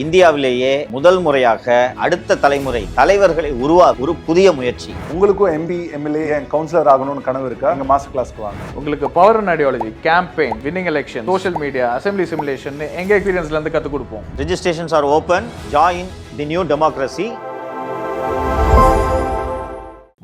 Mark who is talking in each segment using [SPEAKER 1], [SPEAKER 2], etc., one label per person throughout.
[SPEAKER 1] இந்தியாவிலேயே முதல் முறையாக அடுத்த தலைமுறை தலைவர்களை உருவாக்க ஒரு புதிய முயற்சி.
[SPEAKER 2] உங்களுக்கும் எம்பி எம்எல்ஏ கவுன்சிலர் ஆகணும்னு கனவு இருக்கா? எங்க மாஸ்டர் கிளாஸ்க்கு வாங்க.
[SPEAKER 3] உங்களுக்கு power and ideology, campaign, winning election, social media, assembly simulation எங்க எக்ஸ்பீரியன்ஸ்ல இருந்து கற்றுக் கொடுப்போம்.
[SPEAKER 1] Registrations are open. Join the new democracy.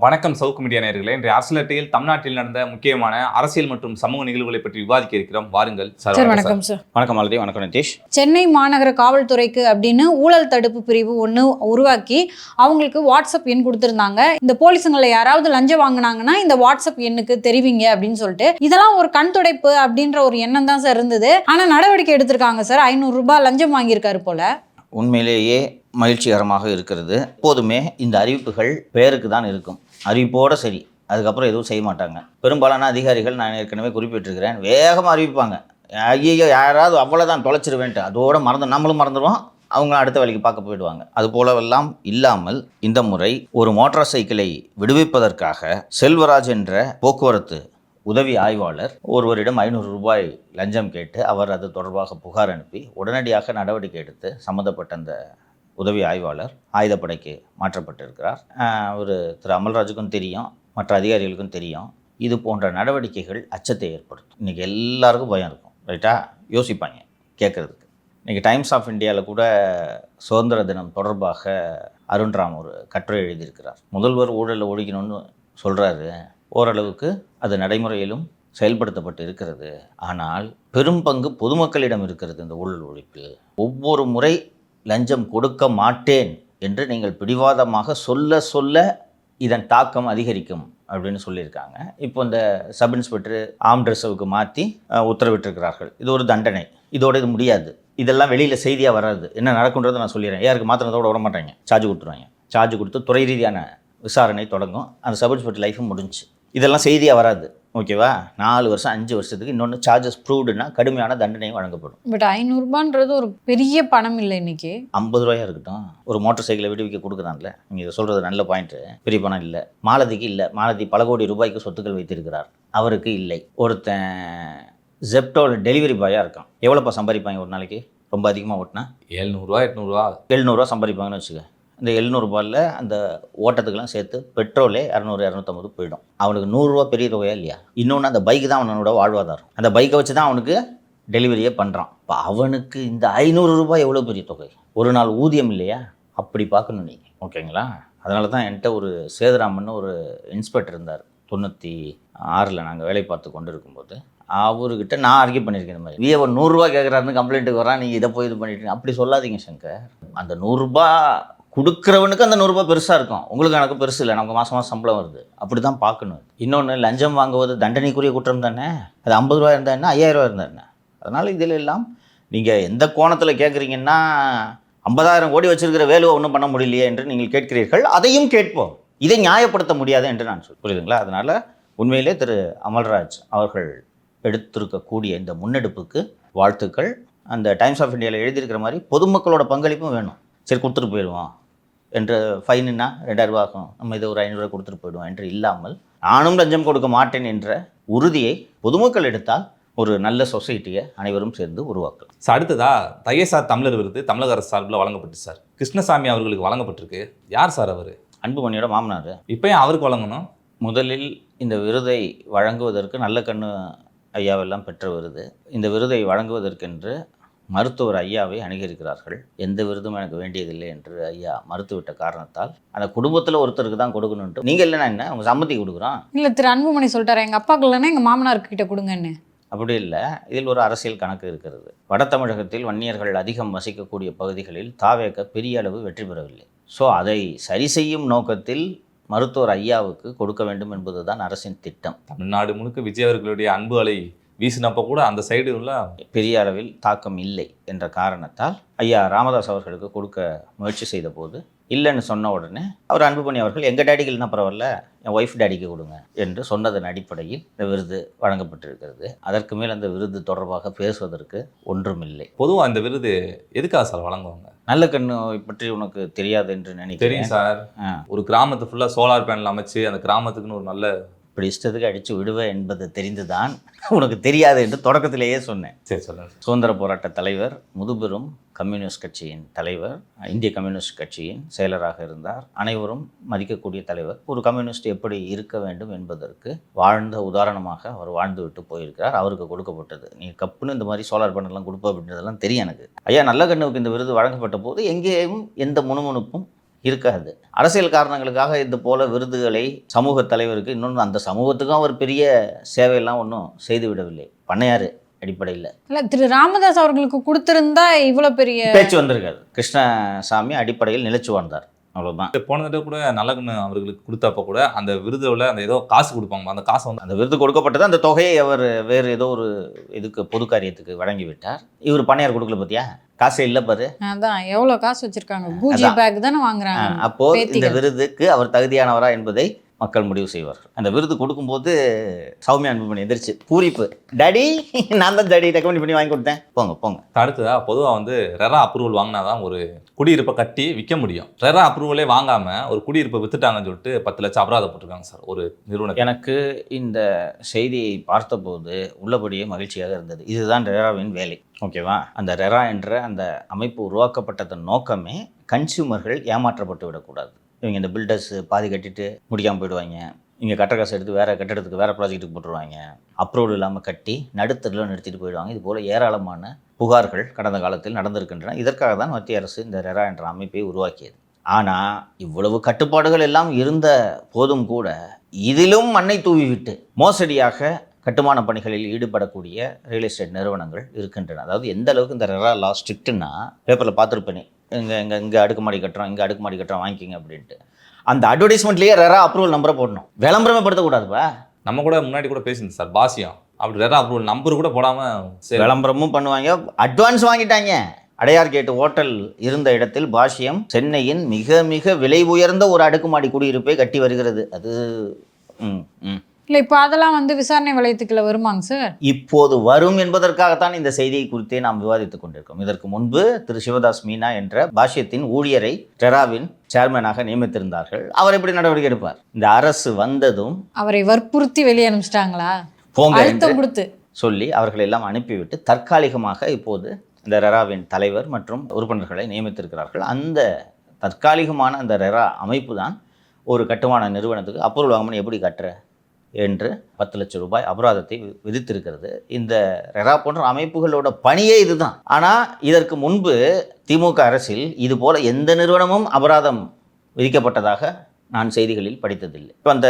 [SPEAKER 4] வணக்கம் சவுக்கு மீடியா நேயர்களே. இன்றைய அரசியல் தமிழ்நாட்டில் நடந்த முக்கியமான அரசியல் மற்றும் சமூக நிகழ்வுகளை பற்றி விவாதிக்க இருக்கிறோம். வாருங்கள்
[SPEAKER 5] சார். வணக்கம் சார்.
[SPEAKER 1] வணக்கம் மாலதி. வணக்கம் நிதிஷ்.
[SPEAKER 5] சென்னை மாநகர காவல்துறைக்கு அப்படின்னு ஊழல் தடுப்பு பிரிவு ஒன்று உருவாக்கி அவங்களுக்கு வாட்ஸ்அப் எண் கொடுத்துருந்தாங்க. இந்த போலீஸுங்களை யாராவது லஞ்சம் வாங்கினாங்கன்னா இந்த வாட்ஸ்அப் எண்ணுக்கு தெரிவிங்க அப்படின்னு சொல்லிட்டு, இதெல்லாம் ஒரு கண் துடைப்பு அப்படின்ற ஒரு எண்ணம் தான் சார் இருந்தது. ஆனால் நடவடிக்கை எடுத்திருக்காங்க சார். 500 ரூபாய் லஞ்சம் வாங்கியிருக்காரு போல.
[SPEAKER 1] உண்மையிலேயே மகிழ்ச்சிகரமாக இருக்கிறது. எப்போதுமே இந்த அறிவிப்புகள் பேருக்கு தான் இருக்கும், அறிவிப்போடு சரி. அதுக்கப்புறம் எதுவும் செய்ய மாட்டாங்க. பெரும்பாலான அதிகாரிகள், நான் ஏற்கனவே குறிப்பிட்டிருக்கிறேன், வேகமாக அறிவிப்பாங்க. ஐயோ யாராவது அவ்வளோதான் தொலைச்சிருவேன்ட்டு அதோடு நம்மளும் மறந்துடுவோம், அவங்க அடுத்த வேலைக்கு பார்க்க போயிடுவாங்க. அது போலவெல்லாம் இல்லாமல் இந்த முறை ஒரு மோட்டார் சைக்கிளை விடுவிப்பதற்காக செல்வராஜ் என்ற போக்குவரத்து உதவி ஆய்வாளர் ஒருவரிடம் 500 ரூபாய் லஞ்சம் கேட்டு அவர் அது தொடர்பாக புகார் அனுப்பி உடனடியாக நடவடிக்கை எடுத்து சம்மந்தப்பட்ட அந்த உதவி ஆய்வாளர் ஆயுதப்படைக்கு மாற்றப்பட்டிருக்கிறார். ஒரு திரு அமல்ராஜுக்கும் தெரியும், மற்ற அதிகாரிகளுக்கும் தெரியும். இது போன்ற நடவடிக்கைகள் அச்சத்தை ஏற்படுத்தும். இன்றைக்கி எல்லாருக்கும் பயம் இருக்கும், ரைட்டா? யோசிப்பாங்க கேட்குறதுக்கு. இன்றைக்கி டைம்ஸ் ஆஃப் இந்தியாவில் கூட சுதந்திர தினம் தொடர்பாக அருண்ராம் ஒரு கட்டுரை எழுதியிருக்கிறார். முதல்வர் ஊழலில் ஒழிக்கணும்னு சொல்கிறாரு. ஓரளவுக்கு அது நடைமுறையிலும் செயல்படுத்தப்பட்டு இருக்கிறது. ஆனால் பெரும் பங்கு பொதுமக்களிடம் இருக்கிறது இந்த ஊழல் ஒழிப்பில். ஒவ்வொரு முறை லஞ்சம் கொடுக்க மாட்டேன் என்று நீங்கள் பிடிவாதமாக சொல்ல சொல்ல இதன் தாக்கம் அதிகரிக்கும் அப்படின்னு சொல்லியிருக்காங்க. இப்போ இந்த சப் இன்ஸ்பெக்டர் ஆர்ம்ட் ரிசர்வுக்கு மாற்றி உத்தரவிட்டிருக்கிறார்கள். இது ஒரு தண்டனை. இதோடு இது முடியாது. இதெல்லாம் வெளியில் செய்தியாக வராது. என்ன நடக்குன்றதை நான் சொல்லிடுறேன். யாருக்கு மாத்திரத்தோடு விட மாட்டாங்க, சார்ஜ் கொடுத்துருவாங்க. சார்ஜ் கொடுத்து துறை ரீதியான விசாரணை தொடங்கும். அந்த சப் இன்ஸ்பெக்டர் லைஃபும் முடிஞ்சு. இதெல்லாம் செய்தியாக வராது, ஓகேவா? 4 வருஷம் 5 வருஷத்துக்கு இன்னொன்று சார்ஜஸ் ப்ரூவ்டுன்னா கடுமையான தண்டனையும் வழங்கப்படும்.
[SPEAKER 5] பட் 500 ரூபான்றது ஒரு பெரிய பணம் இல்லை. இன்னைக்கு
[SPEAKER 1] 50 ரூபாயா இருக்கட்டும். ஒரு மோட்டார் சைக்கிளை விடுவிக்க கொடுக்குறான்ல, நீங்கள் இதை சொல்கிறது நல்ல பாயிண்ட்டு. பெரிய பணம் இல்லை. மாலதிக்கு இல்லை. மாலதி பல கோடி ரூபாய்க்கு சொத்துக்கள் வைத்திருக்கிறார், அவருக்கு இல்லை. ஒருத்தன் ஜெப்டோவில் டெலிவரி பாயாக இருக்கான். எவ்வளோப்பா சம்பாதிப்பாங்க ஒரு நாளைக்கு? ரொம்ப அதிகமாக ஓட்டினா
[SPEAKER 4] 700 800
[SPEAKER 1] 700 சம்பாதிப்பாங்கன்னு வச்சுக்க. இந்த 700 ரூபாயில் அந்த ஓட்டத்துக்கெல்லாம் சேர்த்து பெட்ரோலே 200 250 போயிடும். அவனுக்கு 100 ரூபா பெரிய தொகையா இல்லையா? இன்னொன்று அந்த பைக்கு தான் அவனோட வாழ்வாதாரம். அந்த பைக்கை வச்சு தான் அவனுக்கு டெலிவரியே பண்ணுறான். இப்போ அவனுக்கு இந்த 500 ரூபாய் எவ்வளோ பெரிய தொகை? ஒரு நாள் ஊதியம் இல்லையா? அப்படி பார்க்கணும் நீங்கள், ஓகேங்களா? அதனால தான் என்கிட்ட ஒரு சேதுராமன் ஒரு இன்ஸ்பெக்டர் இருந்தார். 96 நாங்கள் வேலை பார்த்து கொண்டு இருக்கும்போது அவர்கிட்ட நான் ஆர்கியூ பண்ணியிருக்கேன். இந்த மாதிரி ஒரு 100 ரூபா கேட்குறாருன்னு கம்ப்ளைண்ட்டுக்கு வரான், நீங்கள் இதை போய் இது பண்ணிட்டு அப்படி சொல்லாதீங்க சங்கர். அந்த 100 ரூபா கொடுக்குறவனுக்கு அந்த 100 ரூபா பெருசாக இருக்கும், உங்களுக்கு எனக்கு பெருசு இல்லை. நமக்கு மாதம் மாதம் சம்பளம் வருது, அப்படி தான் பார்க்கணும். இன்னொன்று, லஞ்சம் வாங்குவது தண்டனைக்குரிய குற்றம் தானே. அது 50 ரூபா இருந்தால் என்ன, 5000 ரூபா இருந்தால் என்ன? அதனால் இதில் எல்லாம் நீங்கள் எந்த கோணத்தில் கேட்குறீங்கன்னா, 50,000 கோடி வச்சிருக்கிற வேலுவை ஒன்றும் பண்ண முடியலையே என்று நீங்கள் கேட்கிறீர்கள். அதையும் கேட்போம். இதை நியாயப்படுத்த முடியாது என்று நான் புரியுதுங்களா? அதனால் உண்மையிலே திரு அமல்ராஜ் அவர்கள் எடுத்திருக்கக்கூடிய இந்த முன்னெடுப்புக்கு வாழ்த்துக்கள். அந்த டைம்ஸ் ஆஃப் இந்தியாவில் எழுதியிருக்கிற மாதிரி பொதுமக்களோட பங்களிப்பும் வேணும். சரி கொடுத்துட்டு போயிடுவோம் என்று, ஃபைனுன்னா 2000 ரூபா ஆகும், நம்ம இதை ஒரு 500 ரூபா கொடுத்துட்டு போயிடுவோம் என்று இல்லாமல், நானும் லஞ்சம் கொடுக்க மாட்டேன் என்ற உறுதியை பொதுமக்கள் எடுத்தால் ஒரு நல்ல சொசைட்டியை அனைவரும் சேர்ந்து உருவாக்கலாம்.
[SPEAKER 4] சார், அடுத்ததா தையசார் தமிழர் விருது தமிழக அரசு சார்பில் வழங்கப்பட்டு சார் கிருஷ்ணசாமி அவர்களுக்கு வழங்கப்பட்டிருக்கு. யார் சார் அவர்?
[SPEAKER 1] அன்புமணியோட மாமனார்.
[SPEAKER 4] இப்போ ஏன் அவருக்கு வழங்கணும்?
[SPEAKER 1] முதலில் இந்த விருதை வழங்குவதற்கு நல்ல கண்ணு ஐயாவெல்லாம் பெற்ற விருது. இந்த விருதை வழங்குவதற்கென்று மருத்துவர் ஐயாவை அணுகியிருக்கிறார்கள். எந்த விருதும் எனக்கு வேண்டியதில்லை என்று ஐயா மறுத்துவிட்ட காரணத்தால் அந்த குடும்பத்தில் ஒருத்தருக்கு தான் கொடுக்கணுன்ட்டு. நீங்கள் இல்லைன்னா என்ன, உங்கள் சம்மதி கொடுக்குறோம்.
[SPEAKER 5] இல்லை, திரு அன்புமணி சொல்லிட்டாரு எங்கள் அப்பாவுக்கு இல்லைன்னா எங்கள் மாமனார்கிட்ட கொடுங்கன்னு.
[SPEAKER 1] அப்படி இல்லை. இதில் ஒரு அரசியல் கணக்கு இருக்கிறது. வட தமிழகத்தில் வன்னியர்கள் அதிகம் வசிக்கக்கூடிய பகுதிகளில் தாவேக பெரிய அளவு வெற்றி பெறவில்லை. ஸோ அதை சரி செய்யும் நோக்கத்தில் மருத்துவர் ஐயாவுக்கு கொடுக்க வேண்டும் என்பது தான் அரசின் திட்டம்.
[SPEAKER 4] தமிழ்நாடு முழுக்க விஜய் அவர்களுடைய அன்பு அலை வீசினப்போ கூட அந்த சைடு உள்ள
[SPEAKER 1] பெரிய அளவில் தாக்கம் இல்லை என்ற காரணத்தால் ஐயா ராமதாஸ் அவர்களுக்கு கொடுக்க முயற்சி செய்த போது இல்லைன்னு சொன்ன உடனே அவர் அன்புமணி அவர்கள் எங்கள் டேடிக்கு இல்லைன்னா பரவாயில்ல, என் ஒய்ஃப் டேடிக்கு கொடுங்க என்று சொன்னதன் அடிப்படையில் இந்த விருது வழங்கப்பட்டிருக்கிறது. அதற்கு மேல் அந்த விருது தொடர்பாக பேசுவதற்கு ஒன்றுமில்லை.
[SPEAKER 4] பொதுவாக இந்த விருது எதுக்காக சார் வழங்குவாங்க?
[SPEAKER 1] நல்ல கண்ணு பற்றி உனக்கு தெரியாது என்று நினைக்கிறேன்.
[SPEAKER 4] தெரியும் சார். ஒரு கிராமத்து ஃபுல்லாக சோலார் பேனல் அமைச்சு அந்த கிராமத்துக்குன்னு ஒரு நல்ல
[SPEAKER 1] இப்படி இஷ்டத்துக்கு அடித்து விடுவேன் என்பது தெரிந்துதான் உனக்கு தெரியாது என்று தொடக்கத்திலேயே சொன்னேன்.
[SPEAKER 4] சரி சொல்லுங்கள்.
[SPEAKER 1] சுதந்திர போராட்ட தலைவர், முதுபெரும் கம்யூனிஸ்ட் கட்சியின் தலைவர், இந்திய கம்யூனிஸ்ட் கட்சியின் செயலராக இருந்தார். அனைவரும் மதிக்கக்கூடிய தலைவர். ஒரு கம்யூனிஸ்ட் எப்படி இருக்க வேண்டும் என்பதற்கு வாழ்ந்த உதாரணமாக அவர் வாழ்ந்து விட்டு போயிருக்கிறார். அவருக்கு கொடுக்கப்பட்டது. நீ கப்புன்னு இந்த மாதிரி சோலார் பேனல்லாம் கொடுப்ப அப்படின்றதெல்லாம் தெரியும் எனக்கு. ஐயா நல்லகண்ணுவுக்கு இந்த விருது வழங்கப்பட்ட போது எங்கேயும் எந்த முணுமுணுப்பும் இருக்காது. அரசியல் காரணங்களுக்காக இது போல விருதுகளை சமூக தலைவருக்கு, இன்னொன்று அந்த சமூகத்துக்கும் அவர் பெரிய சேவையெல்லாம் ஒன்றும் செய்து விடவில்லை. பண்ணையார் அடிப்படையில்
[SPEAKER 5] இல்ல திரு ராமதாஸ் அவர்களுக்கு கொடுத்திருந்தா இவ்வளவு பெரிய
[SPEAKER 1] பேச்சு வந்திருக்காது. கிருஷ்ணசாமி அடிப்படையில் நிலைச்சு வாழ்ந்தார், அவ்வளோதான்.
[SPEAKER 4] போன தடவை கூட நல்லகண்ணு அவர்களுக்கு கொடுத்தப்ப கூட அந்த விருதுல அந்த ஏதோ காசு கொடுப்பாங்க, அந்த காசை வந்து
[SPEAKER 1] அந்த விருது கொடுக்கப்பட்டது. அந்த தொகையை அவர் வேறு ஏதோ ஒரு இதுக்கு பொது காரியத்துக்கு வழங்கி விட்டார். இவர் பண்ணையார் கொடுக்கல பார்த்தியா, காசே இல்லை பாரு.
[SPEAKER 5] அதான் எவ்வளவு காசு வச்சிருக்காங்க, பூஜி பேக் தானே வாங்குறாங்க.
[SPEAKER 1] அப்போ இந்த விருதுக்கு அவர் தகுதியானவரா என்பதை மக்கள் முடிவு செய்வார்கள். அந்த விருது கொடுக்கும்போது சௌமியா அன்புமணி எந்திரிச்சு பூரிப்பு, டாடி நான் தான் டாடி ரெக்கமெண்ட் பண்ணி வாங்கி கொடுத்தேன், போங்க போங்க.
[SPEAKER 4] அடுத்ததா பொதுவாக வந்து ரெரா அப்ரூவல் வாங்கினாதான் ஒரு குடியிருப்பை கட்டி விற்க முடியும். ரெரா அப்ரூவலே வாங்காம ஒரு குடியிருப்பை வித்துட்டாங்கன்னு சொல்லிட்டு 10 லட்சம் அபராதம் போட்டிருக்காங்க சார் ஒரு நிறுவனம்.
[SPEAKER 1] எனக்கு இந்த செய்தியை பார்த்தபோது உள்ளபடியே மகிழ்ச்சியாக இருந்தது. இதுதான் ரெராவின் வேலை, ஓகேவா? அந்த ரெரா என்ற அந்த அமைப்பு உருவாக்கப்பட்டதன் நோக்கமே கன்சியூமர்கள் ஏமாற்றப்பட்டு விடக்கூடாது. இவங்க இந்த பில்டர்ஸ் பாதி கட்டிட்டு முடிக்காமல் போயிடுவாங்க, இங்கே கட்டுற காசு எடுத்து வேறு கட்டடத்துக்கு வேறு ப்ராஜெக்ட்டுக்கு போட்டுருவாங்க, அப்ரூவல் இல்லாமல் கட்டி நடுத்தரில் நிறுத்திட்டு போயிடுவாங்க. இது போல் ஏராளமான புகார்கள் கடந்த காலத்தில் நடந்திருக்கின்றன. இதற்காக தான் மத்திய அரசு இந்த ரெரா என்ற அமைப்பை உருவாக்கியது. ஆனால் இவ்வளவு கட்டுப்பாடுகள் எல்லாம் இருந்த போதும் கூட இதிலும் மண்ணை தூவிவிட்டு மோசடியாக கட்டுமான பணிகளில் ஈடுபடக்கூடிய ரியல் எஸ்டேட் நிறுவனங்கள் இருக்கின்றன. அதாவது எந்த அளவுக்கு இந்த ரெரா லா ஸ்ட்ரிக்ட்னா, பேப்பரில் பார்த்துருப்பேனே, இங்கே அடுக்குமாடி கட்டுறோம், இங்கே அடுக்குமாடி கட்டுறோம் வாங்கிக்கிங்க அப்படின்ட்டு. அந்த அட்வர்டைஸ்மெண்ட்லேயே ரெரா அப்ரூவல் நம்பரை போடணும், விளம்பரமே படுத்தக்கூடாதுப்பா.
[SPEAKER 4] நம்ம கூட முன்னாடி கூட பேசியிருந்தோம் சார், பாசியம் அப்படி ரெரா அப்ரூவல் நம்பர் கூட போடாமல்
[SPEAKER 1] விளம்பரமும் பண்ணுவாங்க, அட்வான்ஸ் வாங்கிட்டாங்க. அடையார் கேட்டு ஹோட்டல் இருந்த இடத்தில் பாஷ்யம் சென்னையின் மிக மிக விலை உயர்ந்த ஒரு அடுக்குமாடி குடியிருப்பை கட்டி வருகிறது. அது
[SPEAKER 5] இல்ல இப்போ அதெல்லாம் வந்து விசாரணை வளையத்துக்குள்ள வருமாங்க சார்?
[SPEAKER 1] இப்போது வரும் என்பதற்காகத்தான் இந்த செய்தியை குறித்தே நாம் விவாதித்துக் கொண்டிருக்கோம். இதற்கு முன்பு திரு சிவதாஸ் மீனா என்ற பாஷ்யத்தின் ஊழியரை ரெராவின் சேர்மனாக நியமித்திருந்தார்கள். அவர் எப்படி நடவடிக்கை எடுப்பார்? இந்த அரசு வந்ததும்
[SPEAKER 5] அவரை வற்புறுத்தி வெளியே அனுப்பிச்சிட்டாங்களா?
[SPEAKER 1] போங்க
[SPEAKER 5] அழுத்தம் கொடுத்து
[SPEAKER 1] சொல்லி அவர்களை எல்லாம் அனுப்பிவிட்டு தற்காலிகமாக இப்போது இந்த ரெராவின் தலைவர் மற்றும் உறுப்பினர்களை நியமித்திருக்கிறார்கள். அந்த தற்காலிகமான அந்த ரெரா அமைப்பு தான் ஒரு கட்டுமான நிறுவனத்துக்கு அப்ரூவல் வாங்கணும் எப்படி கட்டுற என்று 10 லட்சம் ரூபாய் அபராதத்தை விதித்திருக்கிறது. இந்த ரெரா போன்ற அமைப்புகளோட பணியே இதுதான். ஆனால் இதற்கு முன்பு திமுக அரசில் இது போல எந்த நிறுவனமும் அபராதம் விதிக்கப்பட்டதாக நான் செய்திகளில் படித்ததில்லை. இப்போ அந்த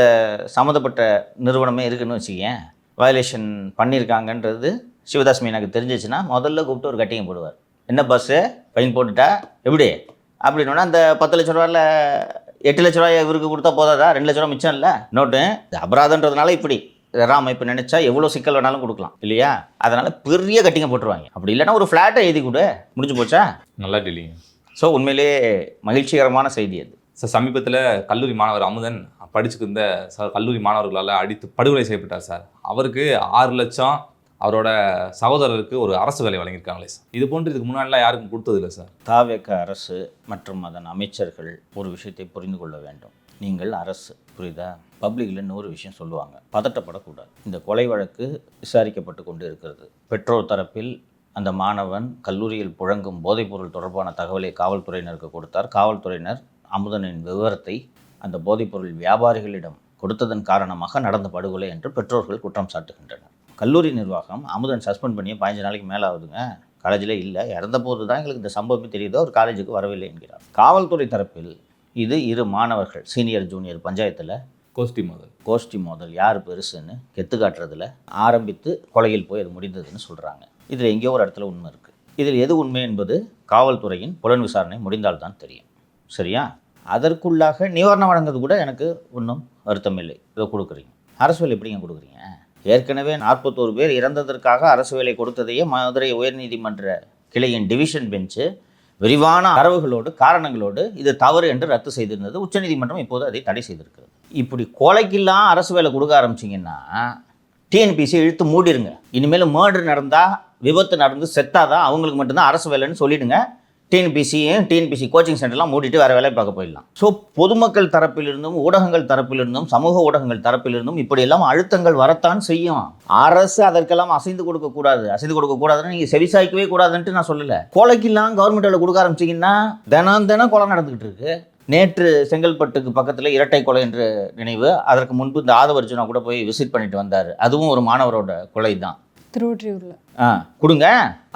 [SPEAKER 1] சம்மந்தப்பட்ட நிறுவனமே இருக்குன்னு வச்சுக்கேன், வயலேஷன் பண்ணியிருக்காங்கன்றது சிவதாஸ் மீனாக்கு தெரிஞ்சிச்சுன்னா முதல்ல கூப்பிட்டு ஒரு கட்டிங் போடுவார். என்ன பஸ்ஸு ஃபைன் போட்டுட்டா எப்படி அப்படின்னா, அந்த 10 லட்ச ரூபாயில் 8 லட்ச ரூபாய் இவருக்கு கொடுத்தா போதாதா? 2 லட்ச ரூபா மிச்சம் இல்லை. நோட்டு அபராதன்றதுனால இப்படி ரெரா அமைப்பு நினைச்சா எவ்வளோ சிக்கல் வேணாலும் கொடுக்கலாம் இல்லையா? அதனால பெரிய கட்டிங்க போட்டுருவாங்க. அப்படி இல்லைன்னா ஒரு ஃப்ளாட்டை எழுதி கொடு, முடிஞ்சு போச்சா?
[SPEAKER 4] நல்லா டீலிங்.
[SPEAKER 1] ஸோ உண்மையிலேயே மகிழ்ச்சிகரமான செய்தி அது.
[SPEAKER 4] சார் சமீபத்தில் கல்லூரி மாணவர் அமுதன் படிச்சுக்கிருந்த கல்லூரி மாணவர்களால் அடித்து படுகொலை செய்யப்பட்டார் சார். அவருக்கு 6 லட்சம் அவரோட சகோதரருக்கு ஒரு அரசு வேலை வழங்கியிருக்காங்களே சார். இது போன்று இதுக்கு முன்னாடிலாம் யாருக்கும் கொடுத்ததில்லை சார்.
[SPEAKER 1] தாவேக அரசு மற்றும் அதன் அமைச்சர்கள் ஒரு விஷயத்தை புரிந்து கொள்ள வேண்டும். நீங்கள் அரசு, புரியுதா? பப்ளிக்கில் இன்னொரு விஷயம் சொல்லுவாங்க, பதட்டப்படக்கூடாது. இந்த கொலை வழக்கு விசாரிக்கப்பட்டு கொண்டு இருக்கிறது. பெற்றோர் தரப்பில் அந்த மாணவன் கல்லூரியில் புழங்கும் போதைப்பொருள் தொடர்பான தகவலை காவல்துறையினருக்கு கொடுத்தார். காவல்துறையினர் அமுதனின் விவரத்தை அந்த போதைப்பொருள் வியாபாரிகளிடம் கொடுத்ததன் காரணமாக நடந்த படுகொலை என்று பெற்றோர்கள் குற்றம் சாட்டுகின்றனர். கல்லூரி நிர்வாகம் அமுதன் சஸ்பெண்ட் பண்ணி 15 நாளைக்கு மேலே ஆகுதுங்க, காலேஜில் இல்லை, இறந்த போது தான் எங்களுக்கு இந்த சம்பவமே தெரியுதோ, அவர் காலேஜுக்கு வரவில்லை என்கிறார். காவல்துறை தரப்பில் இது 2 மாணவர்கள் சீனியர் ஜூனியர் பஞ்சாயத்தில் கோஷ்டி மோதல் யார் பெருசுன்னு கெத்து காட்டுறதுல ஆரம்பித்து கொலையில் போய் அது முடிந்ததுன்னு சொல்கிறாங்க. இதில் எங்கேயோ ஒரு இடத்துல உண்மை இருக்குது. இதில் எது உண்மை என்பது காவல்துறையின் புலன் விசாரணை முடிந்தால்தான் தெரியும், சரியா? அதற்குள்ளாக நிவாரணம் வழங்குறது கூட எனக்கு ஒன்றும் வருத்தம் இல்லை. இதை கொடுக்குறீங்க, அரசு வேலை எப்படிங்க கொடுக்குறீங்க? ஏற்கனவே 41 பேர் இறந்ததற்காக அரசு வேலை கொடுத்ததையே மதுரை உயர்நீதிமன்ற கிளையின் டிவிஷன் பெஞ்சு விரிவான தரவுகளோடு காரணங்களோடு இது தவறு என்று ரத்து செய்திருந்தது. உச்சநீதிமன்றம் இப்போது அதை தடை செய்திருக்கிறது. இப்படி கொலைக்கெல்லாம் அரசு வேலை கொடுக்க ஆரம்பிச்சிங்கன்னா டிஎன்பிசி இழுத்து மூடிடுங்க. இனிமேல் மர்டர் நடந்தால், விபத்து நடந்து செத்தாதான் அவங்களுக்கு மட்டும்தான் அரசு வேலைன்னு சொல்லிவிடுங்க. டிஎன்பிசி கோச்சிங் சென்டர்லாம் மூடிட்டு வேறு வேலை பார்க்க போயிடலாம். ஸோ பொதுமக்கள் தரப்பிலிருந்தும் ஊடகங்கள் தரப்பிலிருந்தும் சமூக ஊடகங்கள் தரப்பிலிருந்தும் இப்படியெல்லாம் அழுத்தங்கள் வரத்தான் செய்யும். அரசு அதற்கெல்லாம் அசைந்து கொடுக்கக்கூடாதுன்னு நீங்கள் செவிசாய்க்கவே கூடாதுன்ட்டு நான் சொல்லலை. கொலைக்கெல்லாம் கவர்மெண்ட்டில் கொடுக்க ஆரம்பிச்சிங்கன்னா தினம் கொலை நடந்துக்கிட்டு இருக்கு. நேற்று செங்கல்பட்டுக்கு பக்கத்தில் இரட்டை கொலை என்று நினைவு. அதற்கு முன்பு இந்த ஆதவர்ஜுனா கூட போய் விசிட் பண்ணிட்டு வந்தார். அதுவும் ஒரு மாணவரோட கொலை தான்
[SPEAKER 5] திருவொற்றியூரில்.
[SPEAKER 1] கொடுங்க.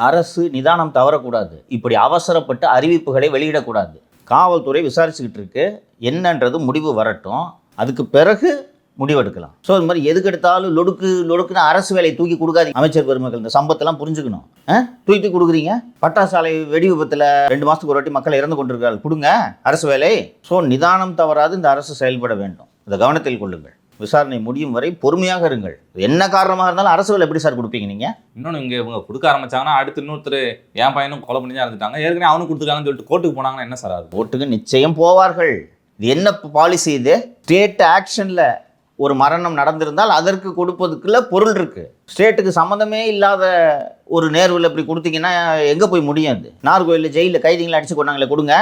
[SPEAKER 1] அரசு நிதானம் தவறக்கூடாது. இப்படி அவசரப்பட்டு அறிவிப்புகளை வெளியிடக்கூடாது. காவல்துறை விசாரிச்சுக்கிட்டு இருக்கு. என்னன்றது முடிவு வரட்டும், அதுக்கு பிறகு முடிவெடுக்கலாம். ஸோ இது மாதிரி எதுக்கு எடுத்தாலும் லொடுக்குன்னு அரசு வேலையை தூக்கி கொடுக்காதீங்க. அமைச்சர் பெருமக்கள் இந்த சம்பத்தெல்லாம் புரிஞ்சுக்கணும். தூக்கி கொடுக்குறீங்க. பட்டாசாலை வெடி விபத்தில் 2 மாதத்துக்கு ஒரு வாட்டி மக்கள் இறந்து கொண்டிருக்கார்கள். கொடுங்க அரசு வேலை. ஸோ நிதானம் தவறாது இந்த அரசு செயல்பட வேண்டும். இதை கவனத்தில் கொள்ளுங்கள். விசாரணை முடியும் வரை பொறுமையாக இருங்கள். என்ன காரணமாக இருந்தாலும் அரசு வேலை எப்படி சார் கொடுப்பீங்க நீங்கள்?
[SPEAKER 4] இன்னொன்று இவங்க கொடுக்க ஆரம்பிச்சாங்கன்னா அடுத்து இன்னொருத்தர் என் பையனும் கொலை பண்ணி தான் இருந்துட்டாங்க, ஏற்கனவே அவனும் கொடுத்துருக்காங்கன்னு சொல்லிட்டு கோர்ட்டுக்கு போனாங்கன்னா என்ன சார் ஆகுது?
[SPEAKER 1] கோர்ட்டுக்கு நிச்சயம் போவார்கள். இது என்ன பாலிசி? இது ஸ்டேட் ஆக்ஷனில் ஒரு மரணம் நடந்திருந்தால் அதற்கு கொடுப்பதுக்குள்ள பொருள் இருக்குது. ஸ்டேட்டுக்கு சம்மந்தமே இல்லாத ஒரு நேர்வில் இப்படி கொடுத்தீங்கன்னா எங்கே போய் முடியும்? அது நார்கோயிலில் ஜெயிலில் கைதிகளை அடித்து கொண்டாங்களே, கொடுங்க.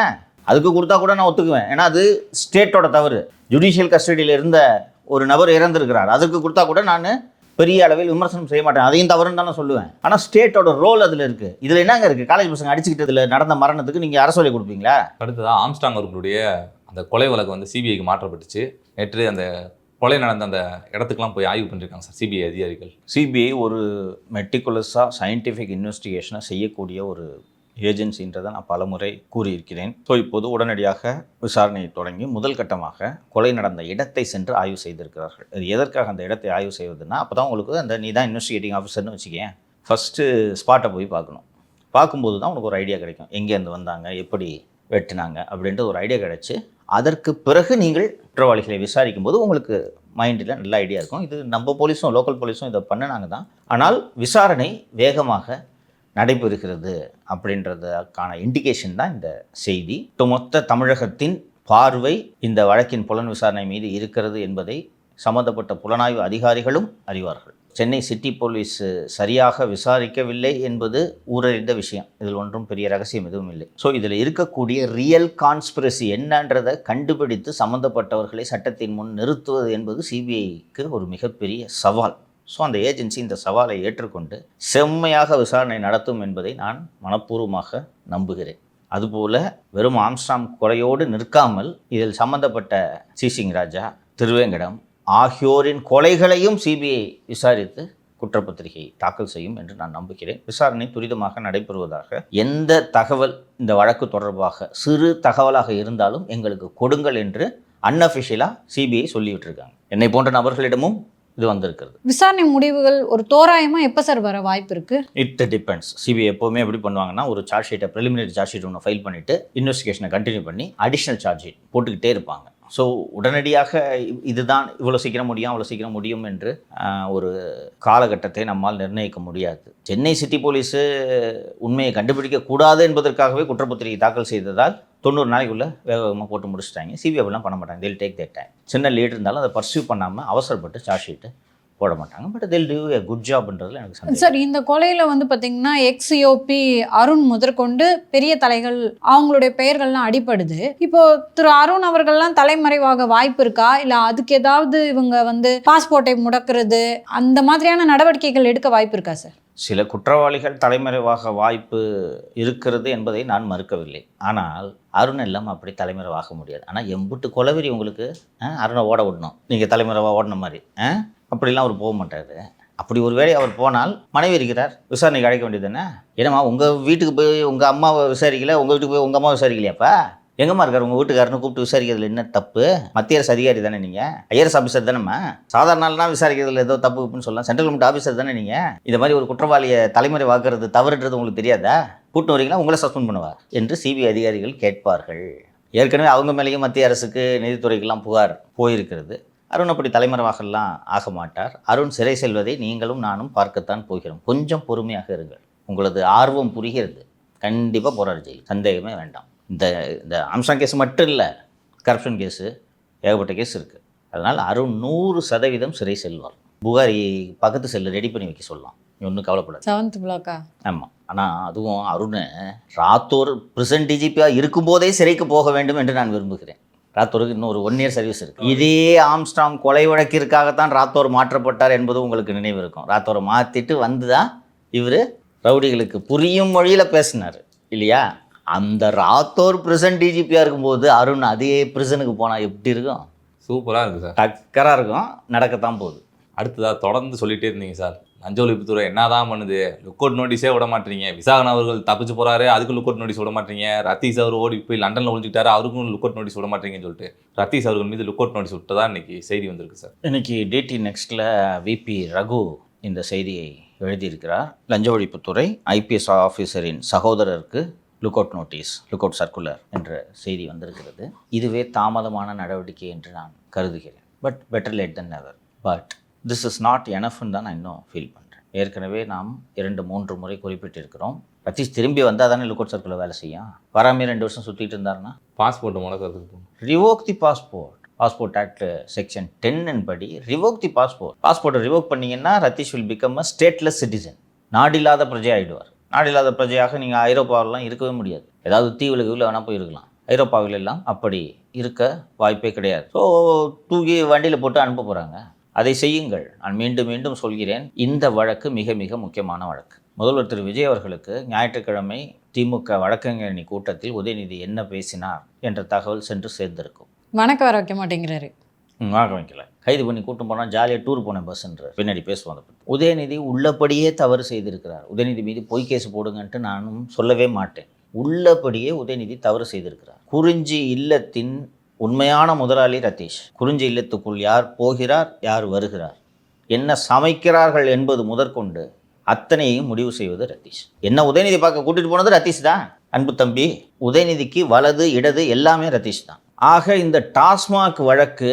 [SPEAKER 1] அதுக்கு கொடுத்தா கூட நான் ஒத்துக்குவேன். ஏன்னா அது ஸ்டேட்டோட தவறு. ஜுடிஷியல் கஸ்டடியில் இருந்த ஒரு நபர் இறந்துருக்கிறார். அதுக்கு கொடுத்தா கூட நான் பெரிய அளவில் விமர்சனம் செய்ய மாட்டேன். அதையும் தவறுன்னு தான் சொல்லுவேன். ஆனால் ஸ்டேட்டோட ரோல் அதில் இருக்குது. இதில் என்னங்க இருக்குது? காலேஜ் பசங்க அடிச்சுக்கிட்டதில் நடந்த மரணத்துக்கு நீங்கள் அரசு வேலை கொடுப்பீங்களா?
[SPEAKER 4] அடுத்ததான் ஆம்ஸ்டாங் அவர்களுடைய அந்த கொலை வழக்கு வந்து சிபிஐக்கு மாற்றப்பட்டுச்சு. நேற்று அந்த கொலை நடந்த அந்த இடத்துக்குலாம் போய் ஆய்வு பண்ணியிருக்காங்க சார் சிபிஐ அதிகாரிகள்.
[SPEAKER 1] சிபிஐ ஒரு மெட்டிகுலஸாக சயின்டிஃபிக் இன்வெஸ்டிகேஷனை செய்யக்கூடிய ஒரு ஏஜென்சின்றதை நான் பலமுறை கூறியிருக்கிறேன். ஸோ இப்போது உடனடியாக விசாரணையை தொடங்கி முதல் கட்டமாக கொலை நடந்த இடத்தை சென்று ஆய்வு செய்திருக்கிறார்கள். இது எதற்காக அந்த இடத்தை ஆய்வு செய்வதுன்னா, அப்போ தான் உங்களுக்கு அந்த நீ தான் இன்வெஸ்டிகேட்டிங் ஆஃபீஸர்னு வச்சுக்கேன், ஃபஸ்ட்டு ஸ்பாட்டை போய் பார்க்கணும். பார்க்கும்போது தான் உனக்கு ஒரு ஐடியா கிடைக்கும். எங்கேருந்து வந்தாங்க, எப்படி வெட்டினாங்க அப்படின்ட்டு ஒரு ஐடியா கிடச்சி அதற்கு பிறகு நீங்கள் குற்றவாளிகளை விசாரிக்கும் போது உங்களுக்கு மைண்டில் நல்ல ஐடியா இருக்கும். இது நம்ம போலீஸும் லோக்கல் போலீஸும் இதை பண்ணினாங்க தான். ஆனால் விசாரணை வேகமாக நடைபெறுகிறது அப்படின்றதுக்கான இண்டிகேஷன் தான் இந்த செய்தி. மொத்த தமிழகத்தின் பார்வை இந்த வழக்கின் புலன் விசாரணை மீது இருக்கிறது என்பதை சம்பந்தப்பட்ட புலனாய்வு அதிகாரிகளும் அறிவார்கள். சென்னை சிட்டி போலீஸ் சரியாக விசாரிக்கவில்லை என்பது ஊரறிந்த விஷயம். இதில் ஒன்றும் பெரிய ரகசியம் எதுவும் இல்லை. ஸோ இதில் இருக்கக்கூடிய ரியல் கான்ஸ்பிரசி என்னன்றதை கண்டுபிடித்து சம்மந்தப்பட்டவர்களை சட்டத்தின் முன் நிறுத்துவது என்பது சிபிஐக்கு ஒரு மிகப்பெரிய சவால். ஸோ அந்த ஏஜென்சி இந்த சவாலை ஏற்றுக்கொண்டு செம்மையாக விசாரணை நடத்தும் என்பதை நான் மனப்பூர்வமாக நம்புகிறேன். அதுபோல் வெறும் ஆம்ஸ்டாங் கொலையோடு நிற்காமல் இதில் சம்பந்தப்பட்ட சிசிங் ராஜா, திருவேங்கடம் ஆகியோரின் கொலைகளையும் சிபிஐ விசாரித்து குற்றப்பத்திரிகை தாக்கல் செய்யும் என்று நான் நம்புகிறேன். விசாரணை துரிதமாக நடைபெறுவதாக, எந்த தகவல் இந்த வழக்கு தொடர்பாக சிறு தகவலாக இருந்தாலும் எங்களுக்கு கொடுங்கள் என்று அன்அஃபிஷியலாக சிபிஐ சொல்லிவிட்டிருக்காங்க. என்னை போன்ற நபர்களிடமும் இது வந்திருக்கிறது.
[SPEAKER 5] விசாரணை முடிவுகள் ஒரு தோராயமாக எப்போ சார் வர வாய்ப்பு இருக்குது?
[SPEAKER 1] It depends. சிபிஐ எப்போவுமே எப்படி பண்ணுவாங்கன்னா, ஒரு சார்ஜ் ஷீட்டை ப்ரிலிமினரி சார்ஜ் ஷீட் ஒன்று ஃபைல் பண்ணிவிட்டு இன்வெஸ்டிகேஷனை கண்டினியூ பண்ணி அடிஷ்னல் சார்ஜ் ஷீட் போட்டுக்கிட்டே இருப்பாங்க. ஸோ உடனடியாக இதுதான் இவ்வளோ சீக்கிரம் முடியும் என்று ஒரு காலகட்டத்தை நம்மால் நிர்ணயிக்க முடியாது. சென்னை சிட்டி போலீஸு உண்மையை கண்டுபிடிக்கக்கூடாது என்பதற்காகவே குற்றப்பத்திரிகை தாக்கல் செய்ததால் 90 நாளைக்குள்ளே வேகமாக போட்டு முடிச்சிட்டாங்க. சிபிஐலாம் பண்ண மாட்டாங்க. they'll take their time. சின்ன லீட் இருந்தாலும் அதை பர்சியூ பண்ணாமல் அவசரப்பட்டு சார்ஜ் ஷீட்டு போட மாட்டாங்க. But they'll do a good job-ன்றதுல எனக்கு சந்தேகம்.
[SPEAKER 5] சார், இந்த கொலையில் வந்து பார்த்தீங்கன்னா எக்ஸ்இஓபி அருண் முதற்கொண்டு பெரிய தலைகள் அவங்களுடைய பெயர்கள்லாம் அடிப்படுது. இப்போ திரு அருண் அவர்கள்லாம் தலைமறைவாக வாய்ப்பு இருக்கா? இல்லை அதுக்கு ஏதாவது இவங்க வந்து பாஸ்போர்ட்டை முடக்கிறது அந்த மாதிரியான நடவடிக்கைகள் எடுக்க வாய்ப்பு இருக்கா சார்?
[SPEAKER 1] சில குற்றவாளிகள் தலைமறைவாக வாய்ப்பு இருக்கிறது என்பதை நான் மறுக்கவில்லை. ஆனால் அருண் எல்லாம் அப்படி தலைமறைவாக முடியாது. ஆனால் எம்புட்டு கொலவெறி உங்களுக்கு அருணை ஓட விடணும், நீங்கள் தலைமறைவாக ஓடின மாதிரி. அப்படிலாம் அவர் போக மாட்டார். அப்படி ஒரு வேளை அவர் போனால் மனைவி இருக்கிறார், விசாரணைக்கு அழைக்க வேண்டியது தானே. ஏன்னா உங்கள் வீட்டுக்கு போய் உங்கள் அம்மாவை விசாரிக்கல, உங்கள் வீட்டுக்கு போய் உங்கள் அம்மா விசாரிக்கலையாப்பா? எங்கம்மா இருக்கார் உங்கள் வீட்டுக்காரன்னு கூப்பிட்டு விசாரிக்கிறதுல என்ன தப்பு? மத்திய அரசு அதிகாரி தானே நீங்கள், ஐஆர்எஸ் ஆஃபீஸர் தானேம்மா. சாதாரண நாள்லாம் விசாரிக்கிறதுல ஏதோ தப்பு அப்படின்னு சொல்லலாம். சென்ட்ரல் கவர்மெண்ட் ஆஃபீஸர் தானே நீங்கள். இந்த மாதிரி ஒரு குற்றவாளியை தலைமுறை வாக்குறது தவறுன்றது உங்களுக்கு தெரியாதா? கூட்டு வரீங்களா, உங்களை சஸ்பெண்ட் பண்ணுவா என்று சிபிஐ அதிகாரிகள் கேட்பார்கள். ஏற்கனவே அவங்க மேலேயும் மத்திய அரசுக்கு நீதித்துறைக்கெல்லாம் புகார் போயிருக்கிறது. அருண் அப்படி தலைமறைவாகலாம் ஆக மாட்டார். அருண் சிறை செல்வதை நீங்களும் நானும் பார்க்கத்தான் போகிறோம். கொஞ்சம் பொறுமையாக இருங்கள். உங்களது ஆர்வம் புரிகிறது. கண்டிப்பாக போராட ஜெயில், சந்தேகமே வேண்டாம். இந்த ஆம்ஸ்டாங் கேஸ் மட்டும் இல்லை, கரப்ஷன் கேஸு ஏகப்பட்ட கேஸ் இருக்குது. அதனால் அருண் 100% சிறை செல்வார். புகாரி பக்கத்து செல்லு ரெடி பண்ணி வைக்க சொல்லலாம். ஒன்றும் கவலைப்படாது.
[SPEAKER 5] 7th பிளாக்கா?
[SPEAKER 1] ஆமாம். ஆனால் அதுவும் அருண் ராத்தோர் பிரசன்ட் டிஜிபியாக இருக்கும்போதே சிறைக்கு போக வேண்டும் என்று நான் விரும்புகிறேன். ராத்தோருக்கு இன்னும் ஒரு 1 year சர்வீஸ் இருக்குது. இதே ஆம்ஸ்ட்ராங் கொலை வழக்கிற்காகத்தான் ராத்தோர் மாற்றப்பட்டார் என்பது உங்களுக்கு நினைவு இருக்கும். ராத்தோரை மாற்றிட்டு வந்து தான் இவர் ரவுடிகளுக்கு புரியும் மொழியில் பேசினார் இல்லையா? அந்த ராத்தோர் பிரசன்ட் டிஜிபியாக இருக்கும்போது அருண் அதே பிரிசனுக்கு போனால் எப்படி இருக்கும்?
[SPEAKER 4] சூப்பராக இருக்குது சார்.
[SPEAKER 1] டக்கராக இருக்கும். நடக்கத்தான் போகுது.
[SPEAKER 4] அடுத்ததாக தொடர்ந்து சொல்லிகிட்டே இருந்தீங்க சார், லஞ்ச ஒழிப்புத்துறை என்னதான் பண்ணுது, லுக் அவுட் நோட்டீஸே விட மாட்டீங்க. விசாகன் அவர்கள் தப்பிச்சு போறாரு, அதுக்கு லுக் அவுட் நோட்டீஸ் விட மாட்டீங்க. ரத்தீஷ் அவர் ஓடி போய் லண்டனில் ஒழிஞ்சிட்டாரு, அவருக்கும் லுக் அவுட் நோட்டீஸ் விட மாட்டீங்கன்னு சொல்லிட்டு ரத்தீஷ் அவர்கள் மீது லுக் அவுட் நோட்டீஸ் விட்டதா இன்னைக்கு செய்தி வந்திருக்கு சார்.
[SPEAKER 1] இன்னைக்கு டிடி நெக்ஸ்ட்டில் விபி ரகு இந்த செய்தியை எழுதியிருக்கிறார். லஞ்ச ஒழிப்புத்துறை ஐபிஎஸ் ஆஃபீஸரின் சகோதரருக்கு look out notice, look out circular என்ற செய்தி வந்திருக்கிறது. இதுவே தாமதமான நடவடிக்கை என்று நான் கருதுகிறேன். But better late than never. But this is not எனஃப்னு தான் நான் இன்னும் ஃபீல் பண்ணுறேன். ஏற்கனவே நாம் 2-3 முறை குறிப்பிட்டிருக்கிறோம். ரத்தீஷ் திரும்பி வந்தால் தானே லுக் அவுட் சர்க்குலர் வேலை செய்யும். வராமே 2 வருஷம் சுற்றிட்டு இருந்தாருன்னா
[SPEAKER 4] பாஸ்போர்ட் முடக்கிறதுக்கு போகணும்.
[SPEAKER 1] Revoke the passport act section 10 படி ரிவோக் தி பாஸ்போர்ட்டை ரிவோக் பண்ணிங்கன்னா Ratheesh will become a stateless citizen. நாடில்லாத பிரஜை ஆகிடுவார். நாடில்லாத பிரஜையாக நீங்கள் ஐரோப்பாவிலாம் இருக்கவே முடியாது. ஏதாவது தீவில் வேணால் போய் இருக்கலாம். ஐரோப்பாவில் எல்லாம் அப்படி இருக்க வாய்ப்பே கிடையாது. ஸோ தூக்கி வண்டியில் போட்டு அனுப்ப போகிறாங்க. அதை செய்யுங்கள். நான் மீண்டும் மீண்டும் சொல்கிறேன், இந்த வழக்கு மிக மிக முக்கியமான வழக்கு. முதல்வர் திரு விஜய் அவர்களுக்கு ஞாயிற்றுக்கிழமை திமுக வழக்கறிஞரணி கூட்டத்தில் உதயநிதி என்ன பேசினார் என்ற தகவல் சென்று சேர்ந்திருக்கும்.
[SPEAKER 5] வணக்கம் வர வைக்க மாட்டேங்கிறாரு.
[SPEAKER 1] வணக்கம் வைக்கல. கைது பண்ணி கூட்டம் போனால் ஜாலியாக டூர் போன பஸ்ன்ற பின்னாடி பேசுவாங்க. உதயநிதி உள்ளபடியே தவறு செய்திருக்கிறார். உதயநிதி மீது பொய் கேஸ் போடுங்கன்ட்டு நானும் சொல்லவே மாட்டேன். உள்ளபடியே உதயநிதி தவறு செய்திருக்கிறார். குறிஞ்சி இல்லத்தின் உண்மையான முதலாளி ரத்தீஷ். குறிஞ்சி இல்லத்துக்குள் யார் போகிறார், யார் வருகிறார், என்ன சமைக்கிறார்கள் என்பது முதற்கொண்டு அத்தனையும் முடிவு செய்வது ரத்தீஷ். என்ன உதயநிதி பார்க்க கூட்டிகிட்டு போனது ரத்தீஷ் தான். அன்பு தம்பி, உதயநிதிக்கு வலது இடது எல்லாமே ரத்தீஷ் தான். ஆக இந்த டாஸ்மாக் வழக்கு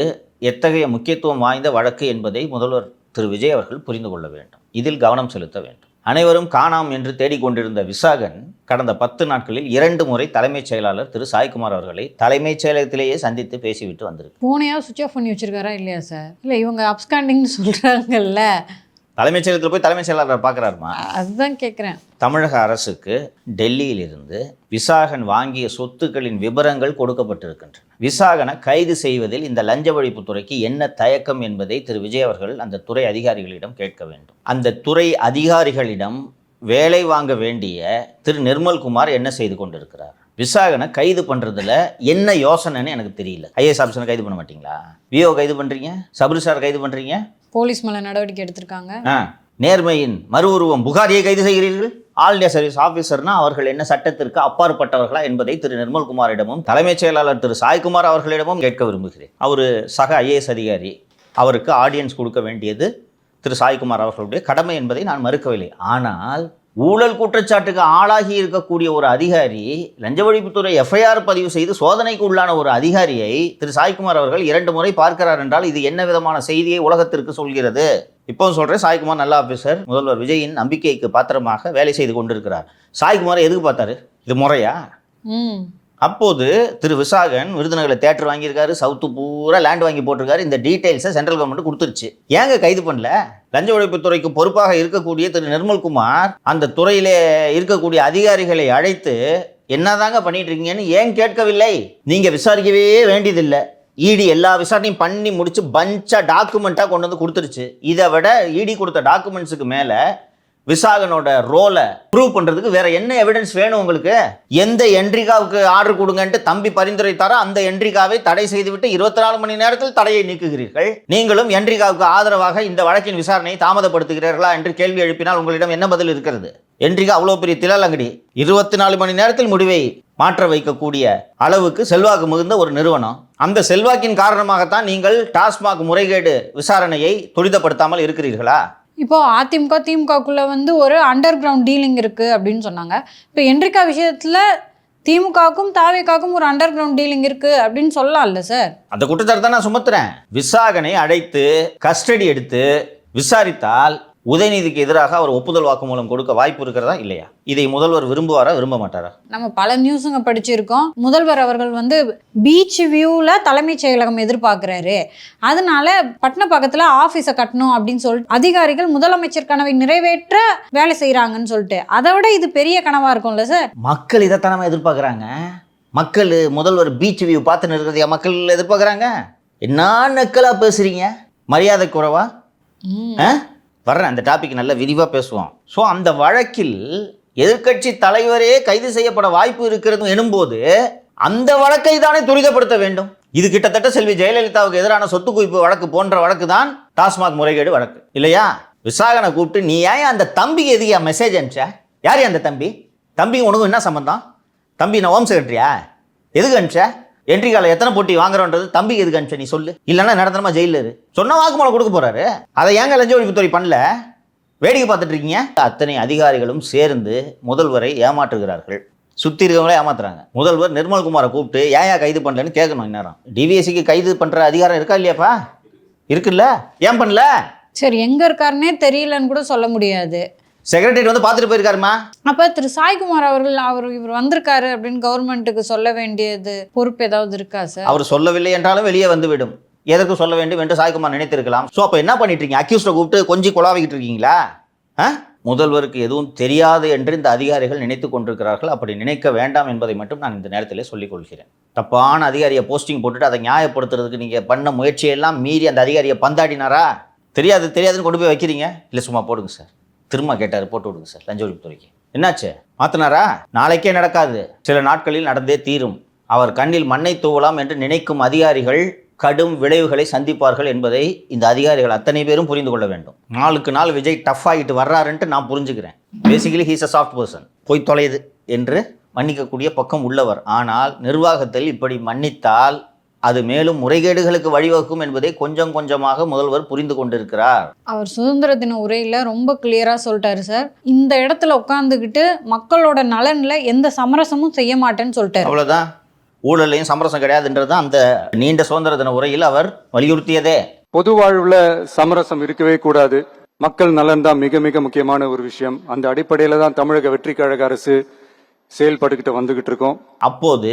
[SPEAKER 1] எத்தகைய முக்கியத்துவம் வாய்ந்த வழக்கு என்பதை முதல்வர் திரு விஜய் அவர்கள் புரிந்து கொள்ள வேண்டும். இதில் கவனம் செலுத்த வேண்டும். அனைவரும் காணாம் என்று தேடிக்கொண்டிருந்த விசாகன் கடந்த 10 நாட்களில் 2 முறை தலைமைச் செயலாளர் திரு சாய்குமார் அவர்களை தலைமைச் செயலகத்திலேயே சந்தித்து பேசிவிட்டு வந்திருக்கு.
[SPEAKER 5] போனையா சுவிட்ச் ஆஃப் பண்ணி வச்சிருக்காரா இல்லையா சார்? இல்லை இவங்க அப்ஸ்காண்டிங்னு சொல்கிறாங்கல்ல,
[SPEAKER 1] தலைமைச் செயலகத்தில் போய் தலைமைச் செயலாளர் பார்க்குறாருமா?
[SPEAKER 5] அதுதான் கேட்குறேன்.
[SPEAKER 1] தமிழக அரசுக்கு டெல்லியிலிருந்து விசாகன் வாங்கிய சொத்துக்களின் விவரங்கள் கொடுக்கப்பட்டிருக்கின்றன. விசாகனை கைது செய்வதில் இந்த லஞ்ச ஒழிப்புத்துறைக்கு என்ன தயக்கம் என்பதை திரு விஜய் அவர்கள் அந்த துறை அதிகாரிகளிடம் கேட்க வேண்டும். அந்த துறை அதிகாரிகளிடம் வேலை வாங்க வேண்டிய திரு நிர்மல்குமார் என்ன செய்து கொண்டிருக்கிறார்? விசாகனை கைது பண்ணுறதுல என்ன யோசனைன்னு எனக்கு தெரியல. ஐஏஎஸ் ஆஃபீஸரை கைது பண்ண மாட்டீங்களா? விஓ கைது பண்ணுறீங்க, சபரி சார் கைது பண்ணுறீங்க,
[SPEAKER 5] போலீஸ் மேலே நடவடிக்கை எடுத்திருக்காங்க.
[SPEAKER 1] நேர்மையின் மறு உருவம் புகாரியை கைது செய்கிறீர்கள். ஆல் இண்டியா சர்வீஸ் ஆஃபீஸர்னா அவர்கள் என்ன சட்டத்திற்கு அப்பாற்பட்டவர்களா என்பதை திரு நிர்மல்குமாரிடமும் தலைமைச் செயலாளர் திரு சாய்குமார் அவர்களிடமும் கேட்க விரும்புகிறேன். அவர் சக ஐஏஎஸ் அதிகாரி, அவருக்கு ஆடியன்ஸ் கொடுக்க வேண்டியது திரு சாய்குமார் அவர்களுடைய கடமை என்பதை நான் மறுக்கவில்லை. ஆனால் ஊழல் குற்றச்சாட்டுக்கு ஆளாகி இருக்கக்கூடிய ஒரு அதிகாரி, லஞ்ச ஒழிப்புத்துறை எஃப்ஐஆர் பதிவு செய்து சோதனைக்கு உள்ளான ஒரு அதிகாரியை திரு சாய்குமார் அவர்கள் 2 முறை பார்க்கிறார் என்றால் இது என்ன விதமான செய்தியை உலகத்திற்கு சொல்கிறது? இப்போவும் சொல்கிறேன், சாய்குமார் நல்ல ஆஃபீஸர், முதல்வர் விஜயின் நம்பிக்கைக்கு பாத்திரமாக வேலை செய்து கொண்டிருக்கிறார். சாய்குமாரை எதுக்கு பார்த்தாரு? இது முறையா? அப்போது திரு விசாகன் விருதுநகரில் தேட்டர் வாங்கியிருக்காரு, சவுத்து பூரா லேண்ட் வாங்கி போட்டிருக்காரு. இந்த டீட்டெயில்ஸை சென்ட்ரல் கவர்மெண்ட் கொடுத்துருச்சு. ஏங்க கைது பண்ணல? லஞ்ச ஒழிப்புத்துறைக்கு பொறுப்பாக இருக்கக்கூடிய திரு நிர்மல்குமார் அந்த துறையிலே இருக்கக்கூடிய அதிகாரிகளை அழைத்து என்னதாங்க பண்ணிட்டு இருக்கீங்கன்னு ஏன் கேட்கவில்லை? நீங்கள் விசாரிக்கவே வேண்டியதில்லை. இடி எல்லா விசாரணையும் பண்ணி முடிச்சு பஞ்சா டாக்குமெண்ட்டாக கொண்டு வந்து கொடுத்துருச்சு. இதை விட இடி கொடுத்த டாக்குமெண்ட்ஸுக்கு மேலே விசாகனோட ரோலை ப்ரூவ் பண்ணுறதுக்கு வேற என்ன எவிடன்ஸ் வேணும் உங்களுக்கு? எந்த என்ட்ரிகாவுக்கு ஆர்டர் கொடுங்கன்ட்டு தம்பி பரிந்துரைத்தாரோ அந்த என்ட்ரிகாவை தடை செய்துவிட்டு 24 மணி நேரத்தில் தடையை நீக்குகிறீர்கள். நீங்களும் என்ட்ரிகாவுக்கு ஆதரவாக இந்த வழக்கின் விசாரணையை தாமதப்படுத்துகிறீர்களா என்று கேள்வி எழுப்பினால் உங்களிடம் என்ன பதில் இருக்கிறது? என்ட்ரிகா அவ்வளோ பெரிய திலலங்கடி, 24 மணி நேரத்தில் முடிவை மாற்ற வைக்கக்கூடிய அளவுக்கு செல்வாக்கு மிகுந்த ஒரு நிறுவனம். அந்த செல்வாக்கின் காரணமாகத்தான் நீங்கள் டாஸ்மாக் முறைகேடு விசாரணையை துரிதப்படுத்தாமல் இருக்கிறீர்களா?
[SPEAKER 5] இப்போ அதிமுக திமுகக்குள்ள வந்து ஒரு அண்டர் கிரவுண்ட் டீலிங் இருக்கு அப்படின்னு சொன்னாங்க. இப்போ என்ட்ரிகா விஷயத்துல திமுகவுக்கும் தாவேக்காவுக்கும் ஒரு அண்டர் கிரவுண்ட் டீலிங் இருக்கு அப்படின்னு சொல்லலாம்ல சார்? அந்த
[SPEAKER 1] குற்றச்சாட்டு தான் நான் சுமத்துறேன். விசாகனை அழைத்து கஸ்டடி எடுத்து விசாரித்தால் உதயநிதிக்கு எதிராக அவர் ஒப்புதல் வாக்குமூலம் கொடுக்க வாய்ப்பு இருக்கிறதா இல்லையா? இதை முதல்வர் விரும்புவாரா விரும்ப மாட்டாரா?
[SPEAKER 5] நம்ம பல நியூஸுங்க படிச்சிருக்கோம். முதல்வர் அவர்கள் வந்து பீச் வியூவில் தலைமைச் செயலகம் எதிர்பார்க்குறாரு, அதனால பட்டணப்பாக்கத்தில் ஆஃபீஸை கட்டணும் அப்படின்னு சொல்லிட்டு அதிகாரிகள் முதலமைச்சர் கனவை நிறைவேற்ற வேலை செய்கிறாங்கன்னு சொல்லிட்டு, அதை விட இது பெரிய கனவாக இருக்கும்ல சார்.
[SPEAKER 1] மக்கள் இதைத்தானே எதிர்பார்க்குறாங்க. மக்கள் முதல்வர் பீச் வியூ பார்த்து இருக்கிறதையா மக்கள் எதிர்பார்க்குறாங்க? என்ன நக்கலாக பேசுகிறீங்க? மரியாதை குறைவா? வர்றேன், அந்த டாபிக் நல்லா விரிவாக பேசுவோம். ஸோ அந்த வழக்கில் எதிர்க்கட்சி தலைவரே கைது செய்யப்பட வாய்ப்பு இருக்கிறது எனும்போது அந்த வழக்கை தானே துரிதப்படுத்த வேண்டும். இது கிட்டத்தட்ட செல்வி ஜெயலலிதாவுக்கு எதிரான சொத்து குவிப்பு வழக்கு போன்ற வழக்கு தான் டாஸ்மாக் முறைகேடு வழக்கு இல்லையா? விசாகனை கூப்பிட்டு நீ ஏன் அந்த தம்பிக்கு எதுக்கியா மெசேஜ் அனுப்பிச்ச? யார் அந்த தம்பி? தம்பிக்கு உனக்கு என்ன சம்பந்தம்? தம்பி நான் ஹோம் செக்ரட்டரியா? எதுக்கு அனுப்பிச்ச? என்ட்ரி கால எத்தனை போட்டி வாங்குறோன்றது தம்பிக்கு எதுக்கு அனுப்பிச்ச நீ சொல்லு. இல்லைன்னா நடத்தனமா ஜெயிலு சொன்ன வாக்குமூலம் கொடுக்க போறாரு. அதை ஏங்க லஞ்ச ஒழிப்புத்துறை பண்ணல? வேடிக்கை பார்த்துட்டு இருக்கீங்க. அத்தனை அதிகாரிகளும் சேர்ந்து முதல்வரை ஏமாற்றுகிறார்கள். சுற்றி இருக்கவங்களே ஏமாத்துறாங்க. முதல்வர் நிர்மல்குமாரை கூப்பிட்டு ஏன் கைது பண்ணலன்னு கேட்கணும். இந்நேரம் டிவிஎஸ்சிக்கு கைது பண்ற அதிகாரம் இருக்கா இல்லையாப்பா? இருக்குல்ல, ஏன் பண்ணல?
[SPEAKER 5] சரி, எங்க இருக்காருன்னே தெரியலன்னு கூட சொல்ல முடியாது.
[SPEAKER 1] செக்ரட்டரி வந்து பார்த்துட்டு போயிருக்காருமா.
[SPEAKER 5] அப்ப திரு சாய்குமார் அவர்கள் இவர் வந்திருக்காரு அப்படின்னு கவர்மெண்ட்டுக்கு சொல்ல வேண்டியது பொறுப்பு ஏதாவது இருக்கா சார்?
[SPEAKER 1] அவர் சொல்லவில்லை என்றாலும் வெளியே வந்து விடும். எதற்கு சொல்ல வேண்டும் என்று சாய்குமார் நினைத்திருக்கலாம். ஸோ அப்போ என்ன பண்ணிட்டு இருக்கீங்க? அக்யூஸ்டை கூப்பிட்டு கொஞ்சம் குழாவிக்கிட்டு இருக்கீங்களா? முதல்வருக்கு எதுவும் தெரியாது என்று இந்த அதிகாரிகள் நினைத்து கொண்டிருக்கிறார்கள். அப்படி நினைக்க வேண்டாம் என்பதை மட்டும் நான் இந்த நேரத்தில் சொல்லிக் கொள்கிறேன். தப்பான அதிகாரியை போஸ்டிங் போட்டுட்டு அதை நியாயப்படுத்துறதுக்கு நீங்கள் பண்ண முயற்சியெல்லாம் மீறி அந்த அதிகாரியை பந்தாடினாரா? தெரியாதுன்னு கொண்டு போய் வைக்கிறீங்க. இல்லை சும்மா போடுங்க சார். திரும்ப கேட்டார், போட்டு விடுங்க சார் லஞ்ச ஒழிப்புத்துறைக்கு. என்னாச்சு? மாத்தினாரா? நாளைக்கே நடக்காது, சில நாட்களில் நடந்தே தீரும். அவர் கண்ணில் மண்ணை தூவலாம் என்று நினைக்கும் அதிகாரிகள் கடும் விளைவுகளை சந்திப்பார்கள் என்பதை இந்த அதிகாரிகள் அத்தனை பேரும் புரிந்து கொள்ள வேண்டும். நாளுக்கு நாள் விஜய் டஃப் ஆகிட்டு வர்றாருன்ட்டு நான் புரிஞ்சுக்கிறேன். Basically he's a soft person. போய் தொலையுது என்று மன்னிக்கக்கூடிய பக்கம் உள்ளவர். ஆனால் நிர்வாகத்தில் இப்படி மன்னித்தால் அது மேலும் முறைகேடுகளுக்கு வழிவகுக்கும் என்பதை கொஞ்சம் கொஞ்சமாக முதல்வர் புரிந்து கொண்டிருக்கிறார். அவர்
[SPEAKER 5] சுதந்திர தின உரையில ரொம்ப கிளியரா சொல்லிட்டாரு சார். இந்த இடத்துல உட்கார்ந்துக்கிட்டு மக்களோட நலன்ல எந்த சமரசமும் செய்ய மாட்டேன்னு சொல்லிட்டாரு.
[SPEAKER 1] அவ்வளவுதான். ஊழலையும் சமரசம் கிடையாதுன்றது தான் அந்த நீண்ட சுதந்திர தின உரையில் அவர் வலியுறுத்தியதே.
[SPEAKER 6] பொது வாழ்வுல சமரசம் இருக்கவே கூடாது. மக்கள் நலன் தான் மிக மிக முக்கியமான ஒரு விஷயம். அந்த அடிப்படையில தான் தமிழக வெற்றி கழக அரசு செயல்பட்டுக்கிட்டு வந்துகிட்டு இருக்கோம்.
[SPEAKER 1] அப்போது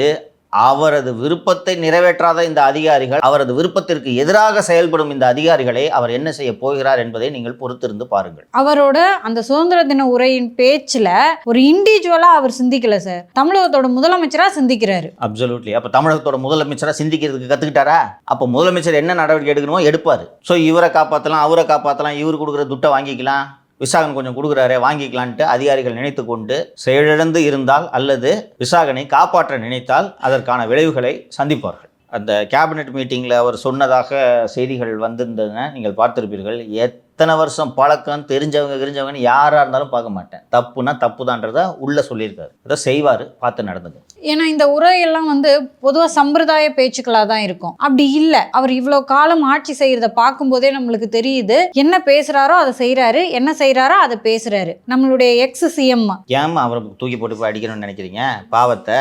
[SPEAKER 1] அவரது விருப்பத்தை நிறைவேற்றாத இந்த அதிகாரிகள், அவரது விருப்பத்திற்கு எதிராக செயல்படும் இந்த அதிகாரிகளை அவர் என்ன செய்ய போகிறார் என்பதை நீங்கள் பொறுத்திருந்து பாருங்கள்.
[SPEAKER 5] அவரோட அந்த சுதந்திர தின உரையின் பேச்சுல ஒரு இண்டிவிஜுவலா அவர் சிந்திக்கல சார், தமிழகத்தோட முதலமைச்சரா சிந்திக்கிறாரு.
[SPEAKER 1] அப்சல்யூட்லி. அப்ப தமிழகத்தோட முதலமைச்சரா சிந்திக்கிறதுக்கு கத்துக்கிட்டாரா? அப்ப முதலமைச்சர் என்ன நடவடிக்கை எடுக்கணுமோ எடுப்பாரு. ஸோ இவரை காப்பாற்றலாம், அவரை காப்பாற்றலாம், இவர் கொடுக்குற துட்டை வாங்கிக்கலாம், விசாகன் கொஞ்சம் கொடுக்குறாரே வாங்கிக்கலான்ட்டு அதிகாரிகள் நினைத்து கொண்டு செயலிழந்து இருந்தால் அல்லது விசாகனை காப்பாற்ற நினைத்தால் அதற்கான விளைவுகளை சந்திப்பார்கள். அந்த கேபினெட் மீட்டிங்கில் அவர் சொன்னதாக செய்திகள் வந்திருந்ததுன்னா நீங்கள் பார்த்துருப்பீர்கள். எத்தனை வருஷம் பழக்கம் தெரிஞ்சவங்கன்னு யாராக இருந்தாலும் பார்க்க மாட்டேன். தப்புனா தப்பு தான்றதை உள்ளே சொல்லியிருக்காரு. அதை செய்வார், பார்த்து நடந்தது.
[SPEAKER 5] ஏன்னா இந்த உரையெல்லாம் வந்து பொதுவாக சம்பிரதாய பேச்சுக்களாக தான் இருக்கும். அப்படி இல்லை, அவர் இவ்வளோ காலம் ஆட்சி செய்கிறத பார்க்கும்போதே நம்மளுக்கு தெரியுது. என்ன பேசுகிறாரோ அதை செய்கிறாரு, என்ன செய்கிறாரோ அதை பேசுகிறாரு. நம்மளுடைய எக்ஸ் சிஎம்
[SPEAKER 1] ஏமா அவரை தூக்கி போட்டு போய் அடிக்கணும்னு நினைக்கிறீங்க? பாவத்தை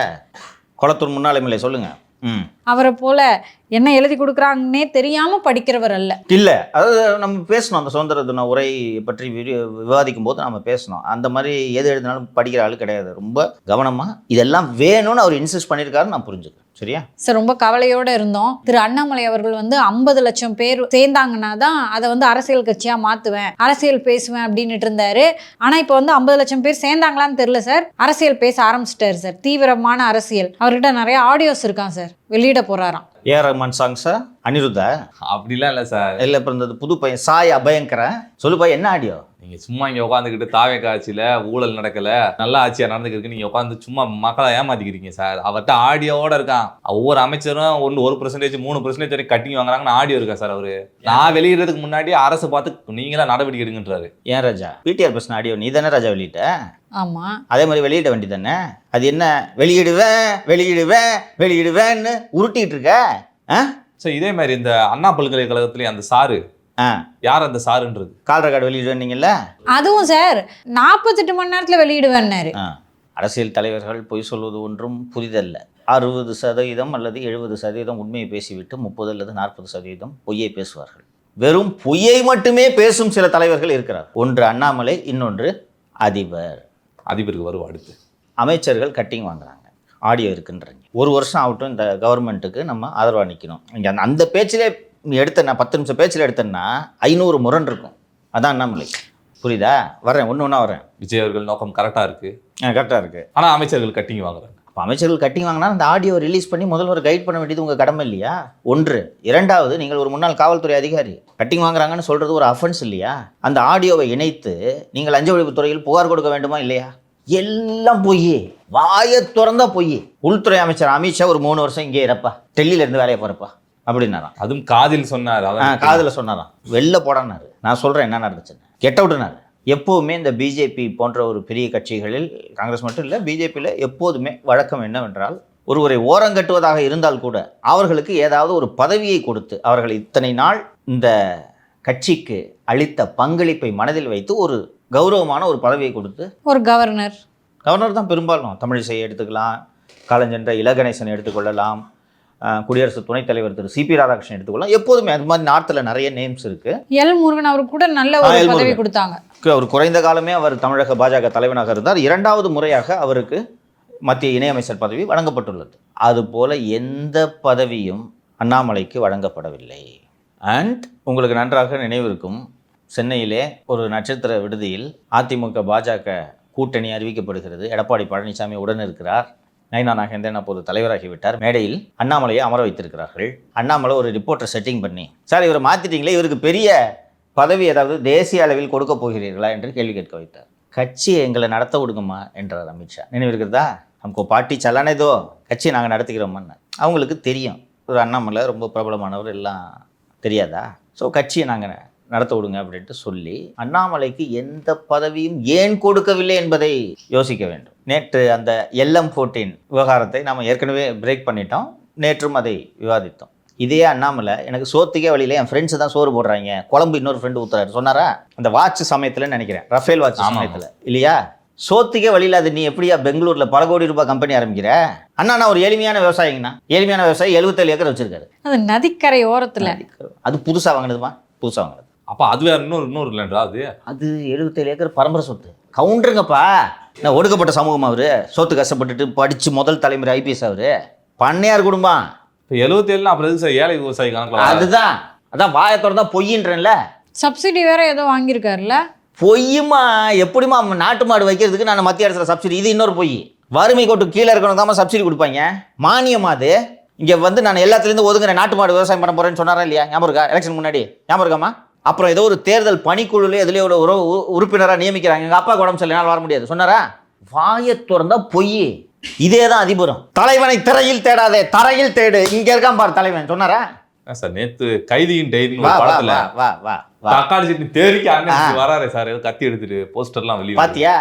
[SPEAKER 1] குளத்தூர் முன்னாள் சொல்லுங்க.
[SPEAKER 5] அவரை போல என்ன எழுதி கொடுக்குறாங்கன்னே தெரியாம படிக்கிறவர் அல்ல.
[SPEAKER 1] இல்ல, அதாவது நம்ம பேசணும். அந்த சுதந்திர தின உரை பற்றி விவாதிக்கும் போது நம்ம பேசணும். அந்த மாதிரி எது எழுதினாலும் படிக்கிற ஆளு கிடையாது. ரொம்ப கவனமா இதெல்லாம் வேணும்னு அவர் இன்சிஸ்ட் பண்ணியிருக்காரு, நான் புரிஞ்சுக்கிறேன். சரியா
[SPEAKER 5] சார்? ரொம்ப கவலையோட இருந்தோம். திரு அண்ணாமலை அவர்கள் வந்து 50 லட்சம் பேர் சேர்ந்தாங்கன்னா தான் அதை வந்து அரசியல் கட்சியா மாத்துவேன், அரசியல் பேசுவேன் அப்படின்னுட்டு இருந்தாரு. ஆனா இப்போ வந்து 50 லட்சம் பேர் சேர்ந்தாங்களான்னு தெரியல சார், அரசியல் பேச ஆரம்பிச்சிட்டாரு சார். தீவிரமான அரசியல். அவர்கிட்ட நிறைய ஆடியோஸ் இருக்கான் சார், வெளியிட போறாராம்.
[SPEAKER 1] ஏஆர் ரஹ்மான் சாங் சார், அனிருத்தா?
[SPEAKER 4] அப்படிலாம் இல்லை சார்.
[SPEAKER 1] இல்லை, இப்போ இந்த புது பையன் சாய் அபயங்கரன். சொல்லுப்பா, என்ன ஆடியோ?
[SPEAKER 4] நீங்கள் சும்மா இங்கே உட்காந்துக்கிட்டு தாவே காட்சியில் ஊழல் நடக்கலை, நல்ல ஆட்சியாக நடந்துக்கிருக்கு, நீங்கள் உட்காந்து சும்மா மக்களை ஏமாத்திக்கிறீங்க சார். அவர்கிட்ட ஆடியோவோட இருக்கான். ஒவ்வொரு அமைச்சரும் 1% 3% வரைக்கும் கட்டிங் வாங்குறாங்கன்னு ஆடியோ இருக்கா சார் அவரு. நான் வெளியிடுறதுக்கு முன்னாடி அரசு பார்த்து நீங்களா நடவடிக்கை எடுங்கன்றாரு.
[SPEAKER 1] ஏன் ராஜா, பிடிஆர் பேசின ஆடியோ நீ தானே ராஜா வெளியிட்ட?
[SPEAKER 5] ஆமா,
[SPEAKER 1] அதே மாதிரி வெளியிட வேண்டி தானே. அது என்ன வெளியிடுவேன்னு உருட்டிட்டு இருக்க?
[SPEAKER 4] சார் இதே மாதிரி இந்த அண்ணா பல்கலைக்கழகத்துலேயே அந்த சாரு, யார் அந்த சாருன்றது?
[SPEAKER 1] கால் ரெக்கார்டு வெளியிடுவீங்கல்ல,
[SPEAKER 5] அதுவும் சார் 48 மணி நேரத்தில் வெளியிடுவேன்னாரு.
[SPEAKER 1] அரசியல் தலைவர்கள் பொய் சொல்வது ஒன்றும் புரிதல்ல. 60% அல்லது 70% உண்மையை பேசிவிட்டு 30 அல்லது 40% பொய்யை பேசுவார்கள். வெறும் பொய்யை மட்டுமே பேசும் சில தலைவர்கள் இருக்கிறார். ஒன்று அண்ணாமலை, இன்னொன்று அதிபர்.
[SPEAKER 4] அதிபருக்கு வருவா அடுத்து.
[SPEAKER 1] அமைச்சர்கள் கட்டிங் வாங்குறாங்க, ஆடியோ இருக்குன்றீங்க. ஒரு வருஷம் ஆகட்டும் இந்த கவர்மெண்ட்டுக்கு நம்ம ஆதரவாக நிற்கணும். இங்கே அந்த பேச்சிலே எடுத்தேன்னா 10 நிமிஷம் பேச்சில் எடுத்தேன்னா 500 முரண் இருக்கும். அதான் அண்ணாமலை. புரியுதா? வரேன், ஒன்று ஒன்றா வரேன்.
[SPEAKER 4] விஜய் அவர்கள் நோக்கம் கரெக்டாக இருக்குது,
[SPEAKER 1] கரெக்டாக இருக்குது.
[SPEAKER 4] ஆனால் அமைச்சர்கள் கட்டிங் வாங்குறாங்க.
[SPEAKER 1] அப்போ அமைச்சர்கள் கட்டிங் வாங்கினா அந்த ஆடியோ ரிலீஸ் பண்ணி முதல்வர் கைட் பண்ண வேண்டியது உங்கள் கடமை இல்லையா? ஒன்று. இரண்டாவது, நீங்கள் ஒரு முன்னாள் காவல்துறை அதிகாரி கட்டிங் வாங்குறாங்கன்னு சொல்கிறது ஒரு அஃபென்ஸ் இல்லையா? அந்த ஆடியோவை இணைத்து நீங்கள் லஞ்ச ஒழிப்பு துறையில் புகார் கொடுக்க வேண்டுமா இல்லையா? எல்லாம் பொய், வாயை திறந்தா பொய். உள்துறை அமைச்சர் அமித்ஷா ஒரு 3 வருஷம் இங்கே இருப்பா, டெல்லியிலேருந்து வேலையை போகிறப்பா அப்படின்னாராம்.
[SPEAKER 4] அதுவும் காதில் சொன்னார்.
[SPEAKER 1] காதில் சொன்னாராம், வெளில போடானாரு. நான் சொல்கிறேன் என்ன நடந்துச்சுன்னு. கெட் அவுட்னாரு. எப்போவுமே இந்த பிஜேபி போன்ற ஒரு பெரிய கட்சிகளில், காங்கிரஸ் மட்டும் இல்லை, பிஜேபியில் எப்போதுமே வழக்கம் என்னவென்றால் ஒருவரை ஓரங்கட்டுவதாக இருந்தால் கூட அவர்களுக்கு ஏதாவது ஒரு பதவியை கொடுத்து அவர்கள் இத்தனை நாள் இந்த கட்சிக்கு அளித்த பங்களிப்பை மனதில் வைத்து ஒரு கௌரவமான ஒரு பதவியை கொடுத்து, ஒரு கவர்னர் தான் பெரும்பாலும், தமிழிசை எடுத்துக்கலாம், காலஞ்சென்ற இலகணேசன் எடுத்துக்கொள்ளலாம், குடியரசு துணைத் தலைவர் திரு சிபி ராதாகிருஷ்ணன் எடுத்துக்கொள்ளலாம். எப்போதுமே அது மாதிரி நார்த்தில் நிறைய நேம்ஸ் இருக்கு.
[SPEAKER 5] எல் முருகன் அவருக்கு கூட நல்ல ஒரு பதவி கொடுத்தாங்க.
[SPEAKER 1] அவர் குறைந்த காலமே அவர் தமிழக பாஜக தலைவனாக இருந்தார். 2வது முறையாக அவருக்கு மத்திய இணையமைச்சர் பதவி வழங்கப்பட்டுள்ளது. அதுபோல எந்த பதவியும் அண்ணாமலைக்கு வழங்கப்படவில்லை. அண்ட் உங்களுக்கு நன்றாக நினைவிருக்கும், சென்னையிலே ஒரு நட்சத்திர விடுதியில் அதிமுக பாஜக கூட்டணி அறிவிக்கப்படுகிறது. எடப்பாடி பழனிசாமி உடன் இருக்கிறார். நைனா நாகேந்திரன் அப்போது தலைவராகிவிட்டார். மேடையில் அண்ணாமலையை அமர வைத்திருக்கிறார்கள். அண்ணாமலை ஒரு ரிப்போர்ட்டை செட்டிங் பண்ணி, சார் இவரை மாற்றிட்டீங்களே, இவருக்கு பெரிய பதவி ஏதாவது தேசிய அளவில் கொடுக்க போகிறீர்களா என்று கேள்வி கேட்க வைத்தார். கட்சியை எங்களை நடத்த விடுங்கம்மா என்றார் அமித்ஷா. நினைவிருக்கிறதா? நமக்கு பாட்டி சல்லானேதோ, கட்சியை நாங்கள் நடத்திக்கிறோம்னு. அவங்களுக்கு தெரியும் ஒரு அண்ணாமலை ரொம்ப பிரபலமானவர், எல்லாம் தெரியாதா? ஸோ கட்சியை நாங்கள் நடத்த விடுங்க அப்படின்ட்டு சொல்லி அண்ணாமலைக்கு எந்த பதவியும் ஏன் கொடுக்கவில்லை என்பதை யோசிக்க வேண்டும். நேற்று அந்த LM14 விவகாரத்தை நாம் ஏற்கனவே பிரேக் பண்ணிட்டோம். நேற்றும் அதை விவாதித்தோம். இதே அண்ணாமலை எனக்கு சோத்துக்கே வழியில் என் ஃப்ரெண்ட்ஸு தான் சோறு போடுறாங்க, குழம்பு இன்னொரு ஃப்ரெண்டு ஊற்றுறாரு சொன்னாரா? அந்த வாட்ச் சமயத்தில் நினைக்கிறேன், ரஃபேல் வாட்ச் சமயத்தில் இல்லையா? சோத்துக்கே வழியில் அது நீ எப்படியா பெங்களூரில் பல கோடி ரூபாய் கம்பெனி ஆரம்பிக்கிற? அண்ணா நான் ஒரு எளிமையான விவசாயிங்கண்ணா. எளிமையான விவசாயி 77 ஏக்கர் வச்சிருக்காரு.
[SPEAKER 5] அது நதிக்கரை ஓரத்தில்.
[SPEAKER 1] அது புதுசாக வாங்கினதுமா? புதுசாக வாங்கினது.
[SPEAKER 4] அப்போ அது வேறு இன்னொரு இல்லைன்றா?
[SPEAKER 1] அது 77 ஏக்கர் பரம்பரை சொத்து. கவுண்டருங்கப்பா. நான் ஒடுக்கப்பட்ட சமூகம் அவர். சொத்து கஷ்டப்பட்டுட்டு படித்து முதல் தலைமுறை IPS அவர். பண்ணையார் குடும்பம்.
[SPEAKER 4] இப்போ 77 அப்புறம் எதுக்கு சார் ஏழை விவசாயி கணக்கில்?
[SPEAKER 1] அதான் வாயத்தோட தான் பொய்யின்றேன்ல.
[SPEAKER 5] சப்சிடி வேற ஏதோ வாங்கியிருக்காருல்ல.
[SPEAKER 1] பொய்யுமா? எப்படிமா நாட்டு மாடு வைக்கிறதுக்கு நான் மத்திய அரசு சப்சிடி? இது இன்னொரு பொய். வறுமை கோட்டு கீழே இருக்கணும் தான் சப்சிடி கொடுப்பாங்க. மானியம் அது. இங்கே வந்து நான் எல்லாத்துலேருந்து ஒதுங்குறேன், நாட்டு மாடு விவசாயம் பண்ண போகிறேன்னு சொன்னாரா இல்லையா? ஞாபகம் இருக்கா? எலெக்ஷன் முன்னாடி ஞாபகம் இருக்காமா? அப்புறம் ஏதோ ஒரு தேர்தல் பணிக்குழுல எதுலேயோ ஒரு உறுப்பினராக நியமிக்கிறாங்க. எங்கள் அப்பா உடம்பு சரியில்லை, வர முடியாது சொன்னாரா? வாயை திறந்தா பொய். இதே தான் அதிபரம். தலைவனை திரையில் தேடாதே, தரையில் தேடு. இங்கே இருக்கான் பாரு தலைவன் சொன்னாரா?
[SPEAKER 4] சார் நேற்று கைதியின் டைரின்னு ஒரு படத்துல தக்காளி சட்னி தேடிக்கு அண்ணன் வராரு சார், கத்தி எடுத்துட்டு போஸ்டர்லாம் வெளியே
[SPEAKER 1] பாத்தியா?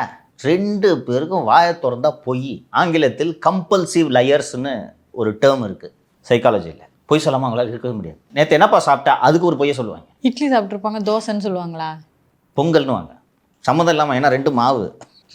[SPEAKER 1] 2 பேருக்கும் வாயை திறந்தா பொய். ஆங்கிலத்தில் கம்பல்சிவ் லயர்ஸ்னு ஒரு டேர்ம் இருக்கு சைக்காலஜியில். பொய் சொல்லாமல் அவங்களால இருக்கவே முடியாது. நேற்று என்னப்பா சாப்பிட்டா அதுக்கு ஒரு பொய்யை சொல்லுவாங்க.
[SPEAKER 5] இட்லி சாப்பிட்ருப்பாங்க, தோசைன்னு சொல்லுவாங்களா,
[SPEAKER 1] பொங்கல்னு வாங்க. சம்மந்தம் இல்லாமல், ஏன்னா 2 மாவு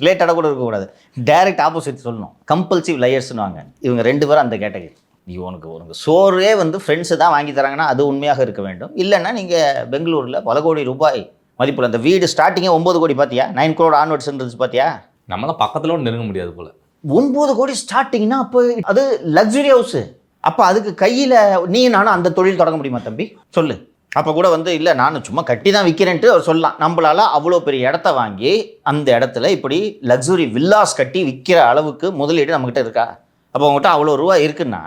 [SPEAKER 1] ரிலேட்டடாக கூட இருக்கக்கூடாது, டைரக்ட் ஆப்போசிட் சொல்லணும். கம்பல்சிவ் லயர்ஸ்னு வாங்க. இவங்க 2 பேரும் அந்த கேட்டகரி. நீ உனக்கு சோறே வந்து ஃப்ரெண்ட்ஸு தான் வாங்கி தராங்கன்னா அது உண்மையாக இருக்க வேண்டும். இல்லைன்னா நீங்கள் பெங்களூரில் பல கோடி ரூபாய் மதிப்பில் அந்த வீடு ஸ்டார்டிங்கே 9 கோடி பார்த்தியா? 9 crore ஆன்வர்ட்ஸ் இருந்துச்சு பார்த்தியா?
[SPEAKER 4] நம்மளாம் பக்கத்தில் நெருங்க முடியாது போல்.
[SPEAKER 1] 9 கோடி ஸ்டார்டிங்னா அப்போ அது லக்ஸுரி ஹவுஸு. அப்போ அதுக்கு கையில் நீ நானும் அந்த தொழில் தொடங்க முடியுமா தம்பி? சொல்லு. அப்போ கூட வந்து இல்லை நான் சும்மா கட்டி தான் விற்கிறேன்ட்டு அவர் சொல்லலாம். நம்மளால் அவ்வளோ பெரிய இடத்த வாங்கி அந்த இடத்துல இப்படி லக்ஸுரி வில்லாஸ் கட்டி விற்கிற அளவுக்கு முதலீடு நம்மக்கிட்ட இருக்கா? அப்போ உங்கள்கிட்ட அவ்வளோ ரூபா இருக்குன்னா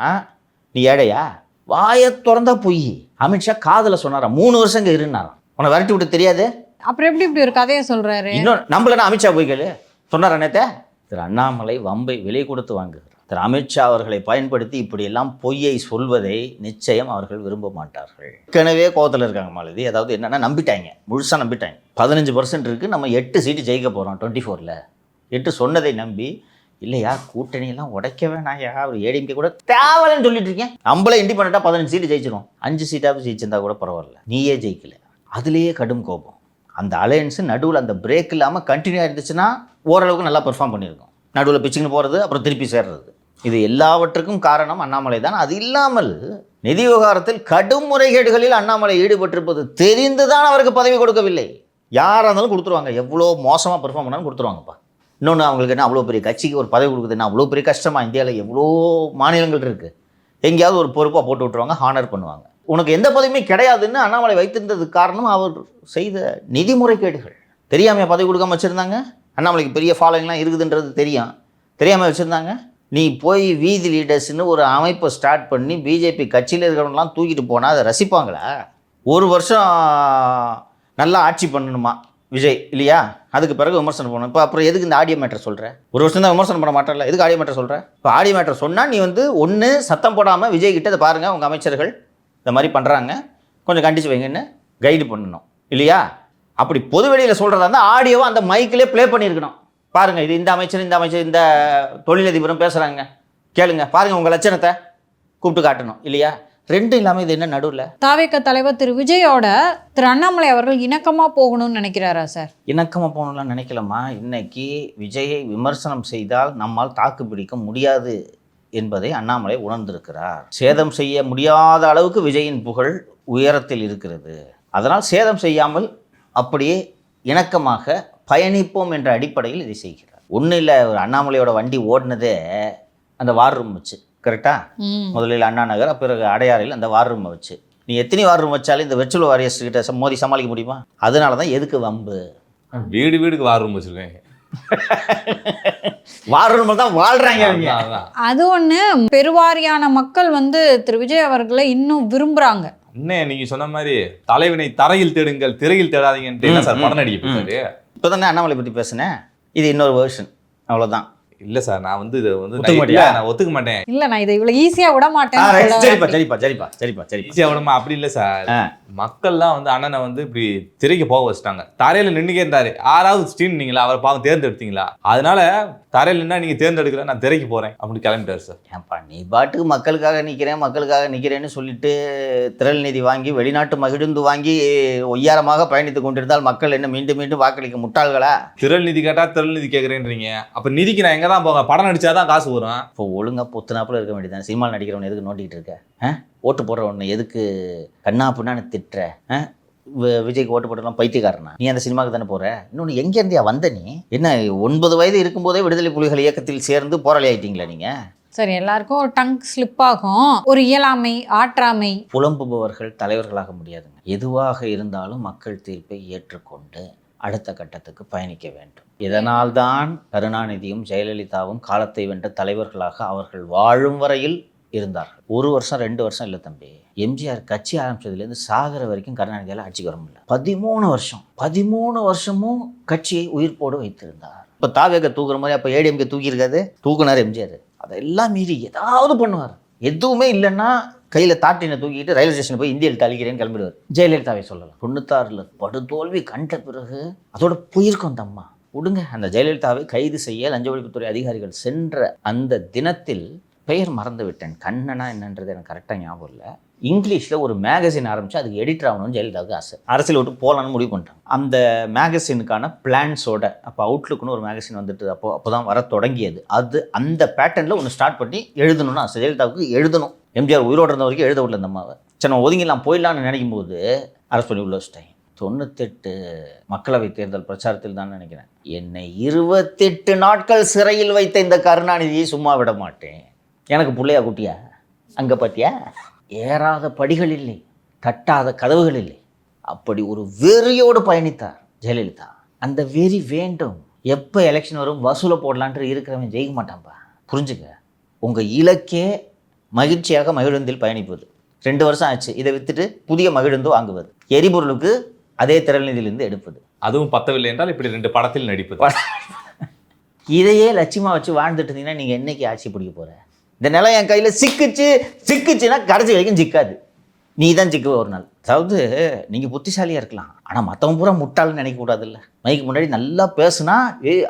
[SPEAKER 1] நீ ஏழையா? வாயை திறந்தா பொய். அமித்ஷா காதில் சொன்னாராம் 3 வருஷம் இங்கே இருந்தாராம். உன்னை விரட்டி விட்டு தெரியாது?
[SPEAKER 5] அப்புறம் எப்படி இப்படி ஒரு கதையை சொல்கிறாரு?
[SPEAKER 1] இன்னும் நம்மளனா அமித்ஷா போய் கேளு சொன்னார் நேத்தே. திரு அண்ணாமலை வம்பை விலை கொடுத்து வாங்குகிறார். திரு அமித்ஷா அவர்களை பயன்படுத்தி இப்படியெல்லாம் பொய்யை சொல்வதை நிச்சயம் அவர்கள் விரும்ப மாட்டார்கள். ஏற்கனவே கோவத்தில் இருக்காங்க மாலதி. அதாவது என்னென்னா நம்பிட்டாங்க, முழுசாக நம்பிட்டாங்க. 15% இருக்குது, நம்ம 8 சீட்டு ஜெயிக்க போகிறோம் 24ல். 8 சொன்னதை நம்பி இல்லையா கூட்டணியெல்லாம் உடைக்க வேணாயா, ஒரு ஏடிஎம்கே கூட தேவைன்னு சொல்லிட்டு இருக்கேன். நம்மளே இண்டிபெண்டாக 15 சீட்டு ஜெயிச்சிடும். 5 சீட்டாவது ஜெயிச்சிருந்தா கூட பரவாயில்ல, நீயே ஜெயிக்கல. அதுலேயே கடும் கோபம். அந்த அலையன்ஸு நடுவில் அந்த பிரேக் இல்லாமல் கண்டினியூ ஆகிருந்துச்சுன்னா ஓரளவுக்கு நல்லா பெர்ஃபார்ம் பண்ணியிருக்கோம். நடுவில் பிச்சுன்னு போகிறது, அப்புறம் திருப்பி சேர்றது. இது எல்லாவற்றுக்கும் காரணம் அண்ணாமலை தான். அது இல்லாமல் நிதி விவகாரத்தில் கடும் முறைகேடுகளில் அண்ணாமலை ஈடுபட்டிருப்பது தெரிந்துதான் அவருக்கு பதவி கொடுக்கவில்லை. யாராக இருந்தாலும் கொடுத்துருவாங்க, எவ்வளோ மோசமாக பெர்ஃபார்ம் பண்ணாலும் கொடுத்துருவாங்கப்பா. இன்னொன்று, அவங்களுக்கு என்ன அவ்வளோ பெரிய கட்சிக்கு ஒரு பதவி கொடுக்குதுன்னா அவ்வளோ பெரிய கஷ்டமாக? இந்தியாவில் எவ்வளோ மாநிலங்கள் இருக்குது, எங்கேயாவது ஒரு பொறுப்பாக போட்டு விட்டுருவாங்க, ஹானர் பண்ணுவாங்க. உனக்கு எந்த பதவியுமே கிடையாதுன்னு அண்ணாமலை வைத்திருந்ததுக்கு காரணம் அவர் செய்த நிதி முறைகேடுகள். தெரியாமல் பதவி கொடுக்காம வச்சுருந்தாங்க. அண்ணாமலைக்கு பெரிய ஃபாலோயிங்லாம் இருக்குதுன்றது தெரியாமல் வச்சுருந்தாங்க. நீ போய் வீதி லீடர்ஸ்னு ஒரு அமைப்பை ஸ்டார்ட் பண்ணி பிஜேபி கட்சியில் இருக்கிறவங்களாம் தூக்கிட்டு போனால் அதை ரசிப்பாங்களா? ஒரு வருஷம் நல்லா ஆட்சி பண்ணணுமா விஜய், இல்லையா? அதுக்கு பிறகு விமர்சனம் பண்ணணும். இப்போ அப்புறம் எதுக்கு இந்த ஆடியோ மேட்டர் சொல்கிற? ஒரு வருஷம் தான் விமர்சனம் பண்ண மாட்டேன்ல, எதுக்கு ஆடியோ மேட்டர் சொல்கிற? இப்போ ஆடியோ மேட்டர் சொன்னால் நீ வந்து ஒன்று சத்தம் போடாமல் விஜய் கிட்ட இதை பாருங்கள், உங்கள் அமைச்சர்கள் இந்த மாதிரி பண்ணுறாங்க, கொஞ்சம் கண்டிச்சு வைங்கன்னு கைடு பண்ணணும், இல்லையா? அப்படி பொது வெளியில் சொல்கிறதா இருந்தால் ஆடியோவை அந்த மைக்கிலே ப்ளே பண்ணியிருக்கணும். பாருங்கள், இது இந்த அமைச்சர் இந்த தொழிலதிபரும் பேசுகிறாங்க, கேளுங்க, பாருங்கள், உங்கள் லட்சணத்தை கூப்பிட்டு காட்டணும், இல்லையா? ரெண்டும் இல்லாமல் இது என்ன நடுவில்?
[SPEAKER 5] தாவேக தலைவர் திரு விஜயோட திரு அண்ணாமலை அவர்கள் இணக்கமாக போகணும்னு நினைக்கிறாரா சார்?
[SPEAKER 1] இணக்கமாக போகணும்லாம் நினைக்கலம்மா. இன்னைக்கு விஜயை விமர்சனம் செய்தால் நம்மால் தாக்கு பிடிக்க முடியாது என்பதை அண்ணாமலை உணர்ந்திருக்கிறார். சேதம் செய்ய முடியாத அளவுக்கு விஜயின் புகழ் உயரத்தில் இருக்கிறது. அதனால் சேதம் செய்யாமல் அப்படியே இணக்கமாக பயணிப்போம் என்ற அடிப்படையில் இதை செய்கிறார். ஒன்றும் இல்லை, ஒரு அண்ணாமலையோட வண்டி ஓடினதே அந்த வார் ரூம் வச்சு, கரெக்டா? முதலில் அண்ணா நகர், பிறகு அடையாறில் அந்த வார் ரூமை வச்சு. நீ எத்தனை வார் ரூம் வச்சாலும் இந்த வெர்ச்சுவல் வாரியர்ஸ் கிட்ட மோதி சமாளிக்க முடியுமா? அதனால தான் எதுக்கு வம்பு?
[SPEAKER 4] வீடுக்கு வார் ரூம் வச்சிருக்கேன்.
[SPEAKER 1] வார் ரூம் தான் வாழ்றாங்க.
[SPEAKER 5] அது ஒன்று, பெருவாரியான மக்கள் வந்து திரு விஜய் அவர்களை இன்னும் விரும்புகிறாங்க.
[SPEAKER 4] இன்னும் நீங்க சொன்ன மாதிரி தலைவினை தரையில் தேடுங்கள், திரையில் தேடாதீங்கன்ட்டு என்ன சார் படம் நடிக்க போறாரு?
[SPEAKER 1] இப்போ தானே அண்ணாமலை பற்றி பேசினேன், இது இன்னொரு வேர்ஷன், அவ்வளோதான்.
[SPEAKER 4] இல்ல சார், நான் வந்து இதை வந்து
[SPEAKER 1] நான்
[SPEAKER 4] ஒத்துக்க மாட்டேன்.
[SPEAKER 5] இல்ல, நான் இதை இவ்வளவு ஈஸியா விட மாட்டேன்.
[SPEAKER 1] சரிப்பா.
[SPEAKER 4] ஈஸியா விடமா? அப்படி இல்ல சார், மக்கள்லாம் வந்து அண்ணனை வந்து இப்படி திரைக்கு போக வச்சுட்டாங்க. தரையில நின்னுக்கே இருந்தாரு, ஆறாவது ஸ்டீன் நீங்களா அவரை பாவம் தேர்ந்தெடுத்தீங்களா? அதனால தரையில் நின்னா நீங்க தேர்ந்தெடுக்கல, நான் திரைக்கு போறேன் அப்படி கிளம்பிட்டாரு சார்.
[SPEAKER 1] ஏன்பா நீ பாட்டுக்கு மக்களுக்காக நிற்கிறேன்னு சொல்லிட்டு திரள் நிதி வாங்கி வெளிநாட்டு மகிழ்ந்து வாங்கி ஒய்யாரமாக பயணித்து கொண்டிருந்தால் மக்கள் என்ன மீண்டும் மீண்டும் வாக்களிக்க முட்டாள்களா?
[SPEAKER 4] திரள் நிதி கேட்டா திரள் நிதி கேட்குறேன்றீங்க. அப்ப நிதிக்கு நான் எங்க தான் போங்க? படம் நடிச்சாதான் காசு வரும்.
[SPEAKER 1] இப்போ ஒழுங்கா பொத்துனாப்புல இருக்க வேண்டியதான். சினிமாவில் நடிக்கிறவன் எதுக்கு நோண்டிகிட்டு இருக்க? ஓட்டு போடுறவன எதுக்கு கண்ணா பின்னான்னு திட்டுற? விஜய்க்கு ஓட்டு போட்டலாம் பைத்தியக்காரனா? நீ அந்த சினிமாவுக்கு தானே போற? இன்னொன்று, எங்கேருந்தியா வந்த நீ? என்ன 9 வயது இருக்கும்போதே விடுதலை புலிகள் இயக்கத்தில் சேர்ந்து போராளி ஆயிட்டீங்களா நீங்க?
[SPEAKER 5] சரி, எல்லாருக்கும் ஒரு டங் ஸ்லிப் ஆகும், ஒரு இயலாமை, ஆற்றாமை.
[SPEAKER 1] புலம்புபவர்கள் தலைவர்களாக முடியாதுங்க. எதுவாக இருந்தாலும் மக்கள் தீர்ப்பை ஏற்றுக்கொண்டு அடுத்த கட்டத்துக்கு பயணிக்க வேண்டும். இதனால்தான் கருணாநிதியும் ஜெயலலிதாவும் காலத்தை வென்ற தலைவர்களாக அவர்கள் வாழும் வரையில் இருந்தார்கள். 1 வருஷம் 2 வருஷம் இல்லை தம்பி. எம்ஜிஆர் கட்சி ஆரம்பிச்சதுலேருந்து சாகர வரைக்கும் கருணாநிதியால் ஆட்சிக்கு வர முடியல. 13 வருஷமும் கட்சியை உயிர்ப்போடு வைத்திருந்தார். இப்போ தாவேக தூக்குற மாதிரி அப்போ ஏடிஎம்கே தூக்கியிருக்காது, தூக்குனார் எம்ஜிஆர். அதெல்லாம் மீறி ஏதாவது பண்ணுவார். எதுவுமே இல்லைன்னா கையில் தாட்டினை தூக்கிட்டு ரயில்வே ஸ்டேஷன் போய் இந்தியில் தளிக்கிறேன்னு கிளம்பிடுவார். ஜெயலலிதாவை சொல்லலாம். 96 படுதோல்வி கண்ட பிறகு அதோட போயிருக்கோம் தம்மா விடுங்க. அந்த ஜெயலலிதாவை கைது செய்ய லஞ்ச ஒழிப்புத்துறை அதிகாரிகள் சென்ற அந்த தினத்தில் பெயர் மறந்து விட்டேன், கண்ணனா என்னன்றது எனக்கு கரெக்டாக ஞாபகம் இல்லை. இங்கிலீஷில் ஒரு மேகசின் ஆரம்பித்து அதுக்கு எடிட்டர் ஆகணும்னு ஜெயலலிதாவுக்கு ஆசை. அரசியல் விட்டு போகலான்னு முடிவு பண்ணிட்டாங்க. அந்த மேகசினுக்கான பிளான்ஸோட அப்போ அவுட்லுக்குன்னு ஒரு மேகசின் வந்துட்டு அப்போ தான் வர தொடங்கியது. அந்த பேட்டர்னில் ஒன்று ஸ்டார்ட் பண்ணி எழுதணும்னு ஆசை ஜெயலலிதாவுக்கு. எழுதணும். எம்ஜிஆர் உயிரோடு இருந்த வரைக்கும் எழுத விடல இந்த அம்மாவை. சரி, நம்ம ஒதுங்கிலாம் போயிடலான்னு நினைக்கும் போது அரசு பண்ணி உள்ள வச்சிட்டேன். 98 மக்களவை தேர்தல் பிரச்சாரத்தில் தான் நினைக்கிறேன், என்னை 28 நாட்கள் சிறையில் வைத்த இந்த கருணாநிதியை சும்மா விட மாட்டேன். எனக்கு பிள்ளையா குட்டியா? அங்கே பார்த்தியா, ஏறாத படிகள் இல்லை, தட்டாத கதவுகள் இல்லை. அப்படி ஒரு வெறியோடு பயணித்தார் ஜெயலலிதா. அந்த வெறி வேண்டும். எப்போ எலெக்ஷன் வரும் வசூலை போடலான்ட்டு இருக்கிறவன் ஜெயிக்க மாட்டான்ப்பா. புரிஞ்சுக்க. உங்கள் இலக்கே மகிழ்ச்சியாக மகிழுந்தில் பயணிப்பது. 2 வருஷம் ஆச்சு. இதை விற்றுட்டு புதிய மகிழுந்து வாங்குவது, எரிபொருளுக்கு அதே திரள்நிதியிலிருந்து எடுப்பது.
[SPEAKER 4] அதுவும் பத்தவில்லை என்றால் இப்படி 2 படத்தில் நடிப்பது.
[SPEAKER 1] இதையே லட்சியமாக வச்சு வாழ்ந்துட்டு இருந்தீங்கன்னா நீங்கள் என்னைக்கு ஆட்சி பிடிக்க போகிற? இந்த நிலம் என் கையில் சிக்குச்சுன்னா கடைசி வரைக்கும் சிக்காது. நீ தான் சிக்குவ ஒரு நாள். அதாவது நீங்கள் புத்திசாலியாக இருக்கலாம், ஆனால் மற்றவங்க பூரா முட்டாள்னு நினைக்கக்கூடாதுல்ல. மைக்கு முன்னாடி நல்லா பேசுனா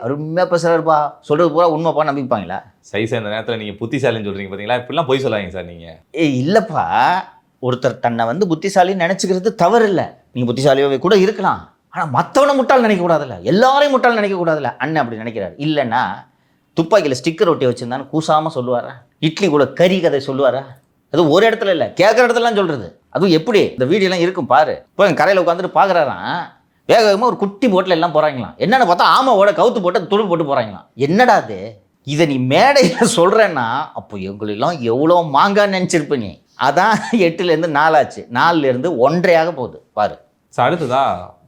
[SPEAKER 1] அருமையாக பேசுகிறாருப்பா, சொல்கிறது பூரா உண்மைப்பா நம்பிப்பாங்களா?
[SPEAKER 4] சைஸ் இந்த நேரத்தில் நீங்கள் புத்திசாலின்னு சொல்கிறீங்க பார்த்தீங்களா? இப்படிலாம் பொய் சொல்லாதீங்க சார் நீங்கள்.
[SPEAKER 1] இல்லைப்பா, ஒருத்தர் தன்னை வந்து புத்திசாலின்னு நினச்சிக்கிறது தவறு இல்லை. நீங்கள் புத்திசாலியாகவே கூட இருக்கலாம், ஆனால் மற்றவனை முட்டாள் நினைக்கக்கூடாதுல்ல, எல்லாரையும் முட்டாள் நினைக்கக்கூடாதுல்ல. அண்ணன் அப்படி நினைக்கிறார். இல்லைன்னா துப்பாக்கியில் ஸ்டிக்கர் ஒட்டி வச்சுருந்தான்னு கூசாமல் சொல்லுவாரா? இட்லி கூட கறி கதை சொல்லுவாரா? அது ஒரு இடத்துல இல்லை, கேட்குற இடத்துலலாம் சொல்கிறது. அதுவும் எப்படி இந்த வீடியோலாம் இருக்கும் பாரு. இப்போ என் கரையில் உட்காந்துட்டு பார்க்குறாராம், வேக வேகமாக ஒரு குட்டி போட்டில் எல்லாம் போகிறாங்களாம். என்னென்னு பார்த்தா ஆமாவோட கவுத்து போட்டு துடு போட்டு போகிறாங்களாம். என்னடா அது? இதை நீ மேடையில் சொல்கிறேன்னா அப்போ எங்களெல்லாம் எவ்வளோ மாங்கான்னு நினச்சிருப்ப நீ. அதான் 8லேருந்து 4 ஆச்சு, 4லேருந்து 1.5 போகுது பாரு.
[SPEAKER 4] ஸோ அடுத்ததா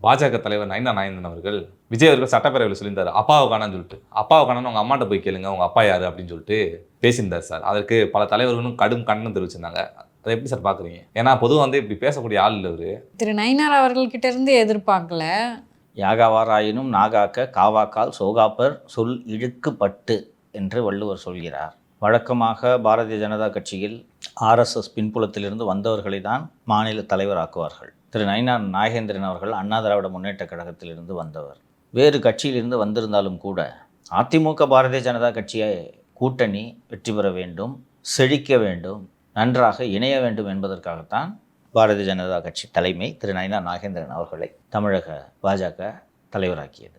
[SPEAKER 4] பாஜக தலைவர் நயினார் நாகேந்திரன் அவர்கள் விஜய் அவர்கள் சட்டப்பேரவையில் சொல்லியிருந்தார் அப்பாவை காணான்னு சொல்லிட்டு. அப்பாவை காணான்னு உங்கள் அம்மாட்ட போய் கேளுங்க, உங்கள் அப்பா யார் அப்படின்னு சொல்லிட்டு பேசியிருந்தார் சார். அதற்கு பல தலைவர்களும் கடும் கண்டனம் தெரிவிச்சிருந்தாங்க. அதை எப்படி சார் பார்க்குறீங்க? ஏன்னா பொதுவாக வந்து இப்படி பேசக்கூடிய ஆள் இல்லை அவர்.
[SPEAKER 5] திரு நயினார் அவர்கள்கிட்ட இருந்து எதிர்பார்க்கல.
[SPEAKER 1] யாகாவாராயினும் நாகாக்க காவாக்கால் சோகாப்பர் சொல் இழுக்குப்பட்டு என்று வள்ளுவர் சொல்கிறார். வழக்கமாக பாரதிய ஜனதா கட்சியில் RSS பின்புலத்திலிருந்து வந்தவர்களை தான் மாநில தலைவராக்குவார்கள். திரு நயினார் நாகேந்திரன் அவர்கள் அண்ணா திராவிட முன்னேற்ற கழகத்திலிருந்து வந்தவர். வேறு கட்சியிலிருந்து வந்திருந்தாலும் கூட அதிமுக பாரதிய ஜனதா கட்சியை கூட்டணி வெற்றி பெற வேண்டும், செழிக்க வேண்டும், நன்றாக இணைய வேண்டும் என்பதற்காகத்தான் பாரதிய ஜனதா கட்சி தலைமை திரு நயினார் நாகேந்திரன் அவர்களை தமிழக பாஜக தலைவராக்கியது.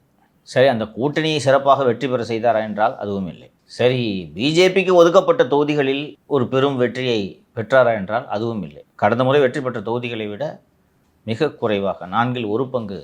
[SPEAKER 1] சரி, அந்த கூட்டணியை சிறப்பாக வெற்றி பெற செய்தாரா என்றால் அதுவும் இல்லை. சரி, பிஜேபிக்கு ஒதுக்கப்பட்ட தொகுதிகளில் ஒரு பெரும் வெற்றியை பெற்றாரா என்றால் அதுவும் இல்லை. கடந்த முறை வெற்றி பெற்ற தொகுதிகளை விட மிக குறைவாக 1/4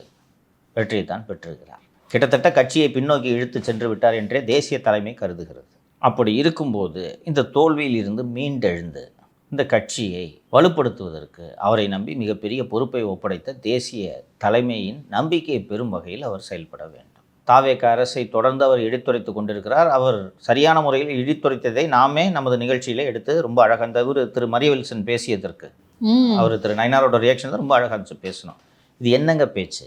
[SPEAKER 1] வெற்றியைத்தான் பெற்றிருக்கிறார். கிட்டத்தட்ட கட்சியை பின்னோக்கி இழுத்து சென்று விட்டார் என்றே தேசிய தலைமை கருதுகிறது. அப்படி இருக்கும்போது இந்த தோல்வியில் இருந்து மீண்டெழுந்து இந்த கட்சியை வலுப்படுத்துவதற்கு அவரை நம்பி மிகப்பெரிய பொறுப்பை ஒப்படைத்த தேசிய தலைமையின் நம்பிக்கையை பெறும் வகையில் அவர் செயல்பட வேண்டும். தாவேக அரசை தொடர்ந்து அவர் இடித்துரைத்து கொண்டிருக்கிறார். அவர் சரியான முறையில் இடித்துரைத்ததை நாமே நமது நிகழ்ச்சியிலே எடுத்து ரொம்ப அழகாக அந்த திரு மரியவில்சன் பேசியதற்கு அவர் திரு நயினாரோட ரியாக்ஷன் தான் ரொம்ப அழகாக பேசணும். இது என்னங்க பேச்சு?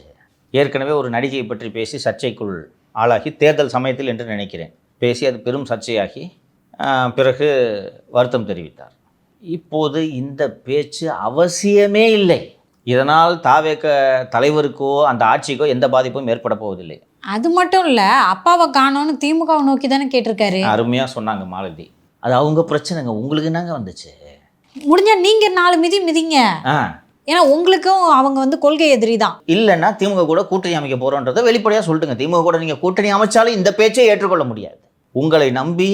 [SPEAKER 1] ஏற்கனவே ஒரு நடிகையை பற்றி பேசி சர்ச்சைக்குள் ஆளாகி தேர்தல் சமயத்தில் என்று நினைக்கிறேன் பேசி அது பெரும் சர்ச்சையாகி பிறகு வருத்தம் தெரிவித்தார். இப்போது இந்த பேச்சு அவசியமே இல்லை. இதனால் தாவேக தலைவருக்கோ அந்த ஆட்சிக்கோ எந்த பாதிப்பும் ஏற்பட போவதில்லை.
[SPEAKER 5] அது மட்டும் இல்லை, அப்பாவை காணோன்னு திமுகவை நோக்கி தானே கேட்டிருக்காரு.
[SPEAKER 1] அருமையாக சொன்னாங்க மாலதி. அது அவங்க பிரச்சனைங்க, உங்களுக்கு என்னங்க வந்துச்சு?
[SPEAKER 5] முடிஞ்சா நீங்கள் 4 மிதி மிதிங்க. ஏன்னா உங்களுக்கும் அவங்க வந்து கொள்கை எதிரி தான்.
[SPEAKER 1] இல்லைன்னா திமுக கூட கூட்டணி அமைக்க போகிறோன்றதை வெளிப்படையாக சொல்லிட்டுங்க. திமுக கூட நீங்கள் கூட்டணி அமைச்சாலும் இந்த பேச்சை ஏற்றுக்கொள்ள முடியாது. உங்களை நம்பி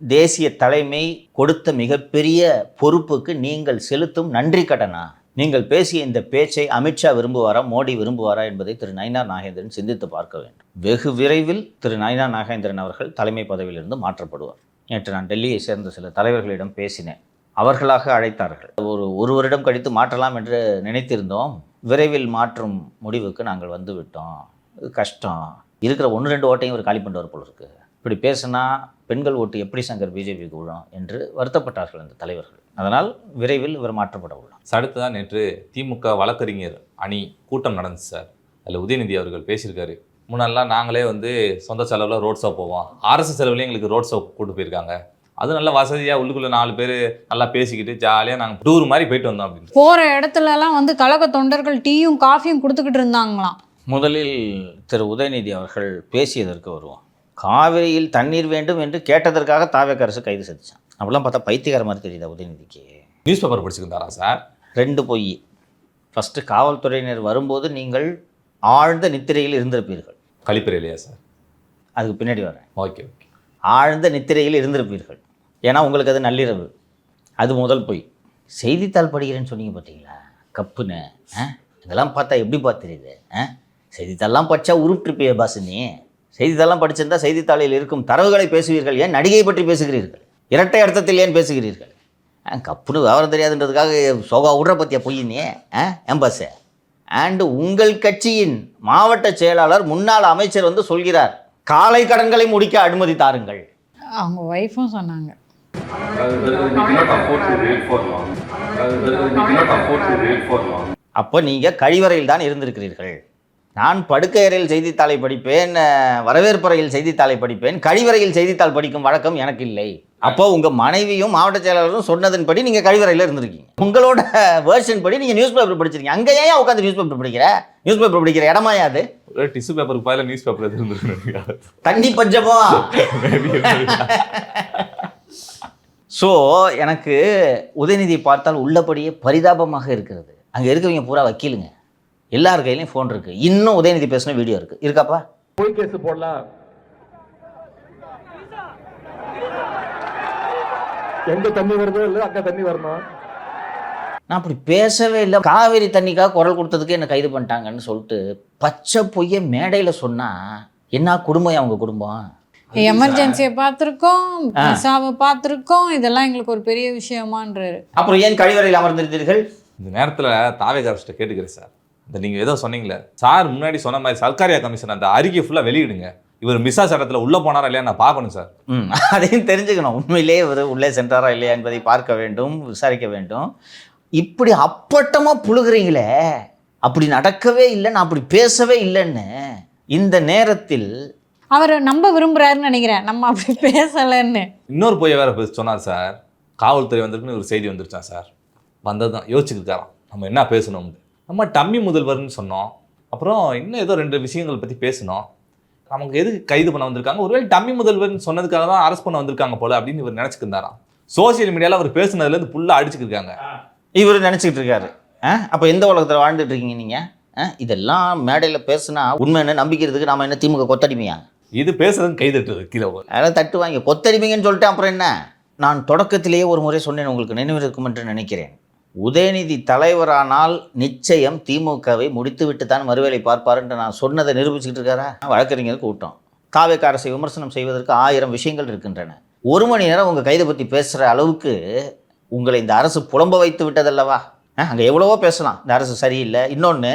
[SPEAKER 1] தேசிய தலைமை கொடுத்த மிகப்பெரிய பொறுப்புக்கு நீங்கள் செலுத்தும் நன்றி கடனா? நீங்கள் பேசிய இந்த பேச்சை அமித்ஷா விரும்புவாரா, மோடி விரும்புவாரா என்பதை திரு நயினார் நாகேந்திரன் சிந்தித்து பார்க்க வேண்டும். வெகு விரைவில் திரு நயினார் நாகேந்திரன் அவர்கள் தலைமை பதவியிலிருந்து மாற்றப்படுவார். நேற்று நான் டெல்லியை சேர்ந்த சில தலைவர்களிடம் பேசினேன். அவர்களாக அழைத்தார்கள். ஒரு வருடம் கழித்து மாற்றலாம் என்று நினைத்திருந்தோம். விரைவில் மாற்றும் முடிவுக்கு நாங்கள் வந்து விட்டோம். இது கஷ்டம். இருக்கிற 1-2 ஓட்டையும் ஒரு காலி பண்ணுவார் போல இருக்கு. இப்படி பேசினா பெண்கள் ஓட்டு எப்படி சங்கர் பிஜேபிக்கு விழும் என்று வருத்தப்பட்டார்கள் அந்த தலைவர்கள். அதனால் விரைவில் இவர் மாற்றப்பட உள்ளார்.
[SPEAKER 4] அடுத்ததான் நேற்று திமுக வழக்கறிஞர் அணி கூட்டம் நடந்துச்சு சார். அதில் உதயநிதி அவர்கள் பேசியிருக்காரு. முன்னெல்லாம் நாங்களே வந்து சொந்த செலவில் ரோட் ஷோ போவோம், RSS செலவுலேயே எங்களுக்கு ரோட் ஷோ கூட்டு போயிருக்காங்க. அது நல்ல வசதியாக உள்ளுக்குள்ளே 4 பேர் நல்லா பேசிக்கிட்டு ஜாலியாக நாங்கள் டூர் மாதிரி போயிட்டு வந்தோம் அப்படின்னு.
[SPEAKER 5] போகிற இடத்துலலாம் வந்து கழக தொண்டர்கள் டீயும் காஃபியும் கொடுத்துக்கிட்டு இருந்தாங்களாம்.
[SPEAKER 1] முதலில் திரு உதயநிதி அவர்கள் பேசியதற்கு வருவோம். காவிரியில் தண்ணீர் வேண்டும் என்று கேட்டதற்காக தாவேக அரசு கைது செஞ்சான். அப்படிலாம் பார்த்தா பைத்தியக்கார மாதிரி தெரியுதா உதயநிதிக்கு?
[SPEAKER 4] News paper படிச்சுக்கிட்டாரா sir?
[SPEAKER 1] 2 பொய். ஃபஸ்ட்டு காவல்துறையினர் வரும்போது நீங்கள் ஆழ்ந்த நித்திரையில் இருந்திருப்பீர்கள்.
[SPEAKER 4] கழிப்பறை இல்லையா சார்?
[SPEAKER 1] அதுக்கு பின்னாடி வரேன்.
[SPEAKER 4] ஓகே.
[SPEAKER 1] ஆழ்ந்த நித்திரையில் இருந்திருப்பீர்கள். ஏன்னா உங்களுக்கு அது நள்ளிரவு. அது முதல் பொய். செய்தித்தாள் படிக்கிறேன்னு சொன்னீங்க பார்த்தீங்களா, கப்புன்னு. இதெல்லாம் பார்த்தா எப்படி பார்த்துருது? செய்தித்தாள்லாம் படித்தா உருப்பிட்டுருப்பிய பாசு. நீ செய்தித்தாள்லாம் படிச்சிருந்தா செய்தித்தாளில் இருக்கும் தரவுகளை பேசுவீர்கள். ஏன் நடிகை பற்றி பேசுகிறீர்கள்? இரட்டை அர்த்தத்தில் ஏன் பேசுகிறீர்கள்? கப்புன்னு விவரம் தெரியாதுன்றதுக்காக சோகா விடுற பற்றியா பொய்யினே எம்பாஸ்? அண்டு உங்கள் கட்சியின் மாவட்ட செயலாளர் முன்னாள் அமைச்சர் வந்து சொல்கிறார், காலை கடன்களை முடிக்க அனுமதி தாருங்கள்.
[SPEAKER 5] அவங்க ஒய்ஃபும் சொன்னாங்க.
[SPEAKER 1] அப்போ நீங்கள் கழிவறையில் தான் இருந்திருக்கிறீர்கள். நான் படுக்கை அறையில் செய்தித்தாளை படிப்பேன், வரவேற்பறையில் செய்தித்தாளை படிப்பேன், கழிவறையில் செய்தித்தாள் படிக்கும் வழக்கம் எனக்கு இல்லை. அப்போ உங்கள் மனைவியும் மாவட்ட செயலாளரும் சொன்னதன்படி நீங்கள் கழிவறையில் இருந்திருக்கீங்க. உங்களோட வேர்ஷன் படி நீங்கள் நியூஸ் பேப்பர் படிச்சிருக்கீங்க. அங்கே ஏன் உட்காந்து நியூஸ் பேப்பர் படிக்கிற? நியூஸ் பேப்பர் படிக்கிற இடமாயாது?
[SPEAKER 4] டிஷ்யூ பேப்பருக்கு பதிலாக நியூஸ் பேப்பர் இருந்துருக்கு.
[SPEAKER 1] தண்ணி பஞ்சமோ? ஸோ எனக்கு உதயநிதியை பார்த்தால் உள்ளபடியே பரிதாபமாக இருக்கிறது. அங்கே இருக்கவங்க பூரா வக்கீலுங்க, எல்லார் கையிலையும் ஃபோன் இருக்குது. இன்னும் உதயநிதி பேசின வீடியோ இருக்குது. இருக்காப்பா?
[SPEAKER 7] போய் கேஸ் போடலாம், எங்க தண்ணி வருதோ இல்லை அங்க தண்ணி வரணும்.
[SPEAKER 1] நான் அப்படி பேசவே இல்லை, காவேரி தண்ணிக்காக குரல் கொடுத்ததுக்கு என்னை கைது பண்ணிட்டாங்கன்னு சொல்லிட்டு பச்சை பொய்ய மேடையில் சொன்னால் என்ன குடும்பம் அவங்க குடும்பம்?
[SPEAKER 5] எமர்ஜென்சியை பார்த்துருக்கோம், விசாவை பார்த்துருக்கோம், இதெல்லாம் எங்களுக்கு ஒரு பெரிய விஷயமான்றாரு.
[SPEAKER 1] அப்புறம் ஏன் கழிவறையில் அமர்ந்திருந்தீர்கள்?
[SPEAKER 4] இந்த நேரத்தில் தாவேக அரசிட்ட கேட்டுக்கிறேன் சார். இந்த நீங்கள் ஏதோ சொன்னீங்களே சார், முன்னாடி சொன்ன மாதிரி சர்க்காரியா கமிஷன் அந்த அறிக்கை ஃபுல்லாக வெளியிடுங்க. இவர் மிஸ்ஸா சட்டத்தில் உள்ளே போனாரா இல்லையா நான் பார்க்கணும் சார்.
[SPEAKER 1] அதையும் தெரிஞ்சுக்கணும். உண்மையிலேயே இவர் உள்ளே சென்றாரா இல்லையா என்பதை பார்க்க வேண்டும், விசாரிக்க வேண்டும். இப்படி அப்பட்டமாக புழுகிறீங்களே, அப்படி நடக்கவே இல்லை, நான் அப்படி பேசவே இல்லைன்னு இந்த நேரத்தில்
[SPEAKER 5] அவர் நம்ப விரும்புறாருன்னு நினைக்கிறேன், நம்ம அப்படி பேசலைன்னு.
[SPEAKER 4] இன்னொரு போய் வேற சொன்னார் சார், காவல்துறை வந்திருக்குன்னு ஒரு செய்தி வந்துருச்சான் சார். வந்தது தான் யோசிச்சுக்கிட்டாராம் நம்ம என்ன பேசணும்னு. நம்ம டம்மி முதல்வர்னு சொன்னோம், அப்புறம் இன்னும் ஏதோ 2 விஷயங்கள் பற்றி பேசணும். நமக்கு எதுக்கு கைது பண்ண வந்திருக்காங்க, ஒருவேளை டம்மி முதல்வர்னு சொன்னதுக்காக தான் அரெஸ்ட் பண்ண வந்திருக்காங்க போல அப்படின்னு இவர் நினச்சிக்கிட்டாராம். சோசியல் மீடியாவில் அவர் பேசுனதுலேருந்து ஃபுல்லாக அடிச்சுக்கிருக்காங்க.
[SPEAKER 1] இவர் நினச்சிக்கிட்டு இருக்காரு. அப்போ எந்த உலகத்தில் வாழ்ந்துட்டு இருக்கீங்க நீங்கள்? இதெல்லாம் மேடையில் பேசுனா உண்மைன்னு நம்பிக்கிறதுக்கு நாம என்ன திமுக கொத்தடிமையா?
[SPEAKER 4] இது பேசுறதுன்னு கைதட்டுறது கீழே
[SPEAKER 1] அதெல்லாம் தட்டு வாங்கி கொத்தடிமைங்கன்னு சொல்லிட்டு அப்புறம் என்ன? நான் தொடக்கத்திலேயே ஒரு முறை சொன்னேன், உங்களுக்கு நினைவு இருக்கும் என்று நினைக்கிறேன். உதயநிதி தலைவரானால் நிச்சயம் திமுகவை முடித்துவிட்டு தான் மறுவேளை பார்ப்பார் என்று நான் சொன்னதை நிரூபிச்சுக்கிட்டு இருக்காரா? வழக்கறிஞர் கூட்டம். தாவேக அரசை விமர்சனம் செய்வதற்கு 1000 விஷயங்கள் இருக்கின்றன. 1 மணி நேரம் உங்கள் கைதை பற்றி பேசுகிற அளவுக்கு உங்களை இந்த அரசு புலம்ப வைத்து விட்டதல்லவா? அங்கே எவ்வளவோ பேசலாம், இந்த அரசு சரியில்லை. இன்னொன்று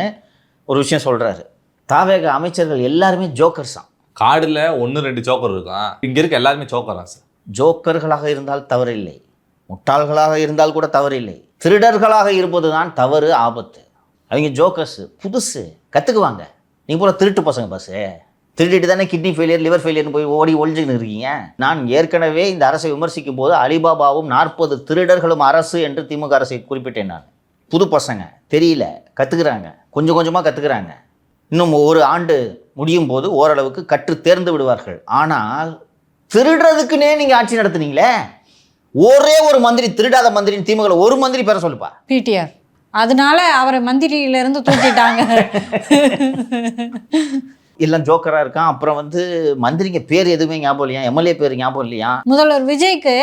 [SPEAKER 1] ஒரு விஷயம் சொல்கிறாரு, தாவேக அமைச்சர்கள் எல்லாருமே ஜோக்கர்ஸாம்.
[SPEAKER 4] காடில் 1-2 ஜோக்கர் இருக்கான், இங்கே இருக்க எல்லாருமே ஜோக்கரான் சார்.
[SPEAKER 1] ஜோக்கர்களாக இருந்தால் தவறில்லை, முட்டாள்களாக இருந்தால் கூட தவறில்லை, திருடர்களாக இருப்பது தான் தவறு, ஆபத்து. அவங்க ஜோக்கர்ஸு, புதுசு, கற்றுக்குவாங்க. நீங்கள் போல திருட்டு பசங்க பஸ்ஸு திருடிட்டு தானே கிட்னி ஃபெயிலியர், லிவர் ஃபெயிலியர்னு போய் ஓடி ஒழிஞ்சுன்னு இருக்கீங்க. நான் ஏற்கனவே இந்த அரசை விமர்சிக்கும் போது அலிபாபாவும் 40 திருடர்களும் அரசு என்று திமுக அரசை குறிப்பிட்டேன். நான் புது பசங்க தெரியல, கற்றுக்குறாங்க, கொஞ்சம் கொஞ்சமாக கற்றுக்குறாங்க. இன்னும் 1 ஆண்டு முடியும் போது ஓரளவுக்கு கற்று தேர்ந்து விடுவார்கள். ஆனால் திருடுறதுக்குன்னே நீங்கள் ஆட்சி நடத்துனீங்களே, ஒரே ஒரு மந்திரி திருடாத மந்திரின்னு திமுக ஒரு மந்திரி பேர சொல்லுப்பா.
[SPEAKER 5] பிடிஆர், அதனால அவரை மந்திரியிலிருந்து தூக்கிட்டாங்க.
[SPEAKER 1] எல்லாம் ஜோக்கராக இருக்கான். அப்புறம் மந்திரிங்க பேர் எதுவுமே ஞாபகம் இல்லையா, எம்எல்ஏ பேர் ஞாபகம் இல்லையா.
[SPEAKER 5] முதல்வர் விஜய்க்கு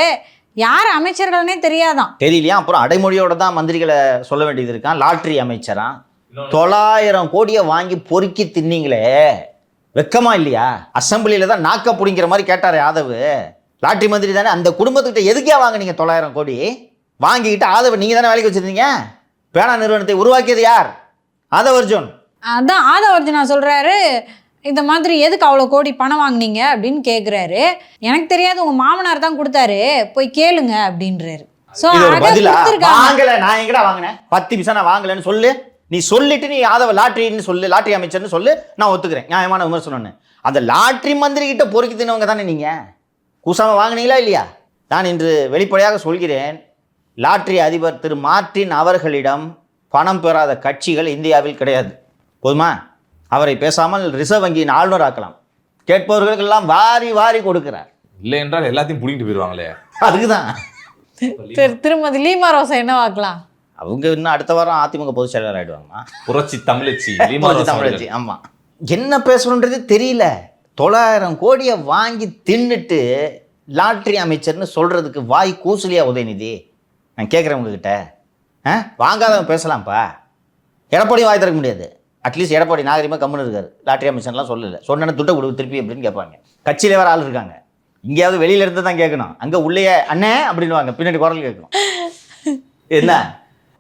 [SPEAKER 5] யார் அமைச்சர்கள்னே தெரியாதான்,
[SPEAKER 1] தெரியலையா. அப்புறம் அடைமொழியோட தான் மந்திரிகளை சொல்ல வேண்டியது இருக்கான். லாட்ரி அமைச்சரா 900 கோடியை வாங்கி பொறுக்கி தின்னீங்களே, வெக்கமா இல்லையா? அசம்பிளியில் தான் நாக்க பிடிங்கிற மாதிரி கேட்டார் யாதவ். லாட்ரி மந்திரி தானே, அந்த குடும்பத்துக்கிட்ட எதுக்கே வாங்கினீங்க 900 கோடி வாங்கிக்கிட்டு? ஆதவ் நீங்கள் தானே வேலைக்கு வச்சுருந்தீங்க. பேனா நிறுவனத்தை உருவாக்கியது யார்? ஆதவ் அர்ஜுன்.
[SPEAKER 5] அதான் ஆதவ் அர்ஜுனா சொல்கிறாரு, இந்த மாதிரி எதுக்கு அவ்வளோ கோடி பணம் வாங்கினீங்க அப்படின்னு கேட்குறாரு. எனக்கு தெரியாது, உங்கள் மாமனார் தான் கொடுத்தாரு, போய் கேளுங்க அப்படின்றாரு. ஸோ
[SPEAKER 1] வாங்கலை, நான் எங்கடா வாங்கினேன்? 10 பைசா நான் வாங்கலைன்னு சொல்லு. நீ சொல்லிட்டு நீ ஆதவ லாட்ரின்னு சொல்லு, லாட்ரி அமைச்சர்னு சொல்லு, நான் ஒத்துக்கிறேன், நியாயமான விமர்சனம்னு. அந்த லாட்ரி மந்திரி கிட்ட பொறுக்கி தின்னவங்க தானே நீங்கள். கூசாமல் வாங்கினீங்களா இல்லையா? நான் இன்று வெளிப்படையாக சொல்கிறேன், லாட்ரி அதிபர் திரு மார்டின் அவர்களிடம் பணம் பெறாத கட்சிகள் இந்தியாவில் கிடையாது. போதுமா? அவரை பேசாமல் ரிசர்வ் வங்கியின் ஆளுநர் ஆக்கலாம். கேட்பவர்களுக்கெல்லாம் வாரி வாரி கொடுக்கிறார்.
[SPEAKER 4] இல்லை என்றால் எல்லாத்தையும் பிடிக்கிட்டு போயிடுவாங்களே.
[SPEAKER 1] அதுக்குதான்
[SPEAKER 5] திருமதி லீமா ரோசா என்ன வாக்கலாம்.
[SPEAKER 1] அவங்க இன்னும் அடுத்த வாரம் அதிமுக பொதுச் செயலாளர் ஆகிடுவாங்கம்மா.
[SPEAKER 4] புரட்சி தமிழச்சி,
[SPEAKER 1] தமிழச்சி. ஆமாம், என்ன பேசணுன்றது தெரியல. 900 கோடியை வாங்கி தின்னுட்டு லாட்ரி அமைச்சர்னு சொல்கிறதுக்கு வாய் கூசலியா உதயநிதி? நான் கேட்குறேன் உங்ககிட்ட. வாங்காதவங்க பேசலாம்ப்பா. எடப்பாடியும் வாய் திறக்க முடியாது. அட்லீஸ்ட் எடப்பாடி நாகரிகமாக கம்முன்னு இருக்காரு. லாட்ரி அமைச்சர்லாம் சொல்லலை, சொன்னேன்னு துட்டை கொடுக்கு திருப்பி அப்படின்னு கேட்பாங்க. கட்சியில் வேறு ஆள் இருக்காங்க. இங்கேயாவது வெளியில இருந்து தான் கேட்கணும், அங்கே உள்ளே அண்ணே அப்படின்வாங்க, பின்னாடி குரல் கேட்கும்.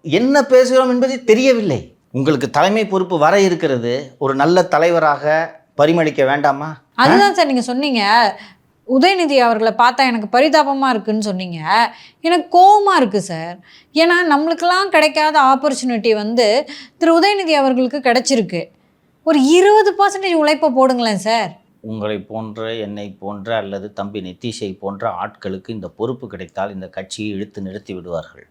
[SPEAKER 1] என்ன பேசுகிறோம் என்பது தெரியவில்லை. உங்களுக்கு தலைமை பொறுப்பு வர இருக்கிறது, ஒரு நல்ல தலைவராக பரிமளிக்க வேண்டாமா?
[SPEAKER 5] அதுதான் சார் நீங்கள் சொன்னீங்க, உதயநிதி அவர்களை பார்த்தா எனக்கு பரிதாபமாக இருக்குன்னு சொன்னீங்க. எனக்கு கோபமாக இருக்குது சார். ஏன்னா நம்மளுக்கெல்லாம் கிடைக்காத ஆப்பர்ச்சுனிட்டி திரு உதயநிதி அவர்களுக்கு கிடைச்சிருக்கு. ஒரு 20% உழைப்பை போடுங்களேன் சார்.
[SPEAKER 1] உங்களை போன்ற, என்னை போன்ற, அல்லது தம்பி நிதிஷை போன்ற ஆட்களுக்கு இந்த பொறுப்பு கிடைத்தால் இந்த கட்சியை இழுத்து நிறுத்தி விடுவார்கள்.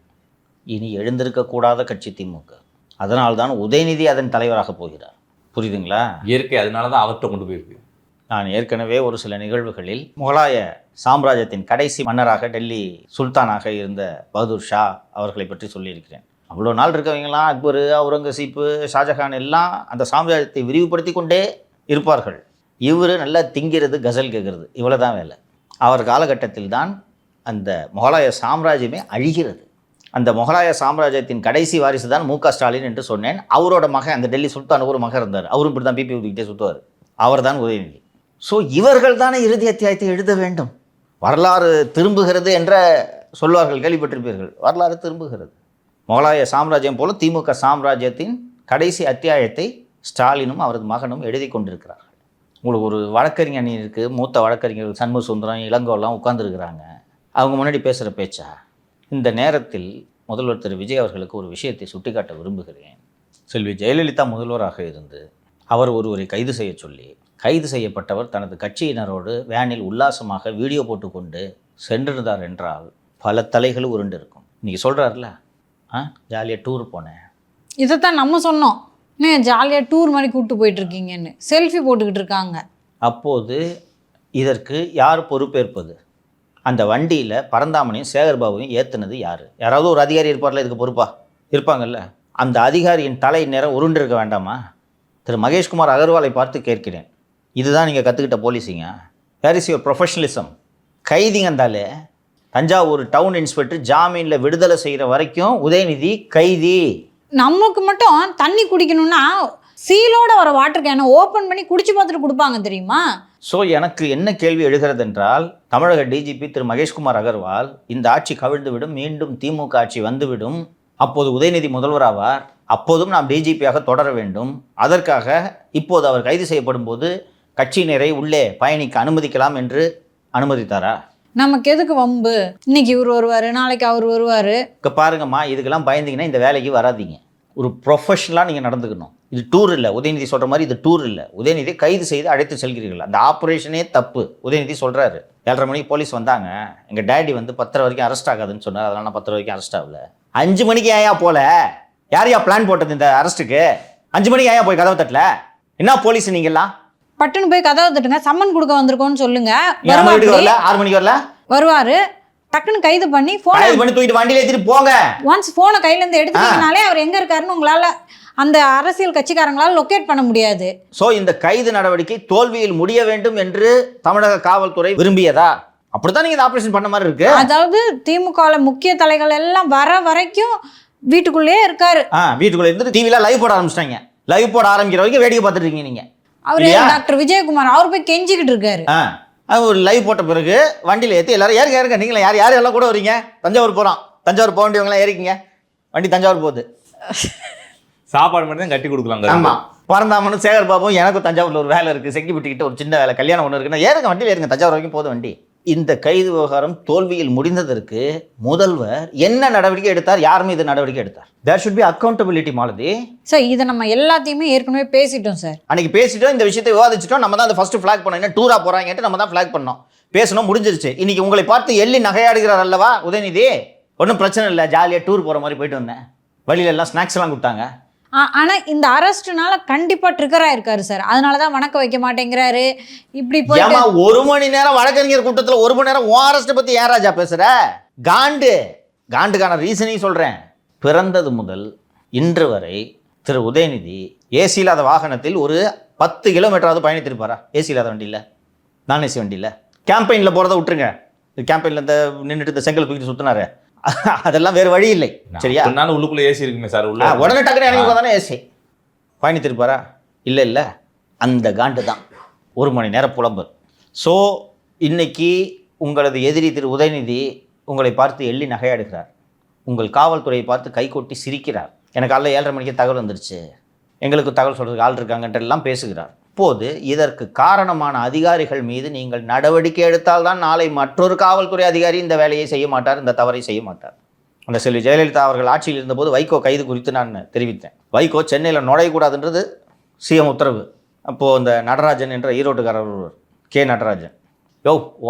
[SPEAKER 1] இனி எழுந்திருக்கக்கூடாத கட்சி திமுக. அதனால்தான் உதயநிதி அதன் தலைவராக போகிறார். புரியுதுங்களா?
[SPEAKER 4] இயற்கை அதனால தான் அவர்கிட்ட கொண்டு போயிருக்கு.
[SPEAKER 1] நான் ஏற்கனவே ஒரு சில நிகழ்வுகளில் முகலாய சாம்ராஜ்யத்தின் கடைசி மன்னராக டெல்லி சுல்தானாக இருந்த பகதூர் ஷா அவர்களை பற்றி சொல்லியிருக்கிறேன். அவ்வளோ நாள் இருக்கவங்களாம் அக்பர், அவுரங்கசீப்பு, ஷாஜஹான் எல்லாம் அந்த சாம்ராஜ்யத்தை விரிவுபடுத்தி கொண்டே இருப்பார்கள். இவர் நல்லா திங்கிறது, கசல் கேட்குறது, இவ்வளோ தான் வேலை. அவர் காலகட்டத்தில் தான் அந்த முகலாய சாம்ராஜ்யமே அழிகிறது. அந்த முகலாய சாம்ராஜ்யத்தின் கடைசி வாரிசு தான் மு க ஸ்டாலின் என்று சொன்னேன். அவரோட மகன், அந்த டெல்லி சுல்தானுக்கு ஒரு மகன் இருந்தார், அவரும் இப்படி தான் பிபி ஊதிக்கிட்டே சுற்றுவார், அவர் தான் உதயநிதி. ஸோ இவர்கள் தானே இறுதி அத்தியாயத்தை எழுத வேண்டும். வரலாறு திரும்புகிறது என்ற சொல்வார்கள், கேள்விப்பட்டிருப்பீர்கள். வரலாறு திரும்புகிறது. முகலாய சாம்ராஜ்யம் போல திமுக சாம்ராஜ்யத்தின் கடைசி அத்தியாயத்தை ஸ்டாலினும் அவரது மகனும் எழுதி கொண்டிருக்கிறார்கள். உங்களுக்கு ஒரு வழக்கறிஞர் இருக்குது, மூத்த வழக்கறிஞர்கள் சண்முக சுந்தரம், இளங்கோலாம் உட்கார்ந்துருக்கிறாங்க. அவங்க முன்னாடி பேசுகிற பேச்சா? இந்த நேரத்தில் முதல்வர் திரு விஜய் அவர்களுக்கு ஒரு விஷயத்தை சுட்டிக்காட்ட விரும்புகிறேன். செல்வி ஜெயலலிதா முதல்வராக இருந்து அவர் ஒருவரை கைது செய்ய சொல்லி, கைது செய்யப்பட்டவர் தனது கட்சியினரோடு வேனில் உல்லாசமாக வீடியோ போட்டுக்கொண்டு சென்றிருந்தார் என்றால் பல தலைகள் உருண்டு இருக்கும். இன்றைக்கி சொல்கிறார்ல, ஜாலியாக டூர் போனேன்,
[SPEAKER 5] இதைத்தான் நம்ம சொன்னோம். இன்னும் ஜாலியாக டூர் மாதிரி கூப்பிட்டு போயிட்டுருக்கீங்கன்னு செல்ஃபி போட்டுக்கிட்டு இருக்காங்க.
[SPEAKER 1] அப்போது இதற்கு யார் பொறுப்பேற்பது? அந்த வண்டியில் பரந்தாமனையும் சேகர்பாபுவையும் ஏற்றுனது யார்? யாராவது ஒரு அதிகாரி இருப்பார்ல இதுக்கு பொறுப்பா? இருப்பாங்கல்ல. அந்த அதிகாரியின் தலை நேரம் உருண்டிருக்க வேண்டாமா? திரு மகேஷ்குமார் அகர்வாலை பார்த்து கேட்கிறேன், இதுதான் நீங்கள் கற்றுக்கிட்ட போலீஸிங்க? Where is your professionalism? கைதிங்கந்தாலே தஞ்சாவூர் டவுன் இன்ஸ்பெக்டர் ஜாமீனில் விடுதலை செய்கிற வரைக்கும் உதயநிதி கைதி.
[SPEAKER 5] நமக்கு மட்டும் தண்ணி குடிக்கணும்னா சீலோட வர வாட்டர் கேனை ஓப்பன் பண்ணி குடிச்சு பார்த்துட்டு கொடுப்பாங்க தெரியுமா?
[SPEAKER 1] ஸோ எனக்கு என்ன கேள்வி எழுகிறது என்றால், தமிழக டிஜிபி திரு மகேஷ்குமார் அகர்வால் இந்த ஆட்சி கவிழ்ந்துவிடும், மீண்டும் திமுக ஆட்சி வந்துவிடும், அப்போது உதயநிதி முதல்வராவார், அப்போதும் நாம் டிஜிபியாக தொடர வேண்டும், அதற்காக இப்போது அவர் கைது செய்யப்படும் போது கட்சியினரை உள்ளே பயணிக்க அனுமதிக்கலாம் என்று அனுமதித்தாரா?
[SPEAKER 5] நமக்கு எதுக்கு வம்பு? இன்னைக்கு இவர் வருவார், நாளைக்கு அவர் வருவார்.
[SPEAKER 1] இப்போ பாருங்கம்மா, இதுக்கெல்லாம் பயந்தீங்கன்னா இந்த வேலைக்கு வராதீங்க. ஒரு ப்ரொஃபஷனலாக நீங்கள் நடந்துக்கணும். இது டூர் இல்லை. உதயநிதி சொல்கிற மாதிரி இது டூர் இல்லை. உதயநிதி கைது செய்து அழைத்து செல்கிறீர்கள். அந்த ஆப்ரேஷனே தப்பு. உதயநிதி சொல்கிறாரு, 7:30 மணிக்கு போலீஸ் வந்தாங்க, எங்கள் டேடி வந்து 10:30 வரைக்கும் அரெஸ்ட் ஆகாதுன்னு சொன்னார், அதனால் நான் 10:30 வரைக்கும் அரெஸ்ட் ஆகல. 5 மணிக்கு ஏயா போல? யாரையா பிளான் போட்டது இந்த அரெஸ்ட்டுக்கு? 5 மணிக்கு ஏயா போய் கதவை தட்டல? என்ன போலீஸ் நீங்கெல்லாம்?
[SPEAKER 5] பட்டுன்னு போய் கதவை தட்டுங்க, சம்மன் கொடுக்க வந்திருக்கோன்னு சொல்லுங்க.
[SPEAKER 1] 6 மணிக்கு வரல?
[SPEAKER 5] வருவாரு, டக்குன்னு கைது பண்ணி
[SPEAKER 1] தூக்கிட்டு வண்டியில ஏற்றிட்டு போங்க.
[SPEAKER 5] ஒன்ஸ் போனை கையில இருந்து எடுத்துட்டீங்கனாலே அவர் எங்க இருக்காருன்னு உங்களால அந்த அரசியல் கட்சிக்காரங்களால லொக்கேட் பண்ண முடியாது.
[SPEAKER 1] சோ இந்த கைது நடவடிக்கை தோல்வியில் முடிய வேண்டும் என்று தமிழக காவல்துறை விரும்பியதா? அப்படித்தான் நீங்க ஆபரேஷன் பண்ண மாதிரி இருக்கு.
[SPEAKER 5] அதாவது திமுகல முக்கிய தலைகள் எல்லாம் வர வரைக்கும் வீட்டுக்குள்ளேயே இருக்காரு.
[SPEAKER 1] வீட்டுக்குள்ள இருந்து டிவில லைவ் போட ஆரம்பிச்சிட்டாங்க. லைவ் போட ஆரம்பிக்கிற வரைக்கும் வேடிக்கை பார்த்துட்டு இருக்கீங்க நீங்க.
[SPEAKER 5] அவரு டாக்டர் விஜயகுமார் அவர் போய் கெஞ்சிக்கிட்டு இருக்காரு.
[SPEAKER 1] ஒரு லைவ் போட்ட பிறகு வண்டியில் ஏற்றி எல்லாரும் ஏறுங்க. நீங்களா யார் எல்லாம் கூட வரீங்க? தஞ்சாவூர் போகிறோம். தஞ்சாவூர் போக வேண்டியவங்களாம் ஏறிக்கிங்க. வண்டி தஞ்சாவூர் போகுது.
[SPEAKER 4] சாப்பாடு மட்டும் தான் கட்டி கொடுக்கலாம்.
[SPEAKER 1] ஆமாம். பரந்தாமனும் சேகர் பாபும் எனக்கும் தஞ்சாவூரில் ஒரு வேலை இருக்குது, செங்கிப்பட்டிக்கிட்ட ஒரு சின்ன வேலை, கல்யாணம் ஒன்று இருக்குன்னா ஏறுங்க, வண்டியில் ஏறுங்க, தஞ்சாவூர் வரைக்கும் போகுது வண்டி. இந்த கைது விவகாரம் தோல்வியில் முடிந்ததற்கு முதல்வர் என்ன நடவடிக்கை எடுத்தார்? யார் மீது நடவடிக்கை எடுத்தார்? There should be accountability. Malathi
[SPEAKER 5] sir, இதை நம்ம எல்லாத்தையுமே ஏற்கனவே பேசிட்டோம் சார்.
[SPEAKER 1] அன்னைக்கு பேசிட்டோம், இந்த விஷயத்தை விவாதிச்சிட்டோம். நம்ம தான் அந்த ஃபர்ஸ்ட் ஃபிளாக் பண்ணோம். என்ன டூரா போறாங்கன்ட்டு நம்ம தான் ஃபிளாக் பண்ணோம், பேசணும், முடிஞ்சிருச்சு. இன்னைக்கு உங்களை பார்த்து எள்ளி நகையாடுகிறார் அல்லவா உதயநிதி? ஒன்றும் பிரச்சனை இல்லை, ஜாலியாக டூர் போகிற மாதிரி போயிட்டு வந்தேன், வழியில எல்லாம் ஸ்நாக்ஸ் எல்லாம் கொடுத்தாங்க.
[SPEAKER 5] ஆனால் இந்த அரெஸ்ட்னால கண்டிப்பாக ட்ரிகர் ஆயிருக்காரு சார். அதனால தான் வணக்க வைக்க மாட்டேங்கிறாரு. இப்படி போய்
[SPEAKER 1] 1 மணி நேரம் வழக்கறிஞர் கூட்டத்தில் 1 மணி நேரம் உன் அரெஸ்ட்டை பற்றி ஏன் ராஜா பேசுகிற? காண்டுக்கான ரீசனையும் சொல்கிறேன். பிறந்தது முதல் இன்று வரை திரு உதயநிதி ஏசி இல்லாத வாகனத்தில் ஒரு 10 கிலோமீட்டராவது பயணித்திருப்பாரா? ஏசி இல்லாத வண்டியில், நான் ஏசி வண்டியில். கேம்பெயினில் போகிறத விட்டுருங்க. கேம்பெயினில் இந்த நின்றுட்டு இந்த செங்கல் தூக்கிட்டு சுற்றினாரு, அதெல்லாம் வேறு வழி இல்லை. சரியா?
[SPEAKER 4] உள்ளுக்குள்ள ஏசி இருக்குமே சார், உள்ள
[SPEAKER 1] உடனே டக்குனு இறங்கி தானே ஏசி. பயணித்திருப்பாரா? இல்லை. அந்த காண்டு தான் 1 மணி நேரம் புலம்பு. ஸோ இன்னைக்கு உங்களது எதிரி திரு உதயநிதி உங்களை பார்த்து எள்ளி நகையாடுகிறார், உங்கள் காவல்துறையை பார்த்து கைகொட்டி சிரிக்கிறார். எனக்கு காலைல 7:30 மணிக்கு தகவல் வந்துருச்சு, எங்களுக்கு தகவல் சொல்கிறதுக்கு ஆள் இருக்காங்கன்றெல்லாம் பேசுகிறார். இப்போது இதற்கு காரணமான அதிகாரிகள் மீது நீங்கள் நடவடிக்கை எடுத்தால்தான் நாளை மற்றொரு காவல்துறை அதிகாரி இந்த வேலையை செய்ய மாட்டார், இந்த தவறை செய்ய மாட்டார். அந்த செல்வி ஜெயலலிதா அவர்கள் ஆட்சியில் இருந்தபோது வைகோ கைது குறித்து நான் தெரிவித்தேன். வைகோ சென்னையில் நுழையக்கூடாதுன்றது சிஎம் உத்தரவு. அப்போது இந்த நடராஜன் என்ற ஈரோட்டுக்காரர் ஒருவர், கே நடராஜன்,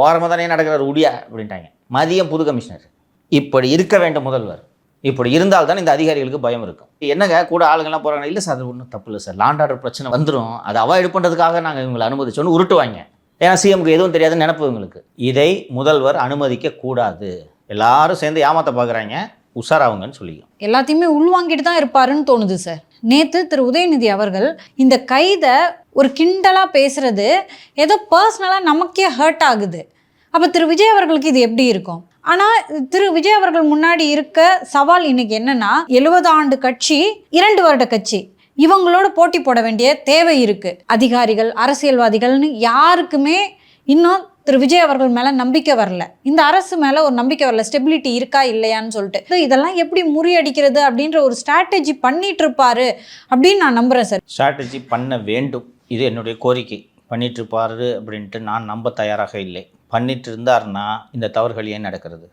[SPEAKER 1] ஓரமாக தானே நடக்கிறார் உடியா அப்படின்ட்டாங்க. மதியம் புது கமிஷனர். இப்படி இருக்க வேண்டும் முதல்வர். இப்படி இருந்தால் தான் இந்த அதிகாரிகளுக்கு பயம் இருக்கும். என்னங்க கூட ஆளுங்கள்லாம் போகிறாங்க, இல்லை சார் அது ஒன்றும் தப்பு இல்லை சார், லாண்ட் ஆர்டர் பிரச்சனை வந்துடும், அதை அவாய்டு பண்ணுறதுக்காக நாங்கள் இவங்களை அனுமதிச்சோன்னு உருட்டுவாங்க. ஏன்னா சிஎம்க்கு எதுவும் தெரியாதுன்னு நினைப்பு இவங்களுக்கு. இதை முதல்வர் அனுமதிக்க கூடாது. எல்லாரும் சேர்ந்து ஏமாத்த பார்க்குறாங்க, உஷாராவுங்கன்னு சொல்லியும்
[SPEAKER 5] எல்லாத்தையுமே உள்வாங்கிட்டு தான் இருப்பாருன்னு தோணுது சார். நேற்று திரு உதயநிதி அவர்கள் இந்த கைதை ஒரு கிண்டலாக பேசுறது ஏதோ பர்சனலாக நமக்கே ஹர்ட் ஆகுது. அப்போ திரு விஜய் அவர்களுக்கு இது எப்படி இருக்கும்? ஆனால் திரு விஜய் அவர்கள் முன்னாடி இருக்க சவால் இன்னைக்கு என்னன்னா 70 ஆண்டு கட்சி 2 வருட கட்சி இவங்களோட போட்டி போட வேண்டிய தேவை இருக்கு. அதிகாரிகள் அரசியல்வாதிகள்னு யாருக்குமே இன்னும் திரு விஜய் அவர்கள் மேலே நம்பிக்கை வரல, இந்த அரசு மேலே ஒரு நம்பிக்கை வரல, ஸ்டெபிலிட்டி இருக்கா இல்லையான்னு சொல்லிட்டு இதெல்லாம் எப்படி முறியடிக்கிறது அப்படின்ற ஒரு ஸ்ட்ராட்டஜி பண்ணிட்டு இருப்பாரு அப்படின்னு நான் நம்புகிறேன் சார்.
[SPEAKER 1] ஸ்ட்ராட்டஜி பண்ண வேண்டும், இது என்னுடைய கோரிக்கை. பண்ணிட்டு இருப்பாரு அப்படின்ட்டு நான் நம்ப தயாராக இல்லை. பண்ணிட்டு இருந்தாருன்னா இந்த தவறுகள் ஏன் நடக்கிறது?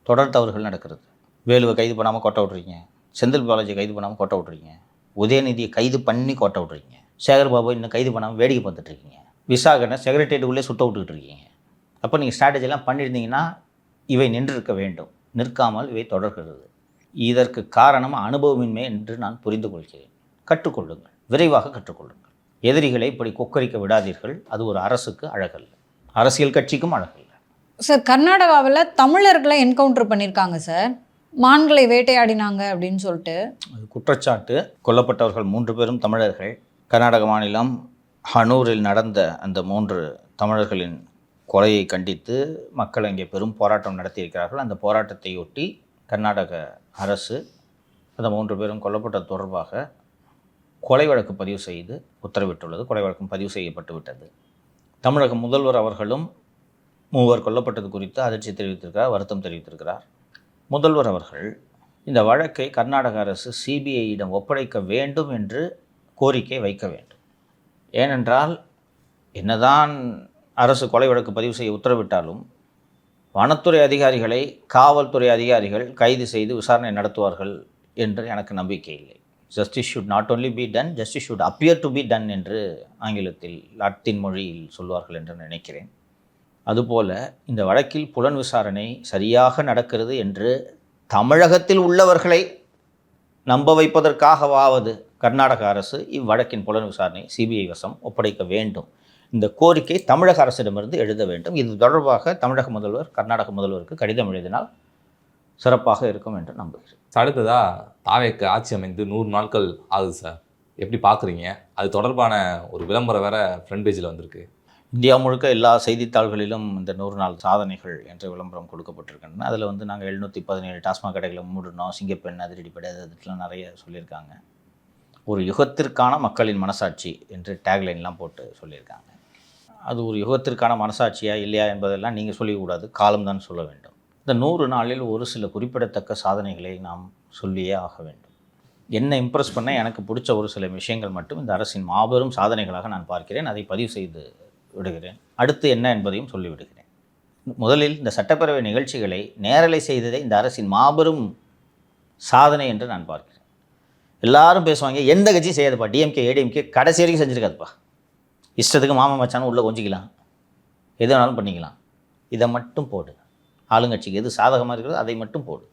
[SPEAKER 1] தொடர் தவறுகள் நடக்கிறது. வேலுவை கைது பண்ணாமல் கொட்ட விட்றீங்க, செந்தில் பாலாஜியை கைது பண்ணாமல் கொட்ட விட்றீங்க, உதயநிதியை கைது பண்ணி கொட்ட விட்றீங்க, சேகர் பாபு இன்னும் கைது பண்ணாமல் வேடிக்கை பார்த்துட்டு இருக்கீங்க, விசாகனை செக்ரட்டேரியட்டுக்குள்ளே சுட்ட விட்டுக்கிட்டு இருக்கீங்க. அப்போ நீங்கள் ஸ்ட்ராட்டஜிலாம் பண்ணியிருந்தீங்கன்னா இவை நின்றிருக்க வேண்டும். நிற்காமல் இவை தொடர்கிறது. இதற்கு காரணம் அனுபவமின்மை என்று நான் புரிந்து கொள்கிறேன். கற்றுக்கொள்ளுங்கள், விரைவாக கற்றுக்கொள்ளுங்கள். எதிரிகளை இப்படி கொக்கரிக்க விடாதீர்கள். அது ஒரு அரசுக்கு அழகல்ல, அரசியல் கட்சிக்கும் அழகல்ல.
[SPEAKER 5] சார், கர்நாடகாவில் தமிழர்களை என்கவுண்டர் பண்ணியிருக்காங்க சார், மான்களை வேட்டையாடினாங்க அப்படின்னு சொல்லிட்டு.
[SPEAKER 1] அது குற்றச்சாட்டு. கொல்லப்பட்டவர்கள் 3 பேரும் தமிழர்கள். கர்நாடக மாநிலம் ஹனூரில் நடந்த அந்த 3 தமிழர்களின் கொலையை கண்டித்து மக்கள் அங்கே பெரும் போராட்டம் நடத்தியிருக்கிறார்கள். அந்த போராட்டத்தை ஒட்டி கர்நாடக அரசு அந்த 3 பேரும் கொல்லப்பட்டது தொடர்பாக கொலை வழக்கு பதிவு செய்து உத்தரவிட்டுள்ளது. கொலை வழக்கம் பதிவு செய்யப்பட்டு விட்டது. தமிழக முதல்வர் அவர்களும் 3 கொல்லப்பட்டது குறித்து அதிர்ச்சி தெரிவித்திருக்கிறார், வருத்தம் தெரிவித்திருக்கிறார். முதல்வர் அவர்கள் இந்த வழக்கை கர்நாடக அரசு சிபிஐயிடம் ஒப்படைக்க வேண்டும் என்று கோரிக்கை வைக்க வேண்டும். ஏனென்றால் என்னதான் அரசு கொலை வழக்கு பதிவு செய்ய உத்தரவிட்டாலும் வனத்துறை அதிகாரிகளை காவல்துறை அதிகாரிகள் கைது செய்து விசாரணை நடத்துவார்கள் என்று எனக்கு நம்பிக்கை இல்லை. Justice should not only be done, justice should appear to be done என்று ஆங்கிலத்தில் லாட்டின் மொழியில் சொல்வார்கள் என்று நினைக்கிறேன். அதுபோல இந்த வழக்கில் புலன் விசாரணை சரியாக நடக்கிறது என்று தமிழகத்தில் உள்ளவர்களை நம்ப வைப்பதற்காகவாவது கர்நாடக அரசு இவ்வழக்கின் புலன் விசாரணை சிபிஐ வசம் ஒப்படைக்க வேண்டும். இந்த கோரிக்கை தமிழக அரசிடமிருந்து எழுத வேண்டும். இது தொடர்பாக தமிழக முதல்வர் கர்நாடக முதல்வருக்கு கடிதம் எழுதினால் சிறப்பாக இருக்கும் என்று நம்புகிறேன்.
[SPEAKER 4] அடுத்ததா தாவேக்கு ஆட்சி அமைந்து 100 நாட்கள் ஆகுது சார், எப்படி பார்க்குறீங்க? அது தொடர்பான ஒரு விளம்பரம் வேற ஃப்ரண்ட் பேஜில் வந்திருக்கு.
[SPEAKER 1] இந்தியா முழுக்க எல்லா செய்தித்தாள்களிலும் இந்த 100 நாள் சாதனைகள் என்ற விளம்பரம் கொடுக்கப்பட்டிருக்கின்றன. அதில் வந்து நாங்கள் 717 டாஸ்மாக் கடைகளை மூடணும், சிங்கப்பெண் அதிரடிப்படை, அதுலாம் நிறைய சொல்லியிருக்காங்க. ஒரு யுகத்திற்கான மக்களின் மனசாட்சி என்று டேக்லைன்லாம் போட்டு சொல்லியிருக்காங்க. அது ஒரு யுகத்திற்கான மனசாட்சியா இல்லையா என்பதெல்லாம் நீங்கள் சொல்லக்கூடாது, காலம்தான் சொல்ல வேண்டும். இந்த 100 நாளில் ஒரு சில குறிப்பிடத்தக்க சாதனைகளை நாம் சொல்லியே ஆக வேண்டும். என்னை இம்ப்ரெஸ் பண்ண எனக்கு பிடிச்ச ஒரு சில விஷயங்கள் மட்டும் இந்த அரசின் மாபெரும் சாதனைகளாக நான் பார்க்கிறேன். அதை பதிவு செய்து விடுகிறேன். அடுத்து என்ன என்பதையும் சொல்லிவிடுகிறேன். முதலில் இந்த சட்டப்பேரவை நிகழ்ச்சிகளை நேரலை செய்ததை இந்த அரசின் மாபெரும் சாதனை என்று நான் பார்க்கிறேன். எல்லாரும் பேசுவாங்க, எந்த கட்சியும் செய்யாதுப்பா, டிஎம்கே ஏடிஎம்கே கடைசி வரைக்கும் செஞ்சுருக்காதுப்பா, இஷ்டத்துக்கு மாமா மச்சானும் உள்ளே கொஞ்சிக்கலாம், எது வேணாலும் பண்ணிக்கலாம், இதை மட்டும் போடு. ஆளுங்கட்சிக்கு எது சாதகமாக இருக்கிறதோ அதை மட்டும் போடு.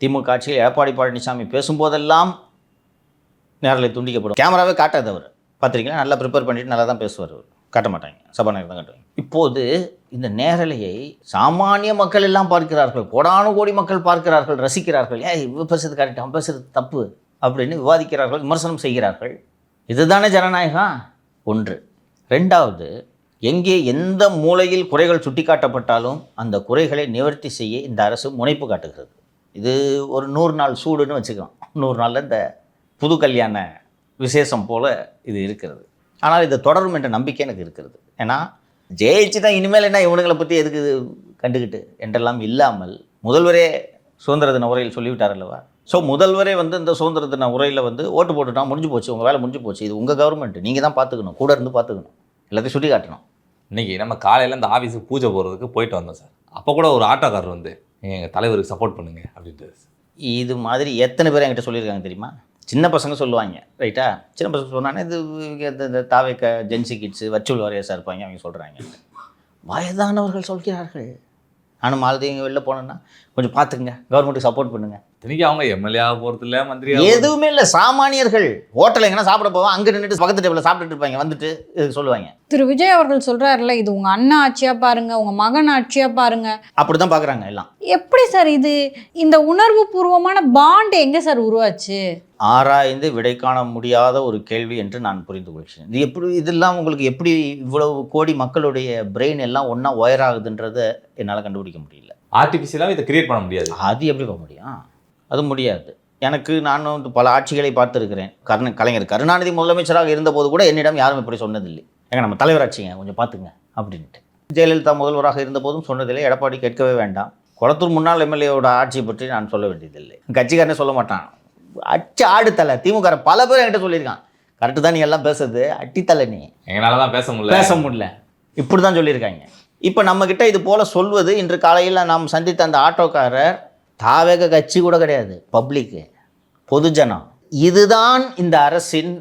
[SPEAKER 1] திமுக ஆட்சியில் எடப்பாடி பழனிசாமி பேசும்போதெல்லாம் நேரலை துண்டிக்கப்படும். கேமராவே காட்டாது. அவர் பார்த்துருக்கீங்களா, நல்லா ப்ரிப்பேர் பண்ணிவிட்டு நல்லா தான் பேசுவார். அவர் காட்ட மாட்டாங்க, சபாநாயகர் தான் காட்டுவாங்க. இப்போது இந்த நேரலையை சாமானிய மக்கள் எல்லாம் பார்க்கிறார்கள், கோடானு கோடி மக்கள் பார்க்கிறார்கள், ரசிக்கிறார்கள். இவ பேசுறது கரெக்ட், அவன் பேசுறது தப்பு அப்படின்னு விவாதிக்கிறார்கள், விமர்சனம் செய்கிறார்கள். இதுதானே ஜனநாயகம். ஒன்று. ரெண்டாவது, எங்கே எந்த மூலையில் குறைகள் சுட்டிக்காட்டப்பட்டாலும் அந்த குறைகளை நிவர்த்தி செய்ய இந்த அரசு முனைப்பு காட்டுகிறது. இது ஒரு 100 நாள் சூடுன்னு வச்சுக்கலாம். 100 நாளில் இந்த புது கல்யாண விசேஷம் போல் இது இருக்கிறது. ஆனால் இது தொடரும் என்ற நம்பிக்கை எனக்கு இருக்கிறது. ஏன்னா ஜெயிச்சு தான் இனிமேல் என்ன இவனுங்களை பற்றி எதுக்கு கண்டுக்கிட்டு என்றெல்லாம் இல்லாமல் முதல்வரே சுதந்திர தின உரையில் சொல்லிவிட்டார் அல்லவா. ஸோ முதல்வரே வந்து இந்த சுதந்திர தின உரையில் வந்து ஓட்டு போட்டுட்டா முடிஞ்சு போச்சு, உங்கள் வேலை முடிஞ்சு போச்சு, இது உங்கள் கவர்மெண்ட், நீங்கள் தான் பார்த்துக்கணும், கூட இருந்து பார்த்துக்கணும், எல்லாத்தையும் சுட்டி காட்டணும்.
[SPEAKER 4] இன்றைக்கி நம்ம காலையில் இந்த ஆஃபீஸுக்கு பூஜை போகிறதுக்கு போயிட்டு வந்தோம் சார். அப்போ கூட ஒரு ஆட்டோக்காரர் வந்து எங்கள் தலைவருக்கு சப்போர்ட் பண்ணுங்க அப்படின்ட்டு.
[SPEAKER 1] இது மாதிரி எத்தனை பேர் என்கிட்ட சொல்லியிருக்காங்க தெரியுமா? சின்ன பசங்க சொல்லுவாங்க, ரைட்டா, சின்ன பசங்க சொன்னாங்கன்னா இது இந்த தாவேக்க ஜென்சி கிட்ஸு வர்ச்சுவல் வாரியர்ஸாக இருப்பாங்க, அவங்க சொல்கிறாங்க. வயதானவர்கள் சொல்கிறார்கள். நானும் மாலதி இங்கே வெளில போனேன்னா கொஞ்சம் பார்த்துக்குங்க, கவர்மெண்ட்டுக்கு சப்போர்ட் பண்ணுங்கள்.
[SPEAKER 4] இன்றைக்கி அவங்க எம்எல்ஏ போகிறது இல்லை, மந்திரி
[SPEAKER 1] எதுவுமே இல்லை, சாமானியர்கள் ஹோட்டலில் எங்கன்னா சாப்பிட போவோம், அங்கே நின்றுட்டு பக்கத்து டேபிளில் சாப்பிட்டுட்டு இருப்பாங்க, வந்துட்டு இதுக்கு சொல்லுவாங்க.
[SPEAKER 5] திரு விஜய் அவர்கள் சொல்கிறாருல, இது உங்கள் அண்ணா ஆட்சியாக பாருங்கள், உங்கள் மகன் ஆட்சியாக பாருங்கள்,
[SPEAKER 1] அப்படி தான் பார்க்குறாங்க எல்லாம்.
[SPEAKER 5] எப்படி சார் இது, இந்த உணர்வு பூர்வமான பாண்ட் எங்கே சார் உருவாச்சு?
[SPEAKER 1] ஆராய்ந்து விடை காண முடியாத ஒரு கேள்வி என்று நான் புரிந்து கொள்கிறேன். இது எப்படி, இதெல்லாம் உங்களுக்கு எப்படி இவ்வளவு கோடி மக்களுடைய பிரெயின் எல்லாம் ஒன்றா ஒயர் ஆகுதுன்றதை என்னால் கண்டுபிடிக்க முடியல.
[SPEAKER 4] ஆர்டிஃபிஷியலாக இதை கிரியேட் பண்ண முடியாது.
[SPEAKER 1] அது எப்படி பண்ண முடியும்? அது முடியாது. எனக்கு நான் வந்து பல ஆட்சிகளை பார்த்துருக்கிறேன். கலைஞர் கருணாநிதி முதலமைச்சராக இருந்தபோது கூட என்னிடம் யாரும் இப்படி சொன்னதில்லை. ஏங்க நம்ம தலைவர் ஆட்சிங்க கொஞ்சம் பார்த்துங்க அப்படின்ட்டு. ஜெயலலிதா முதல்வராக இருந்தபோதும் சொன்னதில்லை. எடப்பாடி கேட்கவே வேண்டாம். குளத்தூர் முன்னாள் எம்எல்ஏவோட ஆட்சியை பற்றி நான் சொல்ல வேண்டியதில்லை. கட்சிக்காரனே சொல்ல மாட்டான். அச்சு ஆடுத்தலை திமுக பல பேர் என்கிட்ட சொல்லியிருக்கான். கரெக்டு தான் நீ எல்லாம் பேசுறது, அட்டித்தலை நீ,
[SPEAKER 4] எங்களால தான் பேச முடியல
[SPEAKER 1] இப்படி தான் சொல்லியிருக்காங்க. இப்போ நம்மக்கிட்ட இது போல் சொல்வது, இன்று காலையில் நாம் சந்தித்த அந்த ஆட்டோக்காரர் தாவேக கட்சி கூட கிடையாது, பப்ளிக்கு, பொதுஜனம். இதுதான் இந்த அரசின்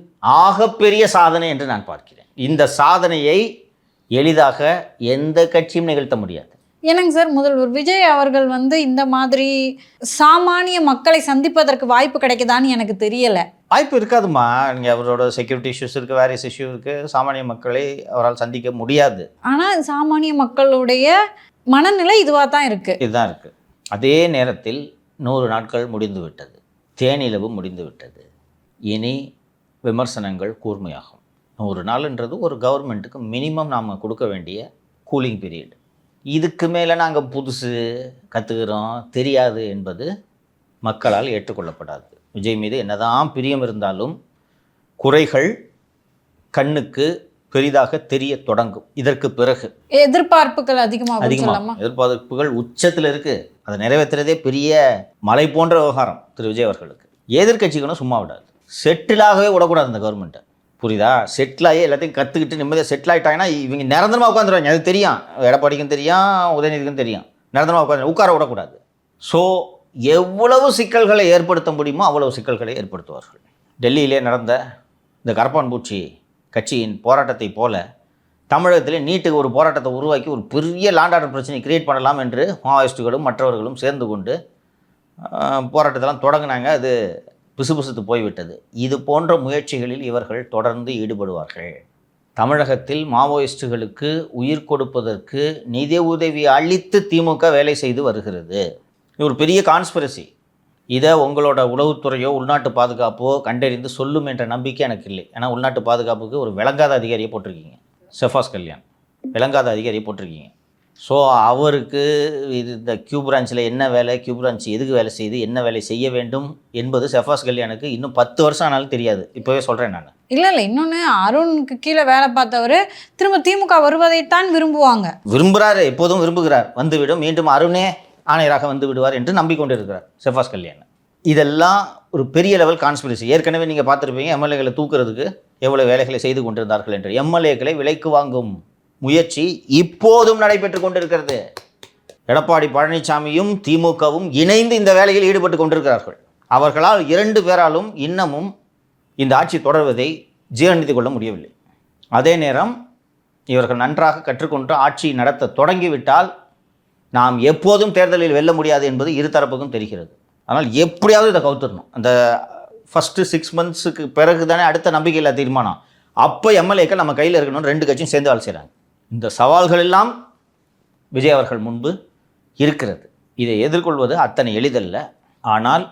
[SPEAKER 1] ஆகப்பெரிய சாதனை என்று நான் பார்க்கிறேன். இந்த சாதனையை எளிதாக எந்த கட்சியும் நிகழ்த்த முடியாது.
[SPEAKER 5] என்னங்க சார், முதல்வர் விஜய் அவர்கள் வந்து இந்த மாதிரி சாமானிய மக்களை சந்திப்பதற்கு வாய்ப்பு கிடைக்குதான்னு எனக்கு தெரியலை.
[SPEAKER 1] வாய்ப்பு இருக்காதுமா. நீங்கள் அவரோட செக்யூரிட்டி இஷ்யூஸ் இருக்குது, வேரியஸ் இஷ்யூ இருக்குது. சாமானிய மக்களை அவரால் சந்திக்க முடியாது.
[SPEAKER 5] ஆனால் சாமானிய மக்களுடைய மனநிலை இதுவாக தான் இருக்குது.
[SPEAKER 1] இதுதான் இருக்குது. அதே நேரத்தில் 100 நாட்கள் முடிந்து விட்டது, தேனிலவு முடிந்து விட்டது. இனி விமர்சனங்கள் கூர்மையாகும். 100 நாள்ன்றது ஒரு கவர்மெண்ட்டுக்கு மினிமம் நாம் கொடுக்க வேண்டிய கூலிங் பீரியட். இதுக்கு மேலே நாங்கள் புதுசு கற்றுக்கிறோம் தெரியாது என்பது மக்களால் ஏற்றுக்கொள்ளப்படாது. விஜய் மீது என்னதான் பிரியம் இருந்தாலும் குறைகள் கண்ணுக்கு பெரிதாக தெரிய தொடங்கும். இதற்கு பிறகு
[SPEAKER 5] எதிர்பார்ப்புகள் அதிகமாக
[SPEAKER 1] எதிர்பார்ப்புகள் உச்சத்தில் இருக்குது. அதை நிறைவேற்றுறதே பெரிய மலை போன்ற விவகாரம் திரு விஜய் அவர்களுக்கு. எதிர்கட்சிகளும் சும்மா விடாது. செட்டிலாகவே விடக்கூடாது இந்த கவர்மெண்ட்டை. புரியுதா? செட்டிலாகி எல்லாத்தையும் கற்றுக்கிட்டு நிம்மதியாக செட்டில் ஆகிட்டாங்கன்னா இவங்க நிரந்தரமாக உட்காந்துருவாங்க. அது தெரியும், எடப்பாடிக்கும் தெரியும், உதயநிதிக்கும் தெரியும். நிரந்தரமாக உட்கார விடக்கூடாது. ஸோ எவ்வளவு சிக்கல்களை ஏற்படுத்த முடியுமோ அவ்வளவு சிக்கல்களை ஏற்படுத்துவார்கள். டெல்லியிலே நடந்த இந்த கரப்பான்பூச்சி கட்சியின் போராட்டத்தை போல தமிழகத்திலே நீட்டுக்கு ஒரு போராட்டத்தை உருவாக்கி ஒரு பெரிய லாண்ட் ஆர்டர் பிரச்சனை கிரியேட் பண்ணலாம் என்று மாவோயிஸ்டுகளும் மற்றவர்களும் சேர்ந்து கொண்டு போராட்டத்தெல்லாம் தொடங்கினாங்க. அது பிசுபிசுத்து போய்விட்டது. இது போன்ற முயற்சிகளில் இவர்கள் தொடர்ந்து ஈடுபடுவார்கள். தமிழகத்தில் மாவோயிஸ்டுகளுக்கு உயிர் கொடுப்பதற்கு நிதி உதவி அளித்து திமுக வேலை செய்து வருகிறது. இது ஒரு பெரிய கான்ஸ்பிரசி. இதை உங்களோட உளவுத்துறையோ உள்நாட்டு பாதுகாப்போ கண்டறிந்து சொல்லும் என்ற நம்பிக்கை எனக்கு இல்லை. ஏன்னா உள்நாட்டு பாதுகாப்புக்கு ஒரு விளங்காத அதிகாரியை போட்டிருக்கீங்க, ஷெஃபாஸ் கல்யாண், விளங்காத அதிகாரியை போட்டிருக்கீங்க. ஸோ அவருக்கு இது இந்த கியூ பிரான்ச்சில் என்ன வேலை, கியூ பிரான்ச் எதுக்கு வேலை செய்து என்ன வேலை செய்ய வேண்டும் என்பது ஷெஃபாஸ் கல்யாணுக்கு இன்னும் 10 வருஷம் ஆனாலும் தெரியாது. இப்போவே சொல்கிறேன் நான்.
[SPEAKER 5] இல்லை இன்னொன்று, அருணுக்கு கீழே வேலை பார்த்தவர் திரும்ப திமுக வருவதைத்தான் விரும்புகிறாரு, எப்போதும் விரும்புகிறார். வந்துவிடும், மீண்டும் அருணே ஆணையராக வந்து விடுவார் என்று நம்பிக்கொண்டிருக்கிறார் ஷெஃபாஸ் கல்யாண். இதெல்லாம் ஒரு பெரிய லெவல் கான்ஸ்பிரசி. ஏற்கனவே நீங்கள் பார்த்துருப்பீங்க எம்எல்ஏக்களை தூக்குறதுக்கு எவ்வளோ வேலைகளை செய்து கொண்டிருந்தார்கள் என்று. எம்எல்ஏக்களை விலைக்கு வாங்கும் முயற்சி இப்போதும் நடைபெற்று கொண்டிருக்கிறது. எடப்பாடி பழனிசாமியும் திமுகவும் இணைந்து இந்த வேலையில் ஈடுபட்டு கொண்டிருக்கிறார்கள். அவர்களால் 2 பேராலும் இன்னமும் இந்த ஆட்சி தொடர்வதை ஜீரணித்து கொள்ள முடியவில்லை. அதே நேரம் இவர்கள் நன்றாக கற்றுக்கொண்டு ஆட்சி நடத்த தொடங்கிவிட்டால் நாம் எப்போதும் தேர்தலில் வெல்ல முடியாது என்பது இருதரப்புக்கும் தெரிகிறது. ஆனால் எப்படியாவது இதை கவுத்துடணும். அந்த ஃபஸ்ட்டு 6 மந்த்ஸுக்கு பிறகு தானே அடுத்த நம்பிக்கையில்லா தீர்மானம். அப்போ எம்எல்ஏக்கள் நம்ம கையில் இருக்கணும்னு 2 கட்சியும் சேர்ந்து வேலை செய்கிறாங்க. இந்த சவால்கள் எல்லாம் விஜய் அவர்கள் முன்பு இருக்கிறது. இதை எதிர்கொள்வது அத்தனை எளிதல்ல. ஆனால்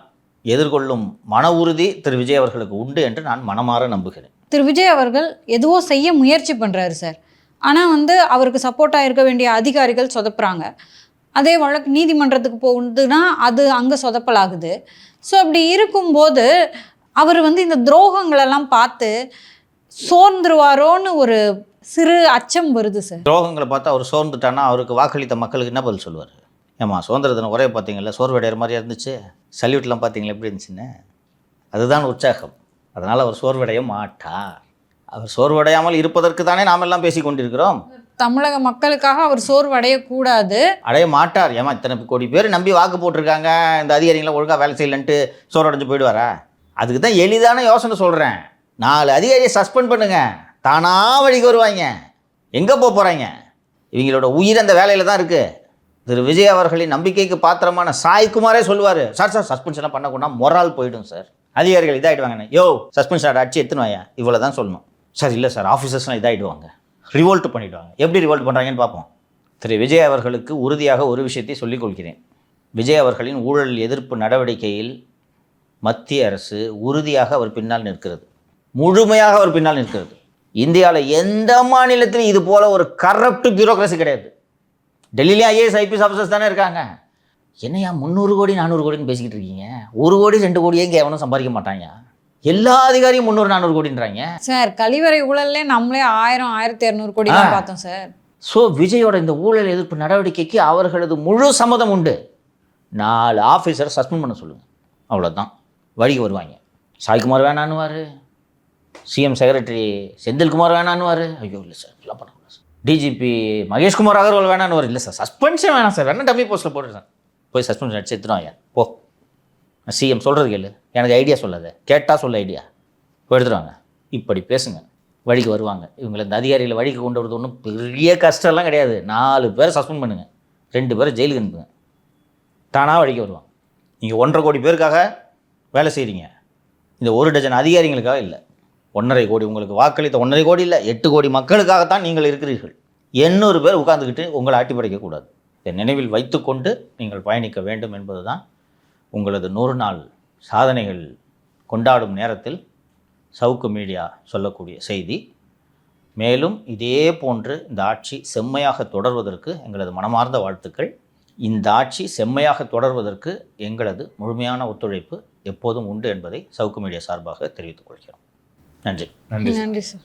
[SPEAKER 5] எதிர்கொள்ளும் மன உறுதி திரு விஜய் அவர்களுக்கு உண்டு என்று நான் மனமாற நம்புகிறேன். திரு விஜய் அவர்கள் எதுவோ செய்ய முயற்சி பண்ணுறாரு சார். ஆனால் வந்து அவருக்கு சப்போர்ட்டாக இருக்க வேண்டிய அதிகாரிகள் சொதப்புறாங்க. அதே வழக்கு நீதிமன்றத்துக்கு போகுதுன்னா அது அங்கே சொதப்பலாகுது. ஸோ அப்படி இருக்கும்போது அவர் வந்து இந்த துரோகங்களெல்லாம் பார்த்து சோர்ந்துருவாரோன்னு ஒரு சிறு அச்சம் வருது சார்.
[SPEAKER 1] துரோகங்களை பார்த்து அவர் சோர்ந்துட்டான்னா அவருக்கு வாக்களித்த மக்களுக்கு என்ன பதில் சொல்லுவார்? ஏம்மா சுதந்திர தினம் ஒரே பார்த்தீங்களா, சோர்வடைகிற மாதிரியா இருந்துச்சு, சல்யூட்லாம் பார்த்தீங்களா எப்படி இருந்துச்சுன்னு. அதுதான் உற்சாகம். அதனால் அவர் சோர்வடைய மாட்டார். அவர் சோர்வடையாமல் இருப்பதற்கு தானே நாம் எல்லாம் பேசி கொண்டிருக்கிறோம்.
[SPEAKER 5] தமிழக மக்களுக்காக அவர் சோர்வடையக்கூடாது,
[SPEAKER 1] அடைய மாட்டார். ஏமா இத்தனை கோடி பேர் நம்பி வாக்கு போட்டிருக்காங்க, இந்த அதிகாரிகளை ஒழுங்காக வேலை செய்யலன்ட்டு சோர்வடைஞ்சு போயிடுவாரா? அதுக்கு தான் எளிதான யோசனை சொல்கிறேன். 4 அதிகாரியை சஸ்பெண்ட் பண்ணுங்க, தானாக வழிக்கு வருவாங்க. எங்கே போகிறாங்க? இவங்களோட உயிர் அந்த வேலையில் தான் இருக்குது. திரு விஜய் அவர்களின் நம்பிக்கைக்கு பாத்திரமான சாய்குமாரே சொல்லுவார், சார் சஸ்பென்ஷன்லாம் பண்ணக்கூடா மொரால் போயிடும் சார், அதிகாரிகள் இதாகிடுவாங்கண்ணே. யோ சஸ்பென்ஷன் அடிச்சு எடுத்துன்னு வாயா, இவ்வளோ தான் சொல்லணும் சார். இல்லை சார், ஆஃபீஸர்ஸ்லாம் இதாகிடுவாங்க, ரிவோல்ட் பண்ணிவிடுவாங்க. எப்படி ரிவோல்ட் பண்ணுறாங்கன்னு பார்ப்போம். திரு விஜய் அவர்களுக்கு உறுதியாக ஒரு விஷயத்தை சொல்லிக் கொள்கிறேன். விஜய் அவர்களின் ஊழல் எதிர்ப்பு நடவடிக்கையில் மத்திய அரசு உறுதியாக அவர் பின்னால் நிற்கிறது, முழுமையாக அவர் பின்னால் நிற்கிறது. இந்தியாவில் எந்த மாநிலத்திலும் இது போல் ஒரு கரப்ட் பியூரோக்ரஸி கிடையாது. டெல்லியிலேயும் ஐஏஎஸ் ஐபிஎஸ் ஆஃபீஸர்ஸ் தானே இருக்காங்க. என்னையா 300 கோடி 400 கோடின்னு பேசிக்கிட்டு இருக்கீங்க? 1 கோடி 2 கோடியே இங்கே எவனும் சம்பாதிக்க மாட்டாங்க. எல்லா அதிகாரியும் 300 400 கோடின்றாங்க.
[SPEAKER 5] சார் கழிவறை ஊழல்லே நம்மளே 1000 1200 கோடி தான் பார்த்தோம் சார்.
[SPEAKER 1] ஸோ விஜயோட இந்த ஊழல் எதிர்ப்பு நடவடிக்கைக்கு அவர்களது முழு சம்மதம் உண்டு. 4 ஆஃபீஸரை சஸ்பெண்ட் பண்ண சொல்லுங்கள், அவ்வளோதான். வழிக்கு வருவாங்க. சாய்குமார் வேணான்னுவார், சிஎம் செக்ரட்டரி செந்தில்குமார் வேணான்னுவார். ஐயோ இல்லை சார், இதெல்லாம் பண்ணக்கூடாது சார். டிஜிபி மகேஷ்குமார் அகர்வால் வேணான்னுவார். இல்லை சார், சஸ்பென்ஷன் வேணாம் சார், வேணா டம்மி போஸ்ட்டில் போட்டு சார், போய் சஸ்பென்ஷன் அடிச்சு எடுத்துருவாங்க. போ, சிஎம் சொல்கிறது கேளு, எனக்கு ஐடியா சொல்லாத, கேட்டால் சொல்ல ஐடியா, போய் எடுத்துருவாங்க. இப்படி பேசுங்க, வழிக்கு வருவாங்க. இவங்களை இந்த அதிகாரிகளை வழிக்கு கொண்டு வரது ஒன்றும் பெரிய கஷ்டம்லாம் கிடையாது. 4 பேரை சஸ்பெண்ட் பண்ணுங்கள், 2 பேரை ஜெயிலுக்கு அனுப்புங்க, தானாக வழிக்கு வருவாங்க. நீங்கள் 1.5 கோடி பேருக்காக வேலை செய்கிறீங்க, இந்த 1 டஜன் அதிகாரிகளுக்காக இல்லை. 1.5 கோடி உங்களுக்கு வாக்களித்த 1.5 கோடி இல்லை, 8 கோடி மக்களுக்காகத்தான் நீங்கள் இருக்கிறீர்கள். 800 பேர் உட்கார்ந்துக்கிட்டு உங்களை ஆட்டி படைக்கக்கூடாது. இதை நினைவில் வைத்துக்கொண்டு நீங்கள் பயணிக்க வேண்டும் என்பது தான் உங்களது 100 நாள் சாதனைகள் கொண்டாடும் நேரத்தில் சவுக்கு மீடியா சொல்லக்கூடிய செய்தி. மேலும் இதே போன்று இந்த ஆட்சி செம்மையாக தொடர்வதற்கு எங்களது மனமார்ந்த வாழ்த்துக்கள். இந்த ஆட்சி செம்மையாக தொடர்வதற்கு எங்களது முழுமையான ஒத்துழைப்பு எப்போதும் உண்டு என்பதை சவுக்கு மீடியா சார்பாக தெரிவித்துக் கொள்கிறோம். நன்றி.
[SPEAKER 5] நன்றி சார்.